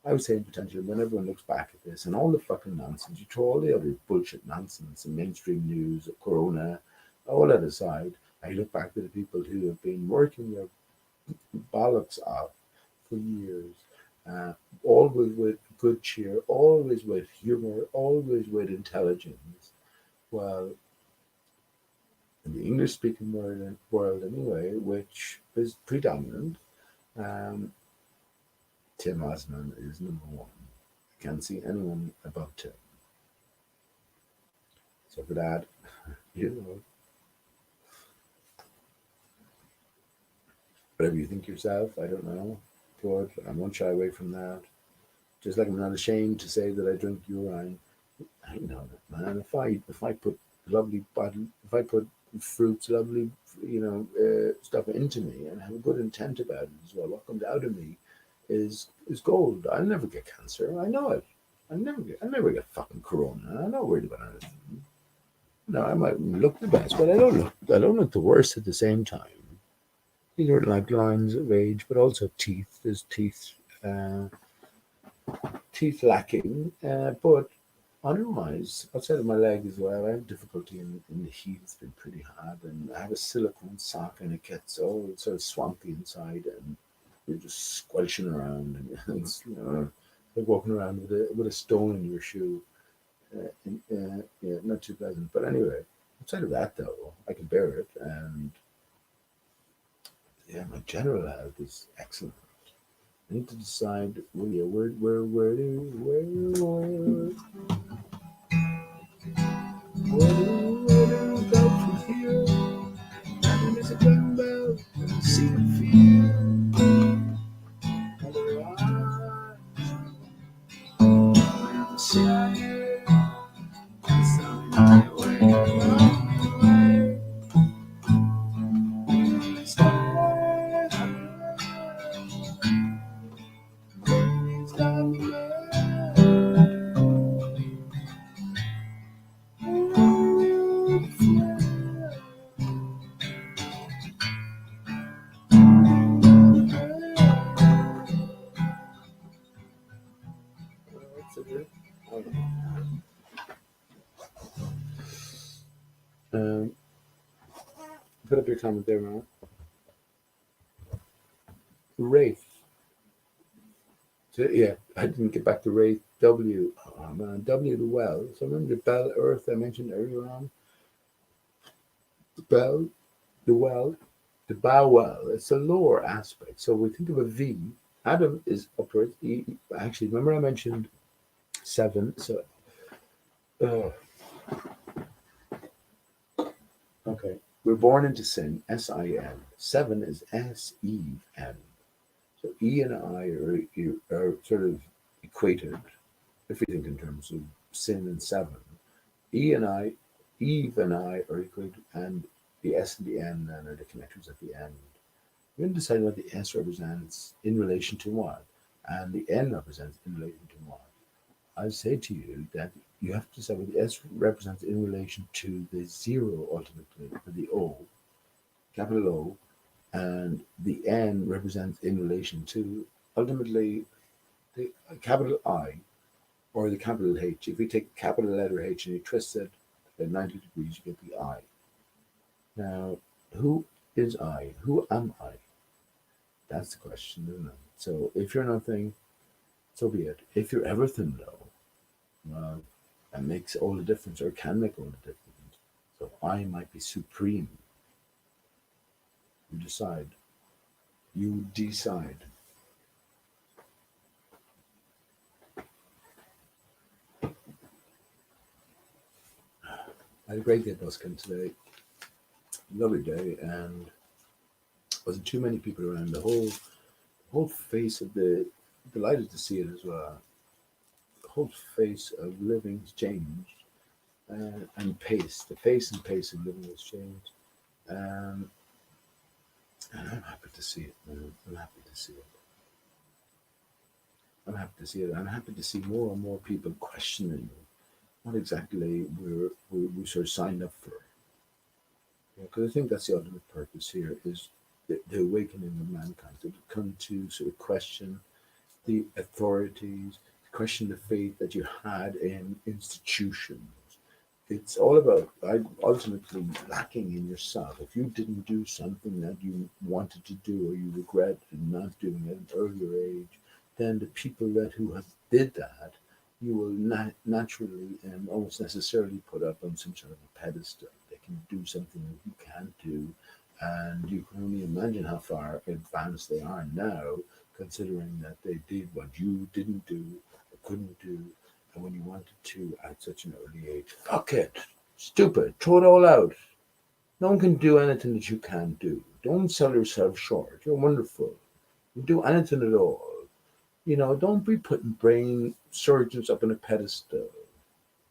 [SPEAKER 1] I would say potentially when everyone looks back at this and all the fucking nonsense, you throw all the other bullshit nonsense and mainstream news, Corona, all that aside, and you look back to the people who have been working their bollocks off for years, uh, always with good cheer, always with humor, always with intelligence. Well, in the English speaking world anyway, which is predominant, um, Tim Osman is number one. I can't see anyone above Tim. So for that, you know, whatever you think yourself, I don't know. But I won't shy away from that. Just like I'm not ashamed to say that I drink urine. I know that, man. If I put lovely bottle, if I put fruits, lovely, stuff into me and have a good intent about it as well, what comes out of me is gold. I'll never get cancer. I know it. I never get fucking corona. I'm not worried about anything. No, I might look the best, but I don't look the worst at the same time. These are like lines of age, but also teeth. There's uh, teeth lacking, but otherwise, outside of my leg as well, I have difficulty in the heat. It's been pretty hard, and I have a silicone sock, and it gets it's sort of swampy inside, and you're just squelching around, and it's like walking around with a stone in your shoe. Yeah, not too pleasant. But anyway, outside of that, though, I can bear it, and yeah, my general health is excellent. I need to decide. Well, yeah, where do we go from here? Nothing is a dumbbell. See and feel. Otherwise, I have to sit out here. It's on my way. On my way. Start. Stop. Um, put up your comment there, man. Wraith. So, yeah, I didn't get back to Wraith. W. Oh, man. W the well. So remember the Bell Earth I mentioned earlier on? The Bell, the well, the bow well. It's a lower aspect. So we think of a V. Adam is upwards. Actually, remember I mentioned 7. So, uh, okay. We're born into sin, S-I-N. 7 is S-E-N. So E and I are sort of equated, if we think in terms of sin and 7. E and I, Eve and I are equated, and the S and the N then are the connectors at the end. We're going to decide what the S represents in relation to what, and the N represents in relation to what. I say to you that you have to decide what the S represents in relation to the 0 ultimately, or the O, capital O, and the N represents in relation to ultimately the capital I or the capital H. If we take capital letter H and you twist it at 90 degrees, you get the I. Now, who is I? Who am I? That's the question, isn't it? So if you're nothing, so be it. If you're everything, though, well, that makes all the difference, or can make all the difference. So I might be supreme. You decide. You decide. I had a great day busking today. Lovely day, and wasn't too many people around. The whole face of the delighted to see it as well. The whole face of living has changed, and pace, the pace and pace of living has changed. Um, and I'm happy to see it, man. I'm happy to see it. I'm happy to see it. I'm happy to see more and more people questioning what exactly we sort of signed up for. Because I think that's the ultimate purpose here is the awakening of mankind to come to sort of question the authorities, question the faith that you had in institutions. It's all about ultimately lacking in yourself. If you didn't do something that you wanted to do or you regret not doing at an earlier age, then the people that who have did that, you will naturally and almost necessarily put up on some sort of a pedestal. They can do something that you can't do, and you can only imagine how far advanced they are now, considering that they did what you didn't do or couldn't do, and when you wanted to at such an early age. Fuck it. Stupid. Throw it all out. No one can do anything that you can't do. Don't sell yourself short. You're wonderful. You can do anything at all. Don't be putting brain surgeons up on a pedestal.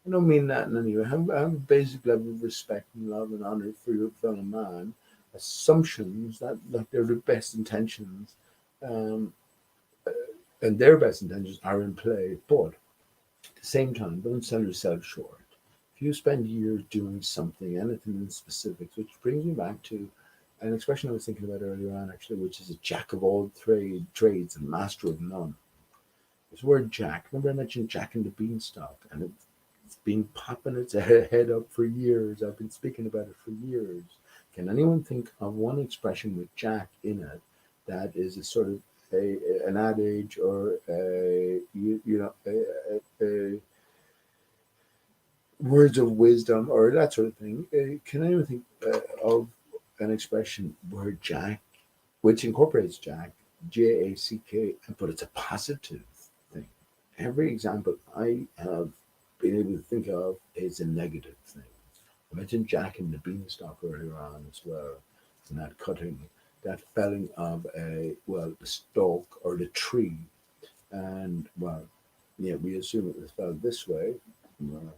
[SPEAKER 1] I don't mean that in any way. Have a basic level of respect and love and honor for your fellow man. Assumptions that like they're the best intentions, um, and their best intentions are in play. But at the same time, don't sell yourself short. If you spend years doing something, anything in specifics, which brings me back to an expression I was thinking about earlier on, actually, which is a jack of all trades and master of none. This word jack, remember I mentioned Jack and the Beanstalk, and it's been popping its head up for years. I've been speaking about it for years. Can anyone think of one expression with Jack in it that is a sort of an adage or a words of wisdom or that sort of thing? Can anyone think of an expression where Jack, which incorporates Jack, Jack, but it's a positive thing? Every example I have been able to think of is a negative thing. I mentioned Jack and the Beanstalk earlier on as well, and that cutting, that felling of the stalk or the tree, and yeah, we assume it was felled this way. Well,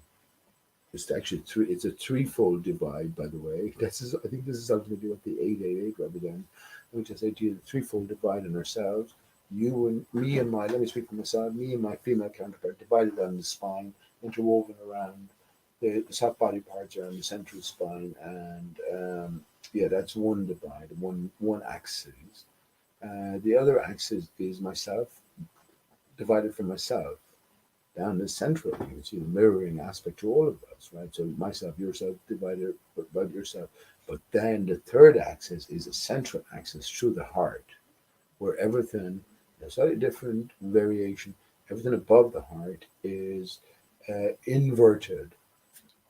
[SPEAKER 1] it's actually three. It's a threefold divide, by the way. I think this is ultimately what the 888 represents. Which I say to you, the threefold divide in ourselves. You and me and my. Let me speak for myself. Me and my female counterpart divided on the spine, interwoven around the soft body parts around the central spine, and yeah, that's one divide, one axis. The other axis is myself, divided from myself down the central. You can see the mirroring aspect to all of us, right? So myself, yourself, divided about yourself. But then the third axis is a central axis through the heart, where everything, a slightly different variation, everything above the heart is inverted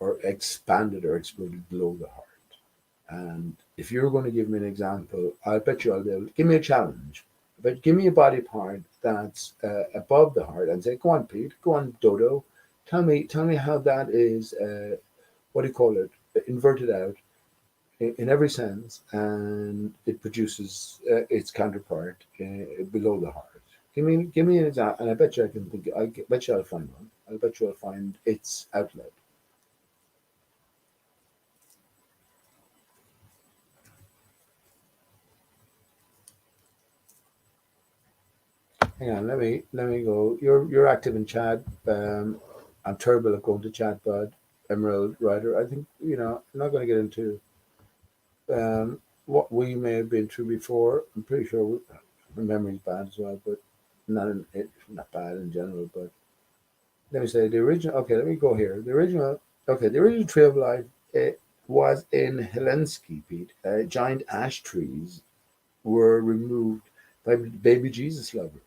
[SPEAKER 1] or expanded or exploded below the heart. And if you're going to give me an example, I bet you I'll be able to give me a challenge. But give me a body part that's above the heart and say, "Go on, Pete. Go on, Dodo. Tell me how that is. What do you call it? Inverted out in every sense, and it produces its counterpart below the heart. Give me an example, and I bet you I can think. I bet you I'll find one. I bet you I'll find its outlet." Hang on, let me go. You're active in chat. I'm terrible at going to chat, bud. Emerald Rider. I think I'm not going to get into what we may have been through before. I'm pretty sure my memory's bad as well, but not bad in general. But let me say the original. Okay, let me go here. The original. Okay, the original Tree of Life. It was in Helsinki, Pete. Giant ash trees were removed by baby Jesus lovers.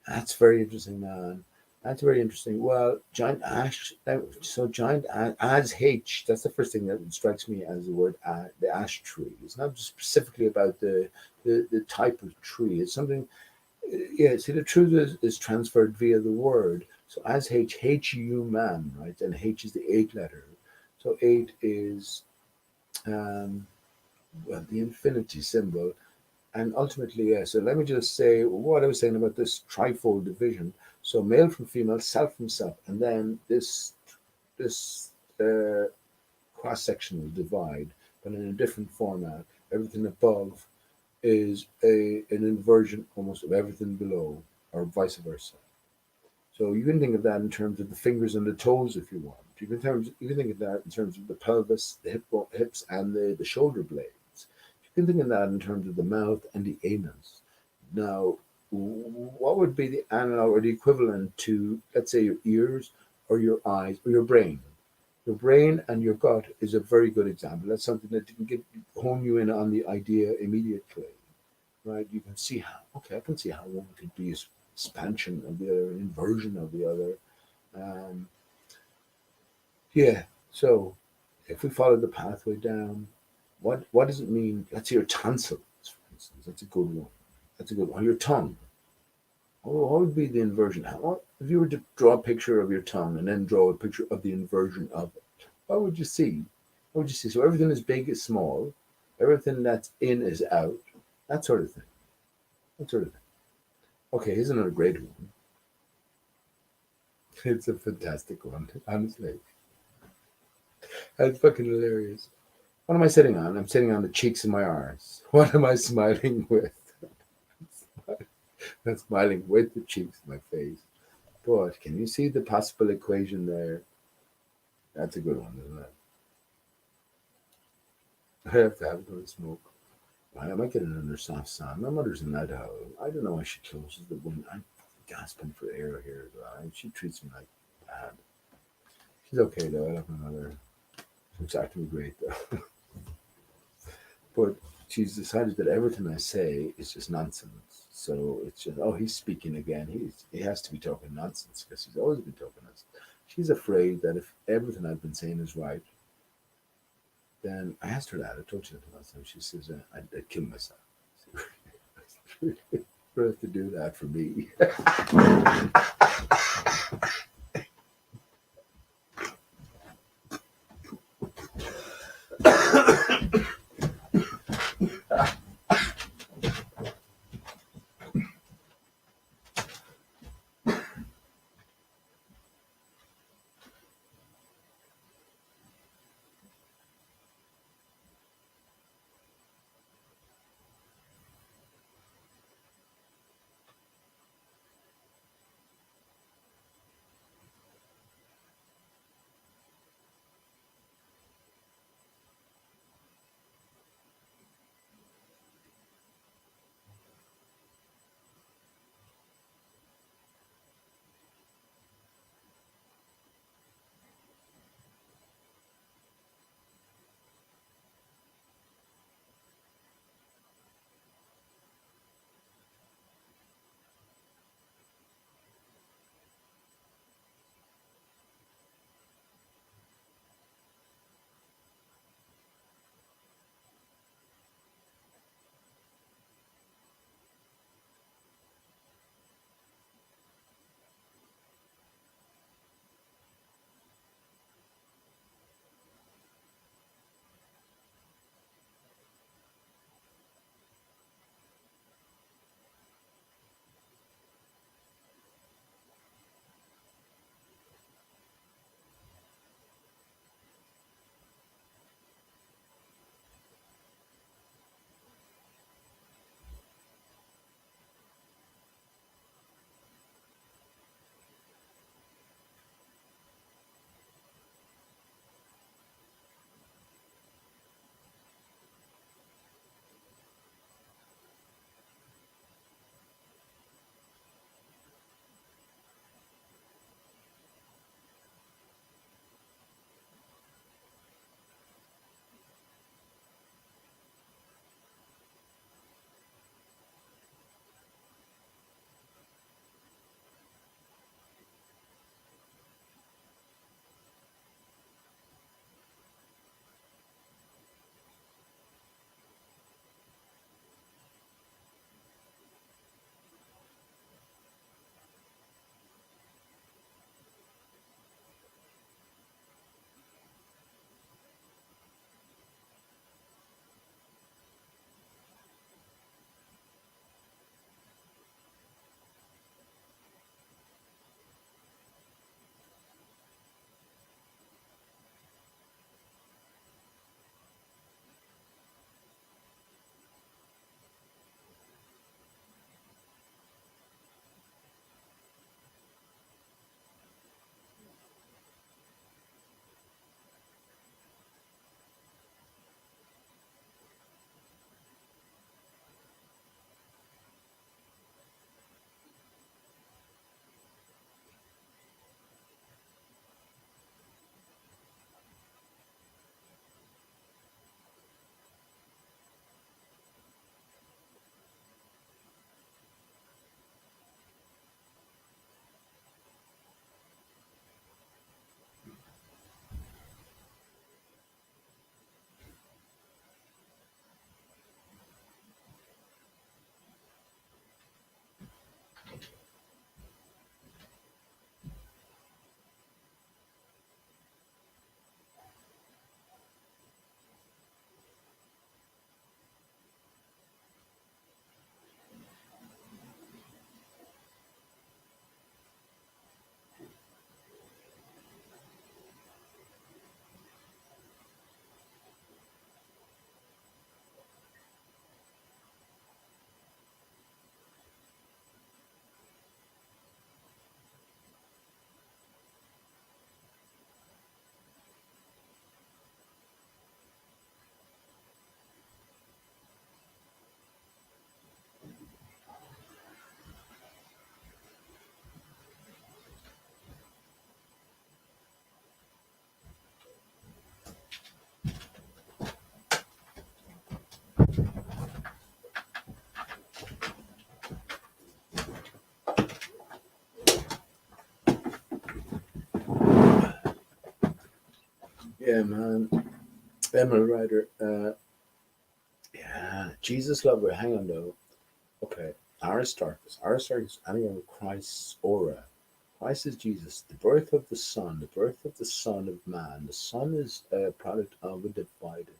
[SPEAKER 1] That's very interesting, man. That's very interesting. Well, giant ash. So giant as H. That's the first thing that strikes me as the word the ash tree. It's not just specifically about the type of tree. It's something. Yeah. See, the truth is transferred via the word. So as H, man, right? And H is the eight letter. So eight is the infinity symbol. And ultimately, yeah. So let me just say what I was saying about this trifold division. So male from female, self from self, and then this cross sectional divide, but in a different format. Everything above is an inversion almost of everything below, or vice versa. So you can think of that in terms of the fingers and the toes if you want. You can think of that in terms of the pelvis, the hips, and the shoulder blades. You can think of that in terms of the mouth and the anus. Now, what would be the analog or the equivalent to, let's say, your ears or your eyes or your brain? Your brain and your gut is a very good example. That's something that can hone you in on the idea immediately, right? You can see how, okay, I can see how one could be expansion of the other, an inversion of the other. Um, yeah. So if we follow the pathway down, what does it mean? Let's say your tonsils, for instance. That's a good one. That's a good one. Your tongue. Oh, what would be the inversion? If you were to draw a picture of your tongue and then draw a picture of the inversion of it, what would you see? What would you see? So everything is big is small, everything that's in is out, that sort of thing. That sort of thing. Okay, here's another great one. It's a fantastic one, honestly. That's fucking hilarious. What am I sitting on? I'm sitting on the cheeks of my arms. What am I smiling with? I'm smiling with the cheeks of my face. But can you see the possible equation there? That's a good one, isn't it? I have to have a good smoke. Why am I getting another soft sound? My mother's in Idaho. I don't know why she closes the window. I'm gasping for air here as well. She treats me like bad. She's okay though. I love my mother. She's acting great though. But she's decided that everything I say is just nonsense. So it's just, oh, he's speaking again. He has to be talking nonsense because he's always been talking nonsense. She's afraid that if everything I've been saying is right, then I asked her that. I told you that last time. She says, I'd kill myself. For us to do that for me. Yeah, man. Emerald Rider. Yeah, Jesus lover. Hang on though. Okay, Aristarchus. Aristarchus, anyone with Christ's aura. Christ is Jesus, the birth of the Son, the birth of the Son of Man. The Son is a product of a divided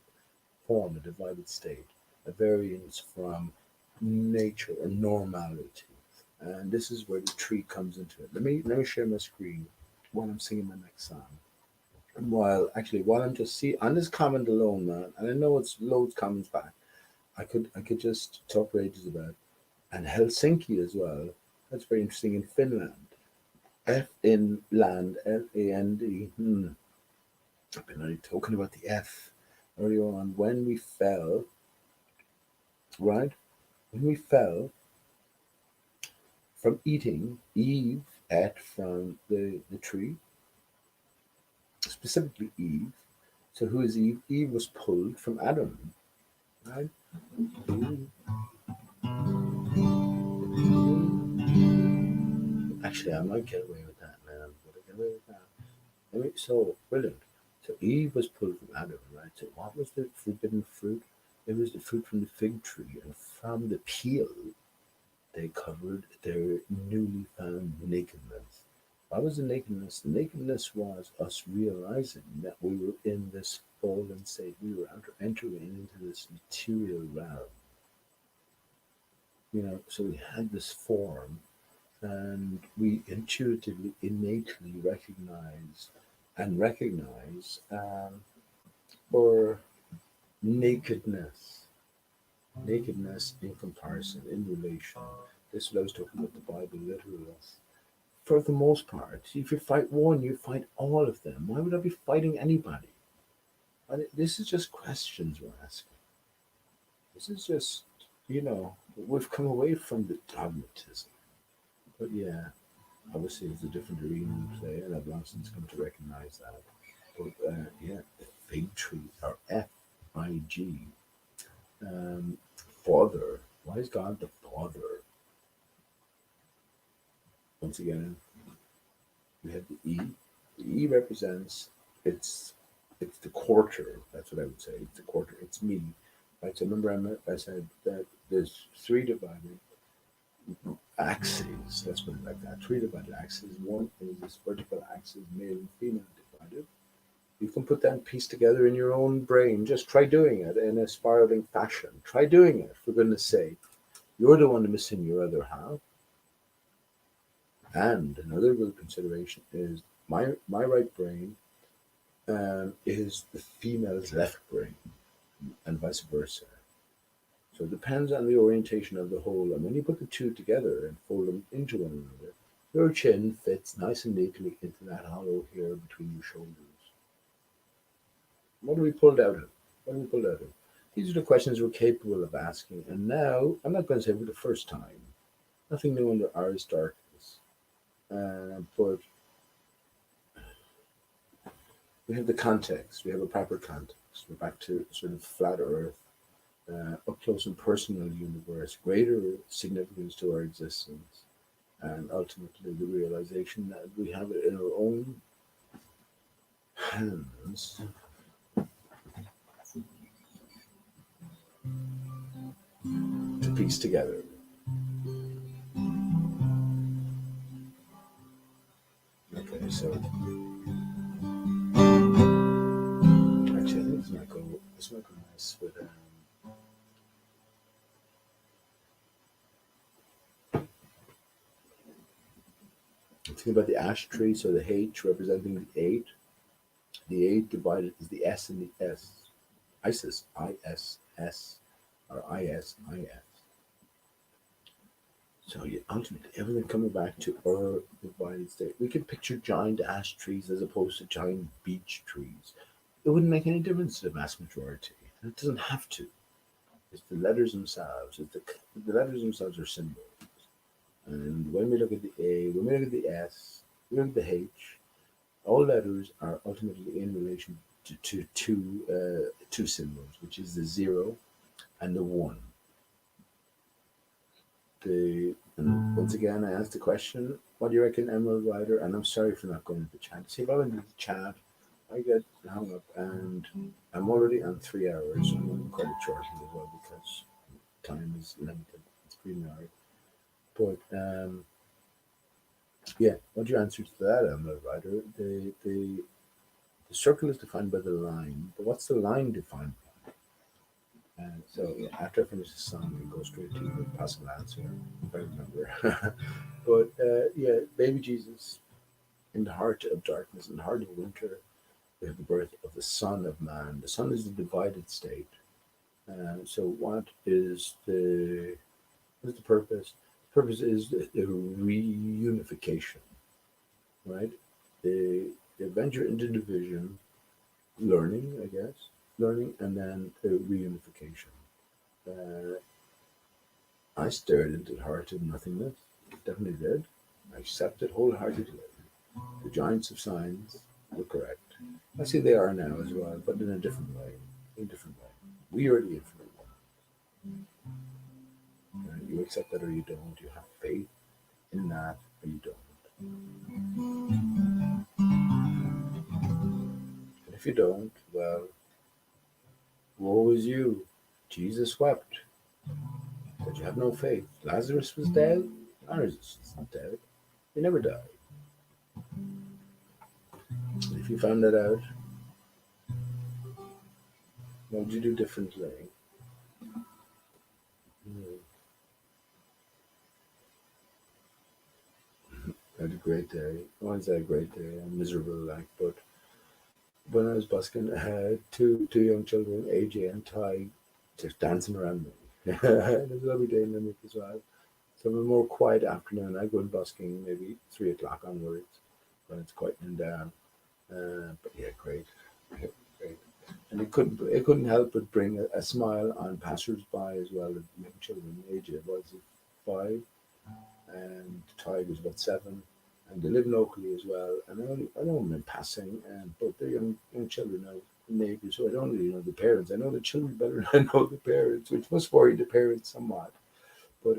[SPEAKER 1] form, a divided state, a variance from nature or normality. And this is where the tree comes into it. Let me share my screen while I'm singing my next song. And while I'm just on this comment alone, man, and I know it's loads comments back. I could just talk for ages about, and Helsinki as well. That's very interesting in Finland. F in land, Land. I've been already talking about the F earlier on. When we fell, right? When we fell from eating, Eve ate from the tree, specifically Eve. So who is Eve? Eve was pulled from Adam, right? Actually, I might get away with that, man. Would I get away with that? So brilliant. So Eve was pulled from Adam, right? So what was the forbidden fruit? It was the fruit from the fig tree, and from the peel, they covered their newly found nakedness. What was the nakedness? The nakedness was us realizing that we were in this fallen state. We were entering into this material realm. So we had this form, and we intuitively, innately recognize our nakedness, nakedness in comparison, in relation. This is what I was talking about the Bible literalness. For the most part, if you fight one, you fight all of them. Why would I be fighting anybody? And this is just questions we're asking. This is just, we've come away from the dogmatism. But yeah, obviously it's a different arena in play, and I've long since come to recognize that. But yeah, the fig tree, or FIG, Father. Why is God the Father? Once again, we have the E. The E represents it's it's the quarter. That's what I would say. It's the quarter. It's me. Right. So remember, I said that there's three divided axes. Let's put it like that. Three divided axes. One is this vertical axis, male and female divided. You can put that piece together in your own brain. Just try doing it in a spiraling fashion. Try doing it, for goodness sake. You're the one missing your other half. And another good consideration is my right brain is the female's left brain, and vice versa. So it depends on the orientation of the whole. And when you put the two together and fold them into one another, your chin fits nice and neatly into that hollow here between your shoulders. What are we pulled out of? What are we pulled out of? These are the questions we're capable of asking. And now, I'm not going to say for the first time, nothing new under Aristarchus. But we have the context. We have a proper context. We're back to sort of flat Earth, up close and personal universe, greater significance to our existence, and ultimately the realization that we have it in our own hands to piece together. Okay, so actually, I think this might go nice with think about the ash tree. So the H representing the eight. The eight divided is the S and the S. ISIS, ISS, or ISIS. So yeah, ultimately, everything coming back to our divided state. We can picture giant ash trees as opposed to giant beech trees. It wouldn't make any difference to the vast majority. And it doesn't have to. It's the letters themselves. The letters themselves are symbols. And when we look at the A, when we look at the S, we look at the H, all letters are ultimately in relation to two symbols, which is the zero and the one. And once again, I asked the question, what do you reckon, Emerald Rider? And I'm sorry for not going into the chat. See, if I went into the chat, I get hung up, and I'm already on 3 hours. I'm going to cut it shortly as well because time is limited. It's pretty hard. But yeah, what your answer to that, Emma Ryder? The circle is defined by the line, but what's the line defined by? And so yeah, after I finish the song, we go straight to the possible answer, if I remember. But yeah, baby Jesus, in the heart of darkness, in the heart of winter, we have the birth of the Son of Man. The Son is the divided state. So what is the purpose? The purpose is the reunification, right? They venture into division, learning, I guess, learning, and then the reunification. Uh, I stared into the heart of nothingness. Definitely did. I accepted wholeheartedly. The giants of science were correct. I see they are now as well, but in a different way. In a different way. We are the infinite one. You accept that or you don't. You have faith in that or you don't. And if you don't, well, woe is you. Jesus wept, but you have no faith. Lazarus was dead. Lazarus is not dead. He never died. And if you found that out, what would you do differently? Hmm, I had a great day. I always had a great day. I'm miserable, like, but when I was busking, I had two young children, AJ and Ty, just dancing around me. It was a lovely day in Limerick as well. So a more quiet afternoon. I go in busking maybe 3 o'clock onwards when it's quietening down. But yeah, great, great. And it couldn't help but bring a smile on passers-by as well. The young children, AJ was 5, and Ty was about 7, and they live locally as well. And I know them in passing, and but they're young children now, neighbours. So I don't really know the parents. I know the children better than I know the parents, which must worry the parents somewhat. But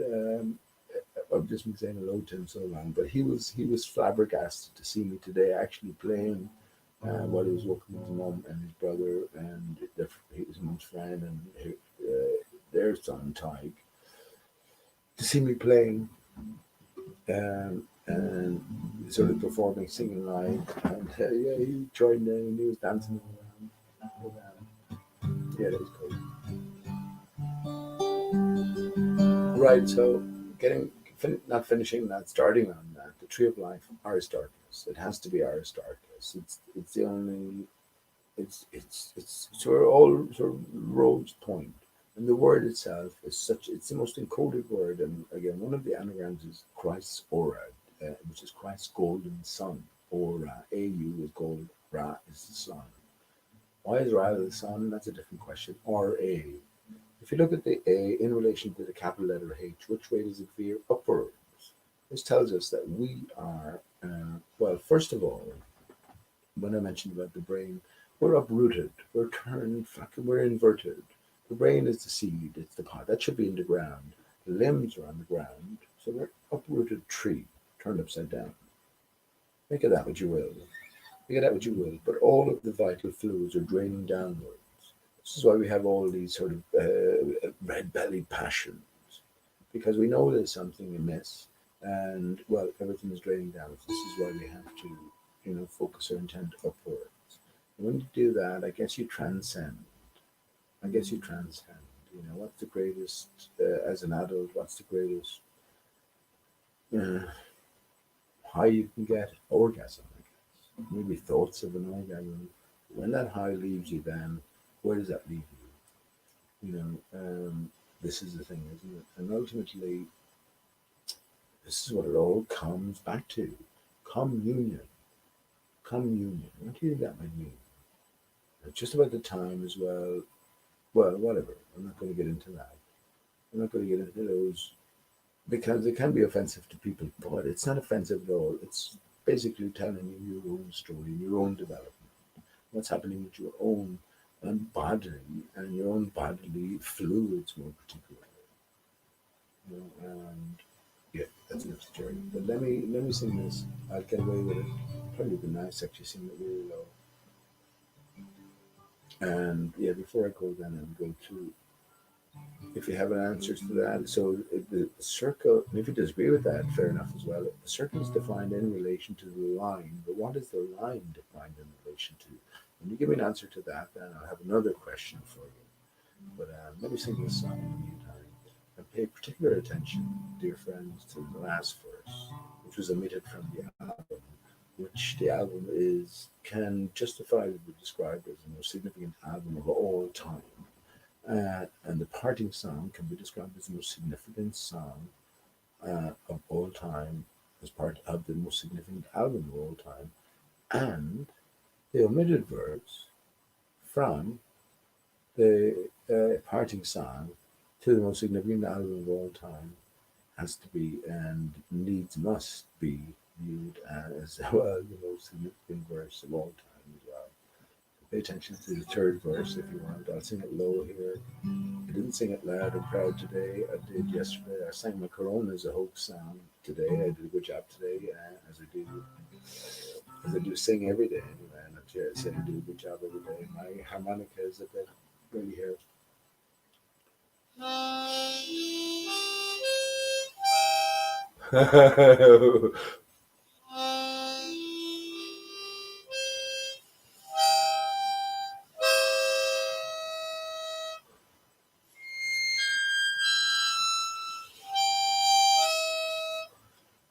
[SPEAKER 1] I've just been saying hello to him so long. But he was flabbergasted to see me today actually playing. While he was walking with his mum and his brother and his mum's friend and their son Tig, to see me playing and sort of performing, singing live. And yeah, he joined in and he was dancing around. Yeah, that was cool. Right, so not finishing, not starting on that. The Tree of Life, Aristarchus. It has to be Aristarchus. It's the only. It's where all sort of roads point. And the word itself is such. It's the most encoded word. And again, one of the anagrams is Christ's aura, which is Christ's golden sun. Aura, A-U is gold, Ra is the sun. Why is Ra the sun? That's a different question. R-A. If you look at the A in relation to the capital letter H, which way does it veer? Upwards. This tells us that we are, well, first of all, when I mentioned about the brain, we're uprooted, we're turned, we're inverted. The brain is the seed, it's the pot. That should be in the ground. The limbs are on the ground. So we're uprooted tree, turned upside down. Make of that what you will. Make of that what you will. But all of the vital fluids are draining downwards. This is why we have all these sort of red bellied passions, because we know there's something amiss, and well, everything is draining down. This is why we have to, focus our intent upwards. And when you do that, I guess you transcend. I guess you transcend. What's the greatest as an adult? What's the greatest uh, high you can get? Orgasm, I guess. Maybe thoughts of an orgasm. When that high leaves you, then where does that leave you? This is the thing, isn't it? And ultimately, this is what it all comes back to: communion. Communion. What do you think that might mean? It's just about the time as well. Well, whatever. I'm not going to get into that. I'm not going to get into those because it can be offensive to people, but it's not offensive at all. It's basically telling you your own story, your own development, what's happening with your own body and your own bodily fluids, more particularly. And yeah, that's another story. But let me sing this. I'll get away with it. Probably be nice actually sing it really low. And yeah, before I go, then I'll go to if you have an answer to that. So the circle, and if you disagree with that, fair enough as well. The circle is defined in relation to the line, but what is the line defined in relation to? When you give me an answer to that, then I'll have another question for you. But let me sing this song in the meantime. And pay particular attention, dear friends, to the last verse, which was omitted from the album, which the album is can justifiably be described as the most significant album of all time. And the parting song can be described as the most significant song of all time, as part of the most significant album of all time. And the omitted verse from the parting song to the most significant album of all time has to be and needs must be viewed as well the most significant verse of all time as well. Pay attention to the third verse if you want. I'll sing it low here. I didn't sing it loud and proud today. I did yesterday. I sang my Corona as a hoax song today. I did a good job today, as I do sing every day anyway. And I say I do a good job every day. My harmonica is a bit really here.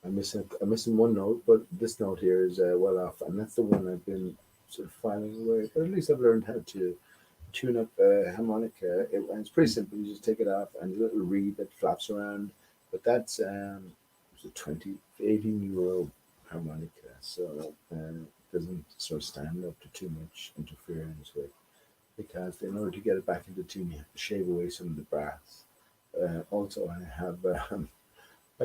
[SPEAKER 1] I'm missing one note, but this note here is well off, and that's the one I've been sort of filing away. But at least I've learned how to tune up a harmonica. And it's pretty simple. You just take it off, and a little reed that flaps around. But that's it's a 20, 18-year-old harmonica, so it doesn't sort of stand up to too much interference with. Because in order to get it back into tune, you have to shave away some of the brass. Also, I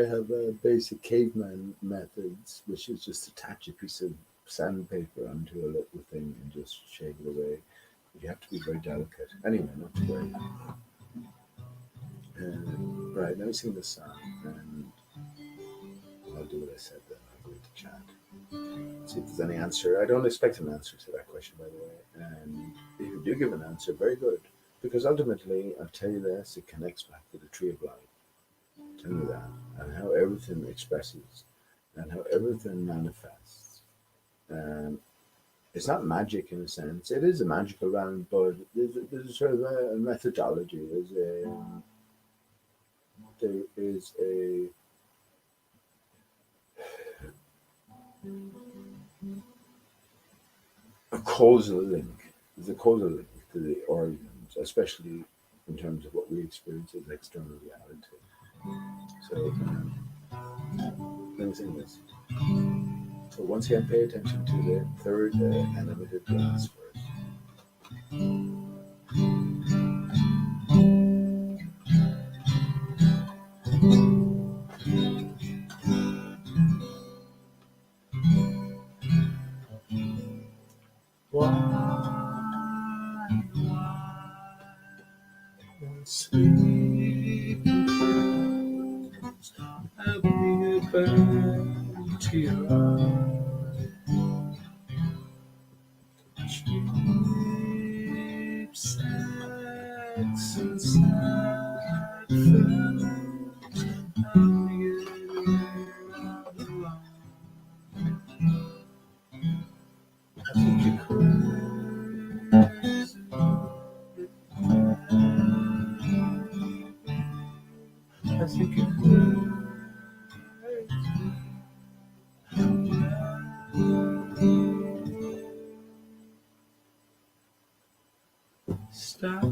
[SPEAKER 1] have basic caveman methods, which is just attach a piece of sandpaper onto a little thing and just shave it away. But you have to be very delicate. Anyway, not to worry. Right, let me sing this song, and I'll do what I said then. I'll go into chat. See if there's any answer. I don't expect an answer to that question, by the way. And if you do give an answer, very good. Because ultimately, I'll tell you this, it connects back to the tree of life. Tell you that, and how everything expresses, and how everything manifests. And it's not magic in a sense. It is a magical realm, but there's a sort of a methodology. There is a causal link. There's a causal link to the origins, especially in terms of what we experience as external reality. So let me sing this. So once again, pay attention to the third animated last verse. Sweet clouds have me back to your eyes. Cheap sex and sad films have me out alone. I think you're crazy. I think you're crazy. Stop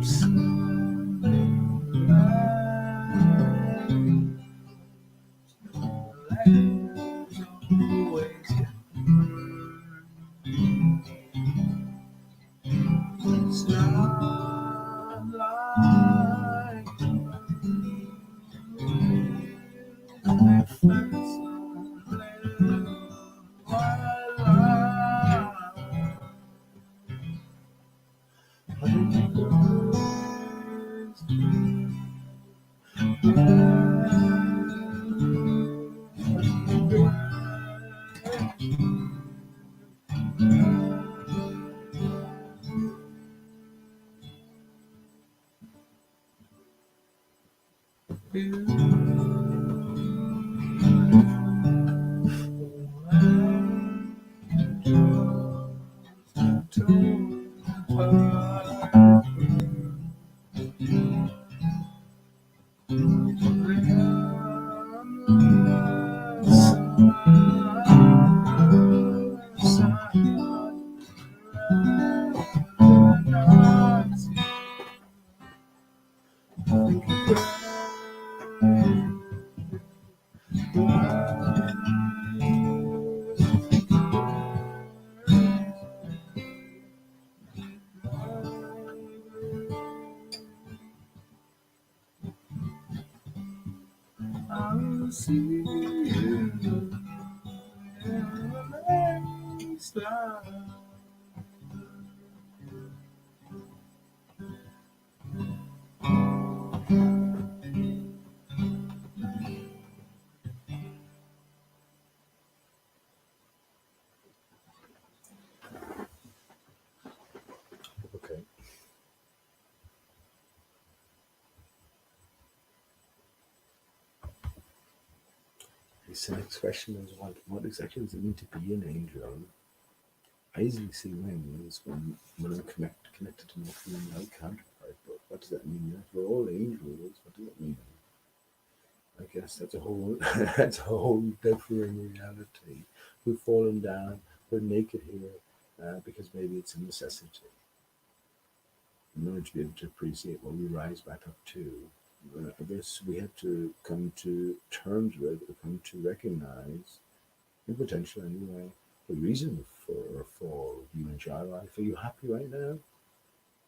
[SPEAKER 1] smiling, legs always get It's not like my friends live my life. But it I'll see you in the next life. Okay. This next question is what exactly does it mean to be an angel? I easily see wings when I'm connected to my female counterpart, but what does that mean? If we're all angels, what does that mean? I guess that's a whole that's a whole different reality. We've fallen down, we're naked here, because maybe it's a necessity in order to be able to appreciate what we rise back up to. I guess we have to come to terms with, or come to recognize, in potential anyway, the reason for a fall. You enjoy life. Are you happy right now?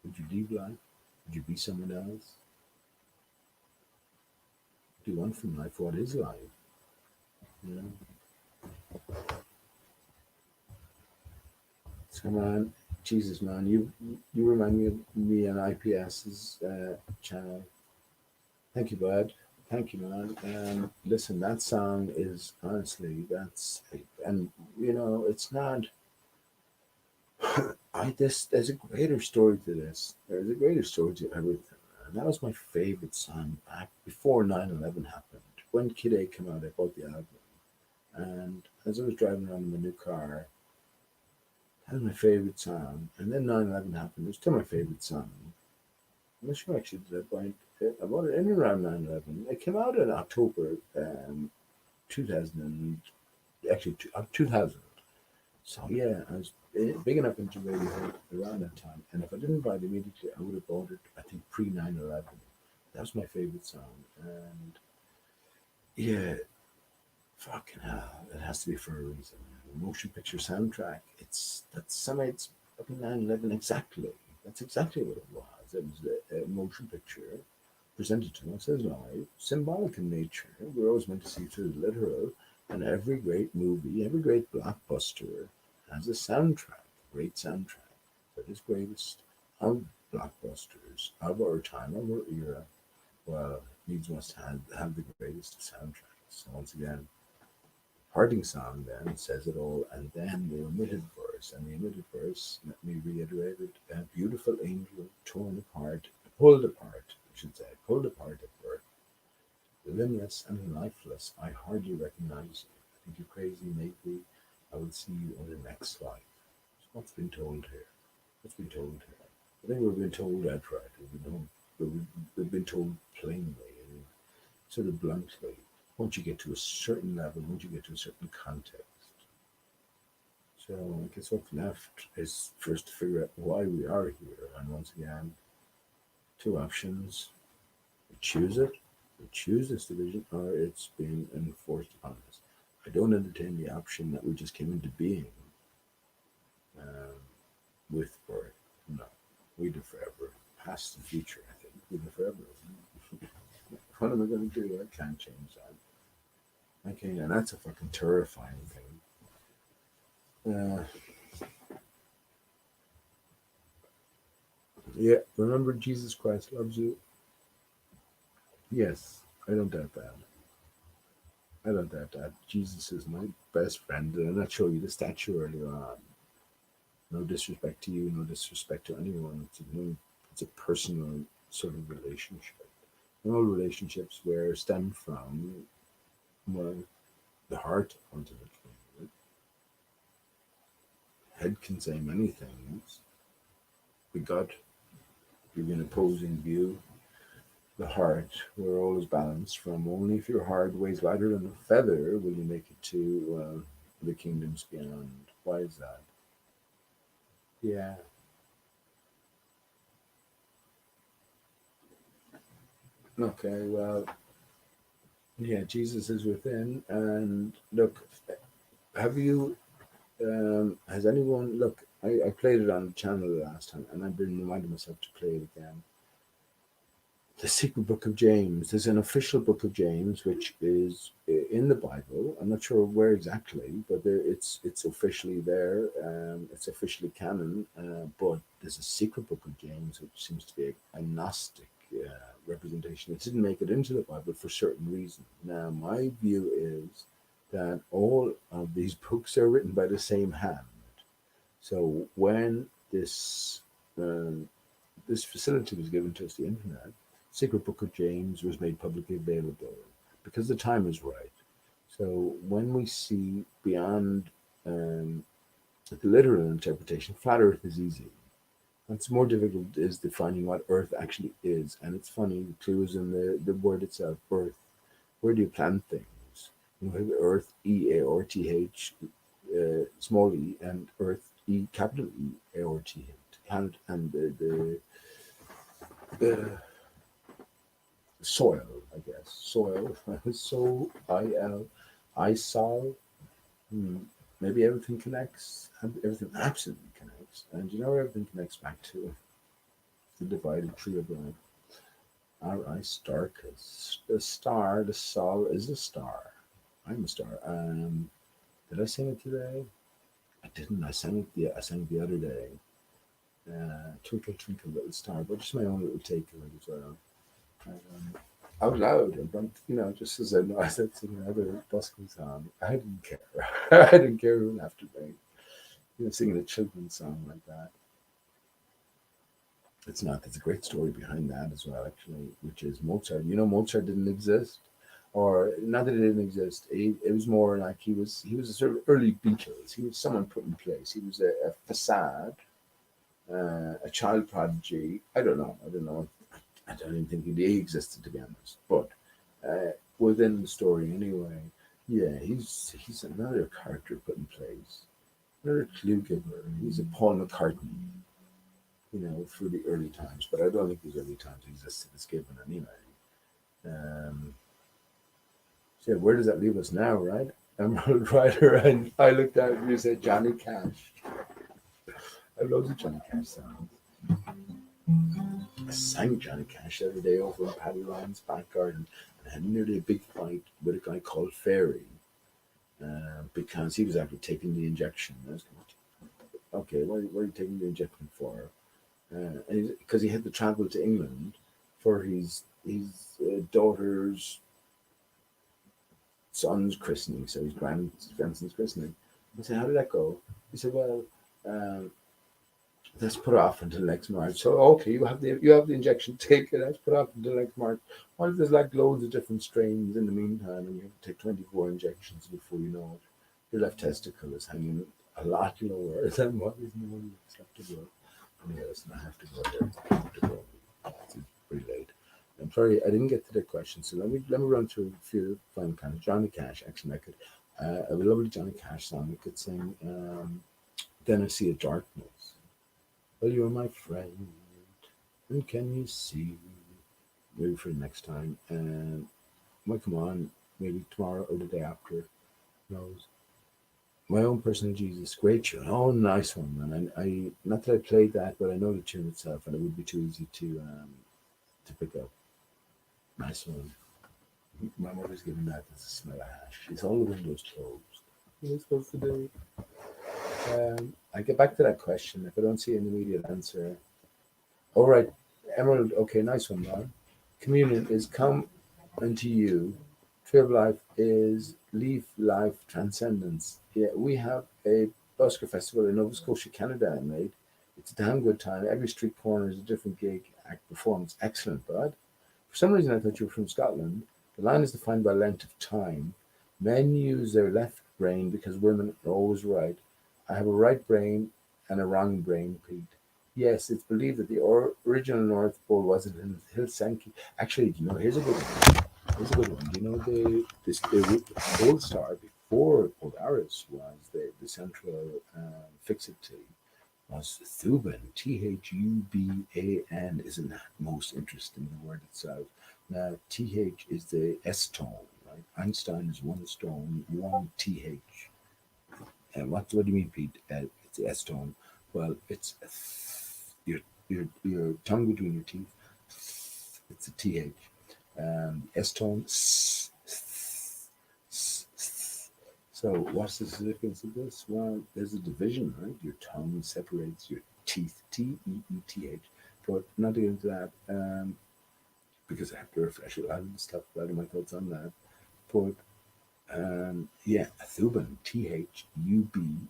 [SPEAKER 1] Would you leave life? Would you be someone else? What do you want from life? What is life? You know? So man, Jesus man, you remind me of me and IPS's channel. Thank you, bud. Thank you, man. Listen, that song is honestly and it's not. There's a greater story to this. There's a greater story to everything. And that was my favorite song back before 9/11 happened. When Kid A came out, I bought the album. And as I was driving around in my new car, that was my favorite song. And then 9/11 happened. It was still my favorite song. I'm not sure actually did I buy it. I bought it in around 9/11. It came out in October 2000, actually 2000. So yeah, I was big enough into radio around that time, and if I didn't buy it immediately, I would have bought it. I think pre 9/11. That was my favorite song, and yeah, fucking hell, it has to be for a reason. Motion picture soundtrack. That's summates fucking 9/11 exactly. That's exactly what it was. It was a motion picture presented to us as live, symbolic in nature. We're always meant to see through the literal, and every great movie, every great blockbuster has a soundtrack, a great soundtrack that is greatest of blockbusters of our time, of our era. Well, needs must have the greatest soundtrack. So once again, parting song then says it all, and then the omitted verse. And the omitted verse, let me reiterate it, a beautiful angel torn apart, pulled apart, I should say, pulled apart at birth. Limbless and lifeless, I hardly recognize you. I think you're crazy, maybe. I will see you in the next life. So what's been told here? What's been told here? I think we've been told outright. We've been told plainly and sort of bluntly. Once you get to a certain level, once you get to a certain context. So I guess what's left is first to figure out why we are here. And once again, two options. We choose it, we choose this division, or it's been enforced upon us. I don't entertain the option that we just came into being um, with birth. No, we live forever. Past and future, I think. We live forever. What am I going to do? I can't change that. Okay, and that's a fucking terrifying thing. Yeah, remember Jesus Christ loves you. Yes, I don't doubt that. I don't doubt that. Jesus is my best friend, and I showed you the statue earlier on. No disrespect to you, no disrespect to anyone. It's a personal sort of relationship. And all relationships where stem from, well, the heart ultimately. Head can say many things. The gut give you an opposing view. The heart, where all is balanced from. Only if your heart weighs lighter than a feather will you make it to the kingdoms beyond. Why is that? Yeah. Okay, well, yeah, Jesus is within. And look, have you, has anyone, look, I played it on the channel last time and I've been reminding myself to play it again. The secret book of James. There's an official book of James, which is in the Bible. I'm not sure where exactly, but it's officially there. It's officially canon. But there's a secret book of James, which seems to be a Gnostic representation. It didn't make it into the Bible for certain reasons. Now, my view is that all of these books are written by the same hand. So when um, this facility was given to us, the internet, Secret Book of James was made publicly available because the time is right. So when we see beyond um, the literal interpretation, flat Earth is easy. What's more difficult is defining what Earth actually is. And it's funny, the clue is in the word itself, Earth. Where do you plant things? You have Earth, E-A-R-T-H, small e, and Earth, E, capital E-A-R-T-H. Planet and the soil, I guess. Soil. So I sol. Hmm. Maybe everything connects. Everything absolutely connects. And you know everything connects back to the divided tree of life. Aristarchus. The star, the sol is a star. I'm a star. Did I sing it today? I didn't. I sang it. Yeah, I sang it the other day. Twinkle, twinkle, little star. But just my own little take of it as well. Um, out loud in front, just as I know I said singing another busking song. I didn't care. I didn't care who laughed at me. Singing a children's song like that. It's not. There's a great story behind that as well, actually, which is Mozart. Mozart didn't exist, or not that it didn't exist. It was more like he was a sort of early Beatles. He was someone put in place. He was a facade, a child prodigy. I don't know. I don't know. I don't even think he existed, to be honest. But within the story, anyway, yeah, he's another character put in place, another clue giver. He's a Paul McCartney, for the early times. But I don't think these early times existed as given anyway. Um, so yeah, where does that leave us now, right? Emerald Rider, and I looked out and you said Johnny Cash. I have loads of Johnny Cash songs. I sang Johnny Cash the other day over in Paddy Ryan's back garden and had nearly a big fight with a guy called Fairy because he was actually taking the injection. I was going, okay, what are you taking the injection for? Because he had to travel to England for his daughter's son's christening, so his grandson's christening. I said, how did that go? He said, well, um, let's put off until next March. So okay, you have the injection taken. Let's put off until next March. What if there's like loads of different strains in the meantime, and you have to take 24 injections before you know it? Your left testicle is hanging a lot lower than what is normally acceptable. Anyway, listen, I have to go there. I have to go. It's pretty late. I'm sorry I didn't get to the question. So let me run through a few final kind of Johnny Cash. Actually, I could a lovely Johnny Cash song. I could sing. Then I see a darkness. Well, you're my friend, and can you see? Maybe for the next time. And well, come on, maybe tomorrow or the day after. Who knows? My own personal Jesus, great tune. Oh, nice one, man. I not that I played that, but I know the tune itself, and it would be too easy to pick up. Nice one. My mother's giving that as a smell of hash. She's all the windows closed. What am I supposed to do? I get back to that question. If I don't see an immediate answer, all right, Emerald. Okay, nice one, man. Communion is come unto you. Tree of life is leaf life transcendence. Yeah, we have a busker festival in Nova Scotia, Canada, mate. It's a damn good time. Every street corner is a different gig, act, performance. Excellent, bud. For some reason, I thought you were from Scotland. The line is defined by length of time. Men use their left brain because women are always right. I have a right brain and a wrong brain, Pete. Yes, it's believed that the original North Pole wasn't in Helsinki. Actually, here's a good one. Here's a good one. The pole star before Polaris was the central fixity was Thuban, Thuban. Isn't that most interesting, the word itself? Now, TH is the S tone, right? Einstein is one stone, one TH. And what do you mean, Pete? It's the S tone. Well, it's your, your tongue between your teeth. It's a TH. S tone. So what's the significance of this? Well, there's a division, right? Your tongue separates your teeth, Teeth, but not to get into that, because I have to refresh a lot of the stuff, a lot of my thoughts on that. But yeah, Thuban, Thuban.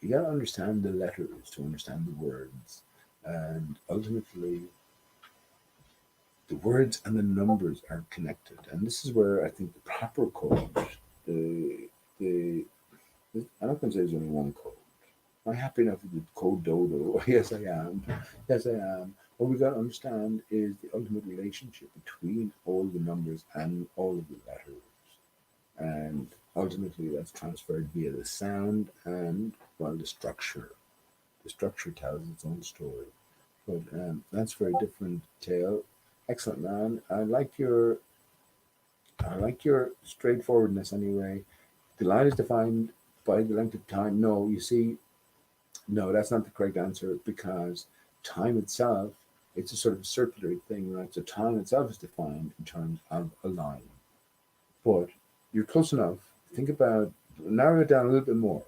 [SPEAKER 1] You gotta understand the letters to understand the words, and ultimately, the words and the numbers are connected. And this is where I think the proper code, the I'm not going to say there's only one code. Am I happy enough with the code dodo? Yes, I am. Yes, I am. What we got to understand is the ultimate relationship between all the numbers and all of the letters. And ultimately, that's transferred via the sound and, well, the structure. The structure tells its own story. But that's a very different tale. Excellent, man. I like your straightforwardness anyway. The line is defined by the length of time. No, you see, no, that's not the correct answer because time itself, it's a sort of circular thing, right? So time itself is defined in terms of a line. But you're close enough. Think about, narrow it down a little bit more.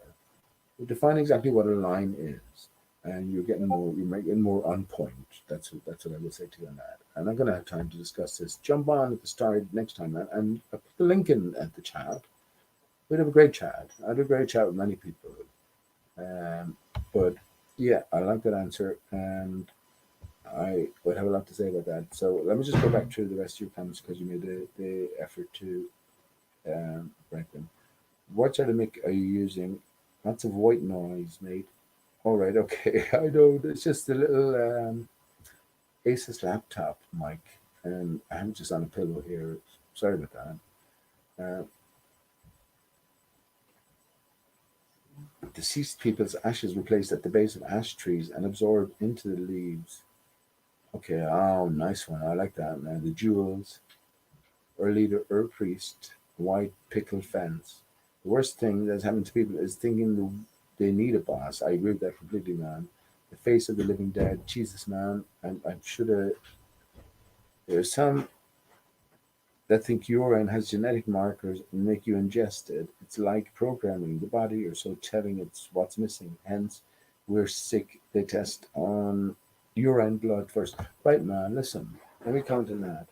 [SPEAKER 1] Define exactly what a line is, and you're making more on point. That's what I will say to you on that. I'm not going to have time to discuss this. Jump on at the start next time, man, and I put the link in at the chat. We'd have a great chat. I had a great chat with many people. Um, but yeah, I like that answer, and I would have a lot to say about that. So let me just go back through the rest of your comments because you made the effort to break them. What sort of mic are you using? Lots of white noise, mate. All right, okay. I know it's just a little Asus laptop mic, and I'm just on a pillow here. Sorry about that. Deceased people's ashes were placed at the base of ash trees and absorbed into the leaves. Okay, oh, nice one. I like that, man. The jewels, or leader, or priest, white picket fence. The worst thing that's happened to people is thinking they need a boss. I agree with that completely, man. The face of the living dead. Jesus, man. I should have. There's some that think urine has genetic markers and make you ingest it. It's like programming the body or so telling it's what's missing. Hence, we're sick. They test on urine blood first. Right, man, listen. Let me count on that.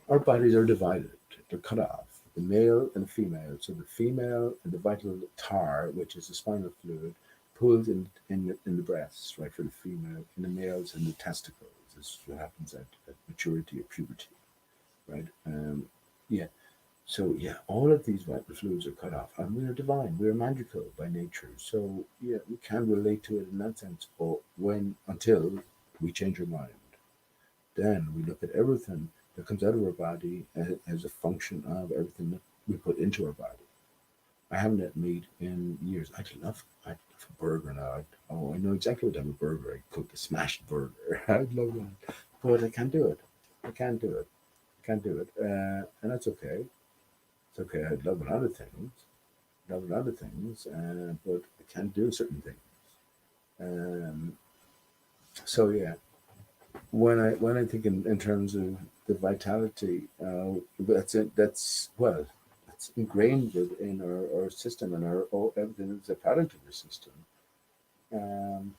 [SPEAKER 1] Our bodies are divided. They're cut off. The male and the female. So the female and the vital tar, which is the spinal fluid, pulls in the breasts, right, for the female. In the males and the testicles. This is what happens at maturity or puberty, right? Yeah. So yeah, all of these vital fluids are cut off, and we are divine. We are magical by nature. So yeah, we can relate to it in that sense. But until we change our mind, then we look at everything that comes out of our body as a function of everything that we put into our body. I haven't had meat in years. I'd love a burger now. I know exactly what type of burger I cook, a smashed burger. I'd love that. But I can't do it. I can't do it. I can't do it. And that's okay. It's okay. I'd love a lot of things. Love a lot of things. But I can't do certain things. Um, so yeah, when I think in terms of the vitality, that's it. That's well, it's ingrained within our system and everything that's a product of our system. Um,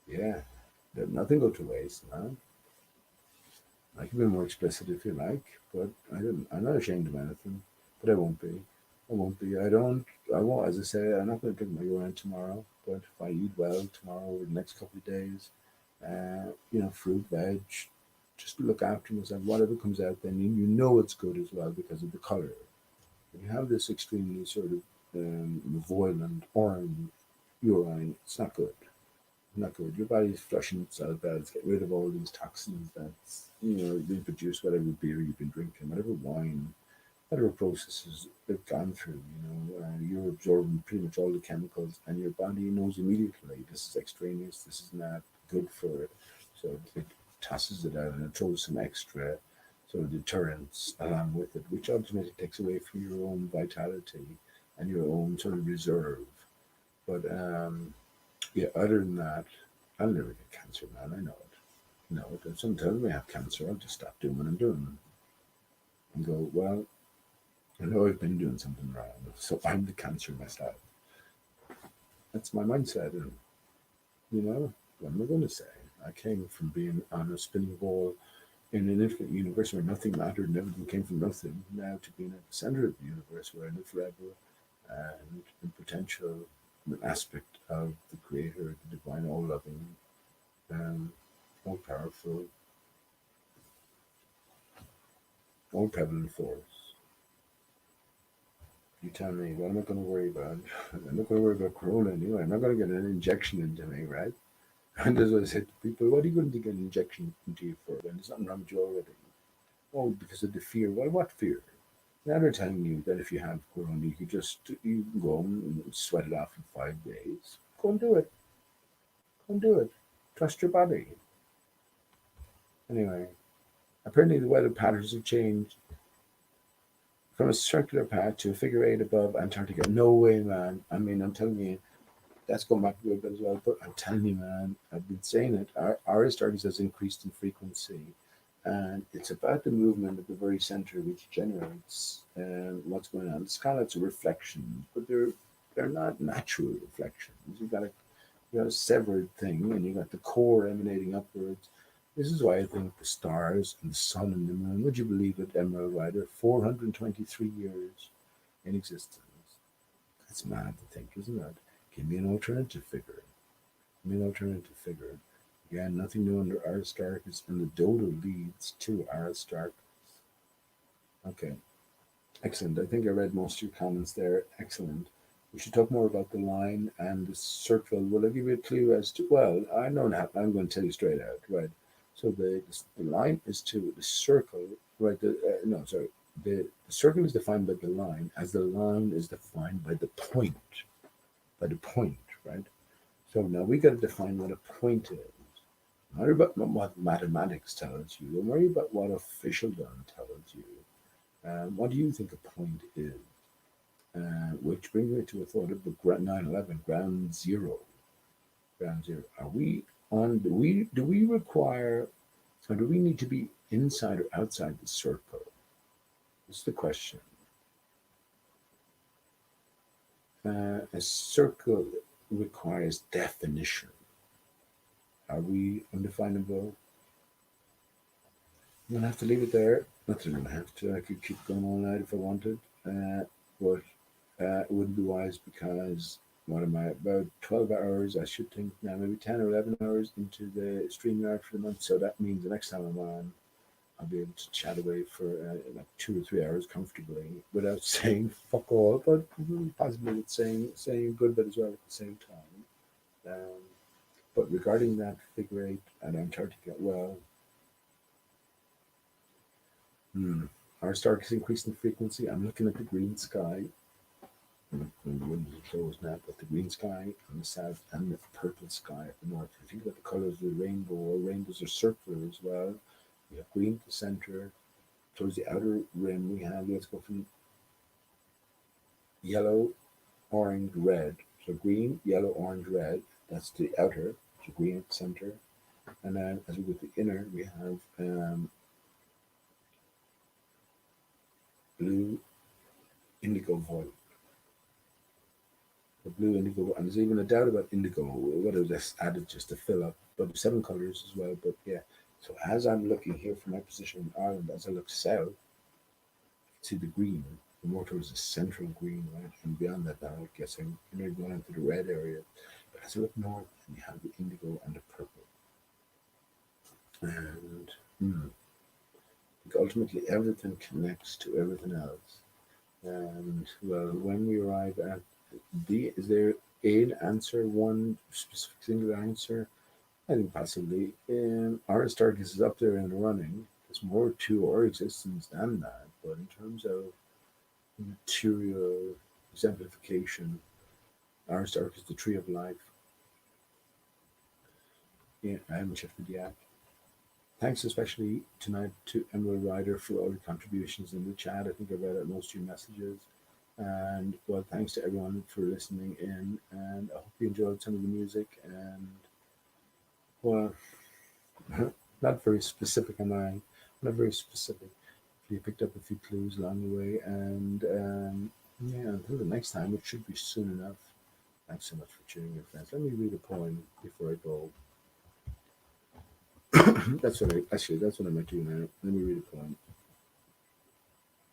[SPEAKER 1] yeah, let nothing go to waste, man. I can be more explicit if you like, but I didn't. I'm not ashamed of anything, but I won't be. I won't be. I don't. I won't. As I say, I'm not going to drink my urine tomorrow. But if I eat well tomorrow or the next couple of days, fruit, veg, just look after yourself. Whatever comes out, then you know it's good as well because of the color. When you have this extremely sort of violent orange urine, it's not good. Not good. Your body's flushing itself out. It's getting rid of all these toxins that's being produced, whatever beer you've been drinking, whatever wine, whatever processes they've gone through. You're absorbing pretty much all the chemicals, and your body knows immediately this is extraneous. This is not good for it, so it tosses it out and it throws some extra sort of deterrence along with it, which ultimately takes away from your own vitality and your own sort of reserve. But yeah, other than that, I'll never get cancer, man. I know it. No, if someone tells me I have cancer, I'll just stop doing what I'm doing and go, well, I know I've been doing something wrong, so I'm the cancer myself. That's my mindset. And, what am I going to say? I came from being on a spinning ball in an infinite universe where nothing mattered and everything came from nothing, now to being at the center of the universe where I live forever and in potential an aspect of the creator, the divine, all loving, all powerful, all prevalent force. You tell me, what am I going to worry about? I'm not going to worry about corona anyway. I'm not going to get an injection into me, right? And as I said to people, what are you going to get an injection into you for? And there's nothing wrong with you already. Oh, because of the fear. Well, what fear? Now they're telling you that if you have corona, you can go home and sweat it off in 5 days. Go and do it. Go and do it. Trust your body. Anyway, apparently the weather patterns have changed from a circular path to a figure eight above Antarctica. No way, man. I mean, I'm telling you, that's going back a little bit as well. But I'm telling you, man, I've been saying it. Our Aristarchus has increased in frequency. And it's about the movement at the very center which generates what's going on. It's kind of it's reflections, but they're not natural reflections. You got a severed thing, and you got the core emanating upwards. This is why I think the stars and the sun and the moon, would you believe it, Emerald Rider, 423 years in existence. That's mad to think, isn't it? Give me an alternative figure. Give me an alternative figure. Again, nothing new under Aristarchus, and the dodo leads to Aristarchus. Okay, excellent. I think I read most of your comments there. Excellent. We should talk more about the line and the circle. Will I give you a clue as to? Well, I know now. I'm going to tell you straight out, right? So the line is to the circle, right? No, sorry. The circle is defined by the line, as the line is defined by the point, right? So now we got to define what a point is. Don't worry about what mathematics tells you. Don't worry about what officialdom tells you. What do you think a point is? Which brings me to a thought of the 9/11 ground zero. Ground zero. Are we on? Do we require? Or do we need to be inside or outside the circle? That's the question. A circle requires definition. Are we undefinable? I'm gonna have to leave it there. Not that I'm gonna have to. I could keep going all night if I wanted, but it wouldn't be wise because what am I about 12 hours? I should think now maybe 10 or 11 hours into the StreamYard for the month. So that means the next time I'm on, I'll be able to chat away for like 2 or 3 hours comfortably without saying fuck all, but possibly with saying a good bit as well at the same time. But regarding that figure eight at Antarctica, well, our star is increasing frequency. I'm looking at the green sky. The wind shows now, but the green sky on the south and the purple sky at the north. If you think about the colors of the rainbow, rainbows are circular as well. We have green at the center. Towards the outer rim, we have, let's go from yellow, orange, red. So green, yellow, orange, red. That's the outer. So green at the center. And then as we go to the inner, we have blue, indigo, violet. The blue, indigo, and there's even a doubt about indigo, whether that's added just to fill up, but 7 colors as well. But yeah, so as I'm looking here from my position in Ireland, as I look south, see the green, the more towards the central green, right? And beyond that, now I'm guessing you're going into the red area. But as I look north, and you have the indigo and the purple. And ultimately everything connects to everything else. And well, when we arrive at is there an answer, one specific single answer? I think possibly. Aristarchus is up there in the running. There's more to our existence than that. But in terms of material exemplification, Aristarchus, the tree of life. Yeah, I haven't shifted yet. Thanks especially tonight to Emerald Ryder for all your contributions in the chat. I think I read out most of your messages. And well, thanks to everyone for listening in. And I hope you enjoyed some of the music. And well, not very specific, am I? Not very specific. You picked up a few clues along the way. And yeah, until the next time, which should be soon enough. Thanks so much for tuning in, friends. Let me read a poem before I go. That's what I meant to do now. Let me read a poem.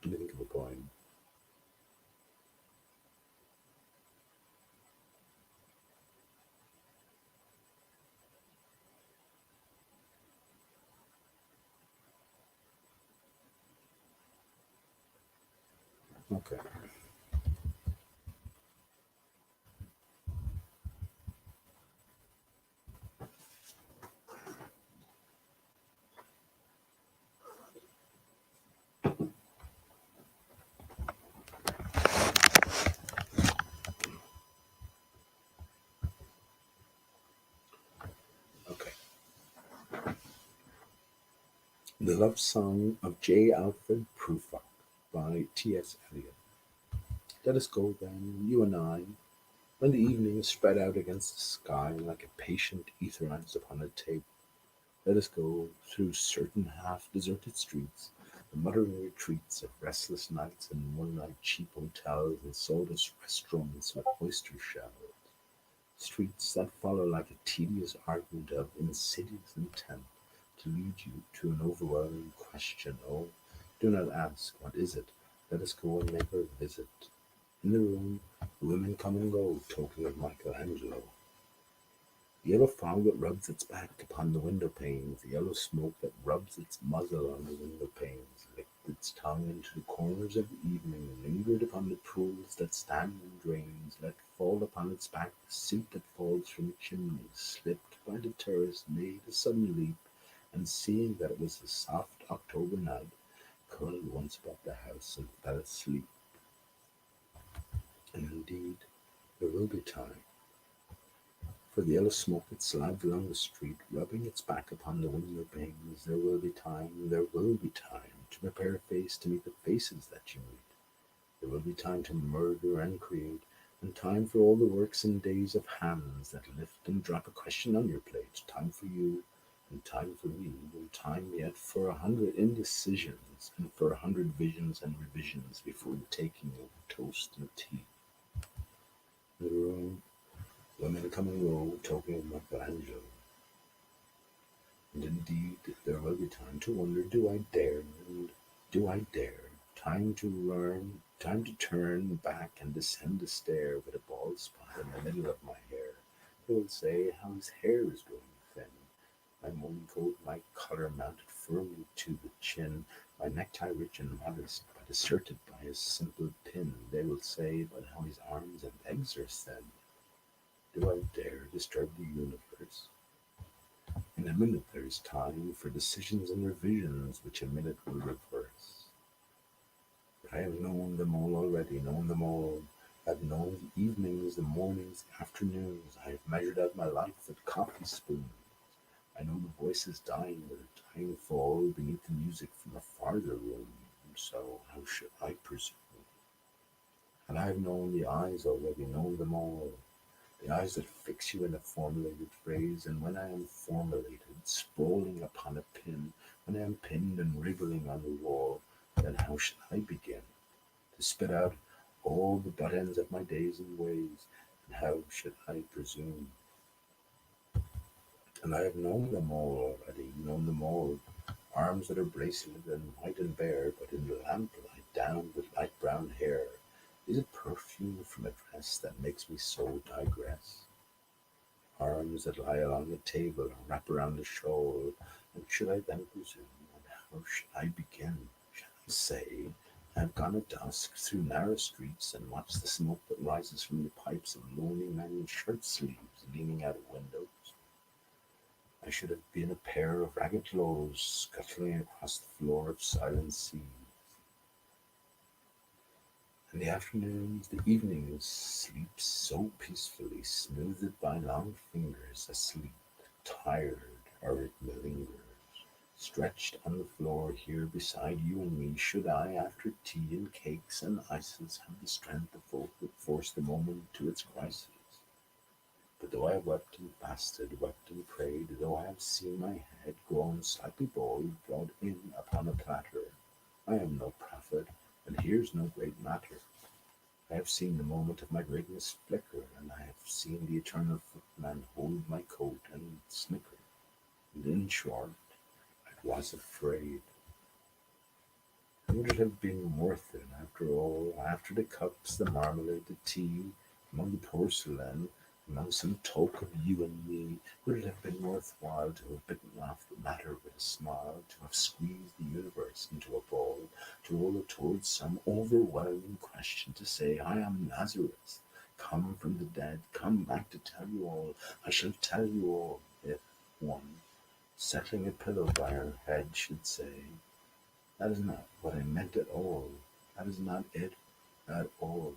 [SPEAKER 1] Let me think of a poem. Okay. Okay. The Love Song of J. Alfred Prufrock by T.S. Eliot. Let us go then, you and I, when the evening is spread out against the sky like a patient etherized upon a tape. Let us go through certain half-deserted streets, the muttering retreats of restless nights and moonlight cheap hotels and sawdust restaurants with oyster shells. Streets that follow like a tedious argument of insidious intent to lead you to an overwhelming question. Oh, do not ask, what is it? Let us go and make our visit. In the room, the women come and go, talking of Michelangelo. The yellow fog that rubs its back upon the window panes, the yellow smoke that rubs its muzzle on the window panes, licked its tongue into the corners of the evening, lingered upon the pools that stand in drains, let fall upon its back the soot that falls from the chimney, slipped by the terrace, made a sudden leap, and seeing that it was a soft October night, curled once about the house and fell asleep. And indeed, there will be time. For the yellow smoke that slides along the street, rubbing its back upon the window panes, there will be time to prepare a face to meet the faces that you meet. There will be time to murder and create, and time for all the works and days of hands that lift and drop a question on your plate, time for you, and time for me, and time yet for 100 indecisions, and for 100 visions and revisions before the taking of toast and tea. In the room, women come and go, talking of Michelangelo. And indeed, there will be time to wonder, do I dare, and do I dare? Time to learn, time to turn back and descend the stair with a bald spot in the middle of my hair. They will say how his hair is growing thin. My morning coat, my collar mounted firmly to the chin, my necktie rich and modest, but asserted by a simple pin. They will say, but how his arms and legs are thin. Do I dare disturb the universe? In a minute there is time for decisions and revisions which a minute will reverse. But I have known them all already, known them all. I have known the evenings, the mornings, the afternoons. I have measured out my life with coffee spoons. I know the voices dying with a dying fall beneath the music from a farther room. So how should I presume? And I have known the eyes already, known them all. The eyes that fix you in a formulated phrase, and when I am formulated, sprawling upon a pin, when I am pinned and wriggling on the wall, then how shall I begin to spit out all the butt ends of my days and ways, and how should I presume? And I have known them all already, known them all, arms that are braceleted and white and bare, but in the lamplight down with light brown hair. Is it perfume from a dress that makes me so digress? Arms that lie along the table, wrap around the shawl, and should I then presume? And How shall I begin? Shall I say, I have gone at dusk through narrow streets and watched the smoke that rises from the pipes of lonely men in shirt sleeves leaning out of windows? I should have been a pair of ragged clothes scuttling across the floor of silent seas. And the afternoons, the evenings, sleep so peacefully, smoothed by long fingers, asleep, tired, or it malingers. Stretched on the floor here beside you and me, should I, after tea and cakes and ices, have the strength of force the moment to its crisis? But though I have wept and fasted, wept and prayed, though I have seen my head grown slightly bald, brought in upon a platter, I am no prophet, and here's no great matter. I have seen the moment of my greatness flicker, and I have seen the eternal footman hold my coat and snicker. And in short, I was afraid. And would it have been worth it, after all, after the cups, the marmalade, the tea, among the porcelain, among some talk of you and me, would it have been worthwhile to have bitten off the matter with a smile, to have squeezed the universe into a ball, to roll it towards some overwhelming question, to say, I am Lazarus, come from the dead, come back to tell you all, I shall tell you all, if one, settling a pillow by her head, should say, that is not what I meant at all, that is not it at all.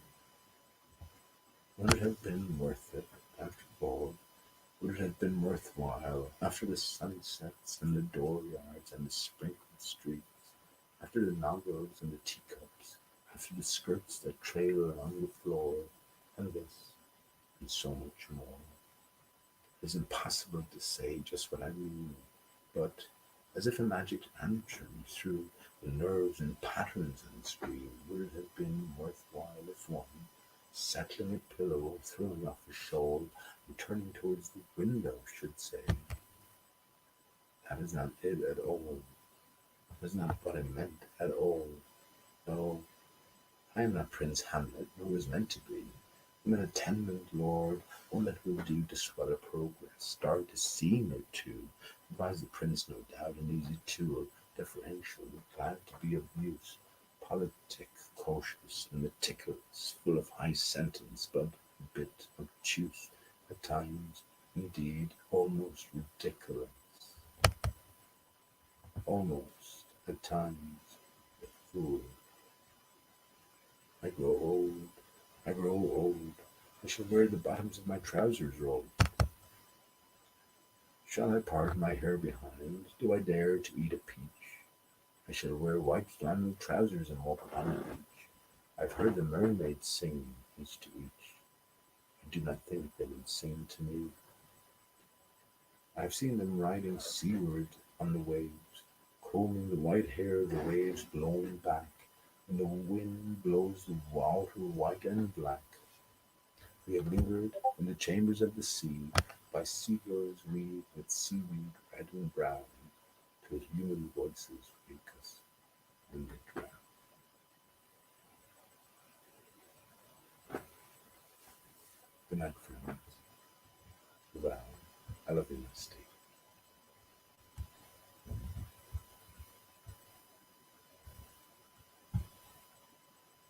[SPEAKER 1] Would it have been worth it, after all? Would it have been worthwhile, after the sunsets and the dooryards and the sprinkled streets, after the novels and the teacups, after the skirts that trail along the floor, and this, and so much more? It is impossible to say just what I mean, but as if a magic lantern through the nerves and patterns and stream, would it have been worthwhile if one, settling a pillow, throwing off a shawl, and turning towards the window, should say, that is not it at all. That is not what I meant at all. No, I am not Prince Hamlet, nor was meant to be. I am an attendant lord, one that will do to swell a progress, start a scene or two, advise the prince, no doubt, an easy tool, deferential, glad to be of use, politic, cautious, and meticulous, full of high sentence, but a bit obtuse, at times, indeed, almost ridiculous, almost, at times, a fool. I grow old, I grow old, I shall wear the bottoms of my trousers rolled. Shall I part my hair behind? Do I dare to eat a peach? I shall wear white flannel trousers and walk upon the beach. I've heard the mermaids sing, each to each. I do not think they would sing to me. I have seen them riding seaward on the waves, combing the white hair of the waves blown back, and the wind blows the water white and black. We have lingered in the chambers of the sea, by seagulls weaved with seaweed red and brown, till human voices wake us when they drown. Good night, friends. Goodbye. I love you, Misty.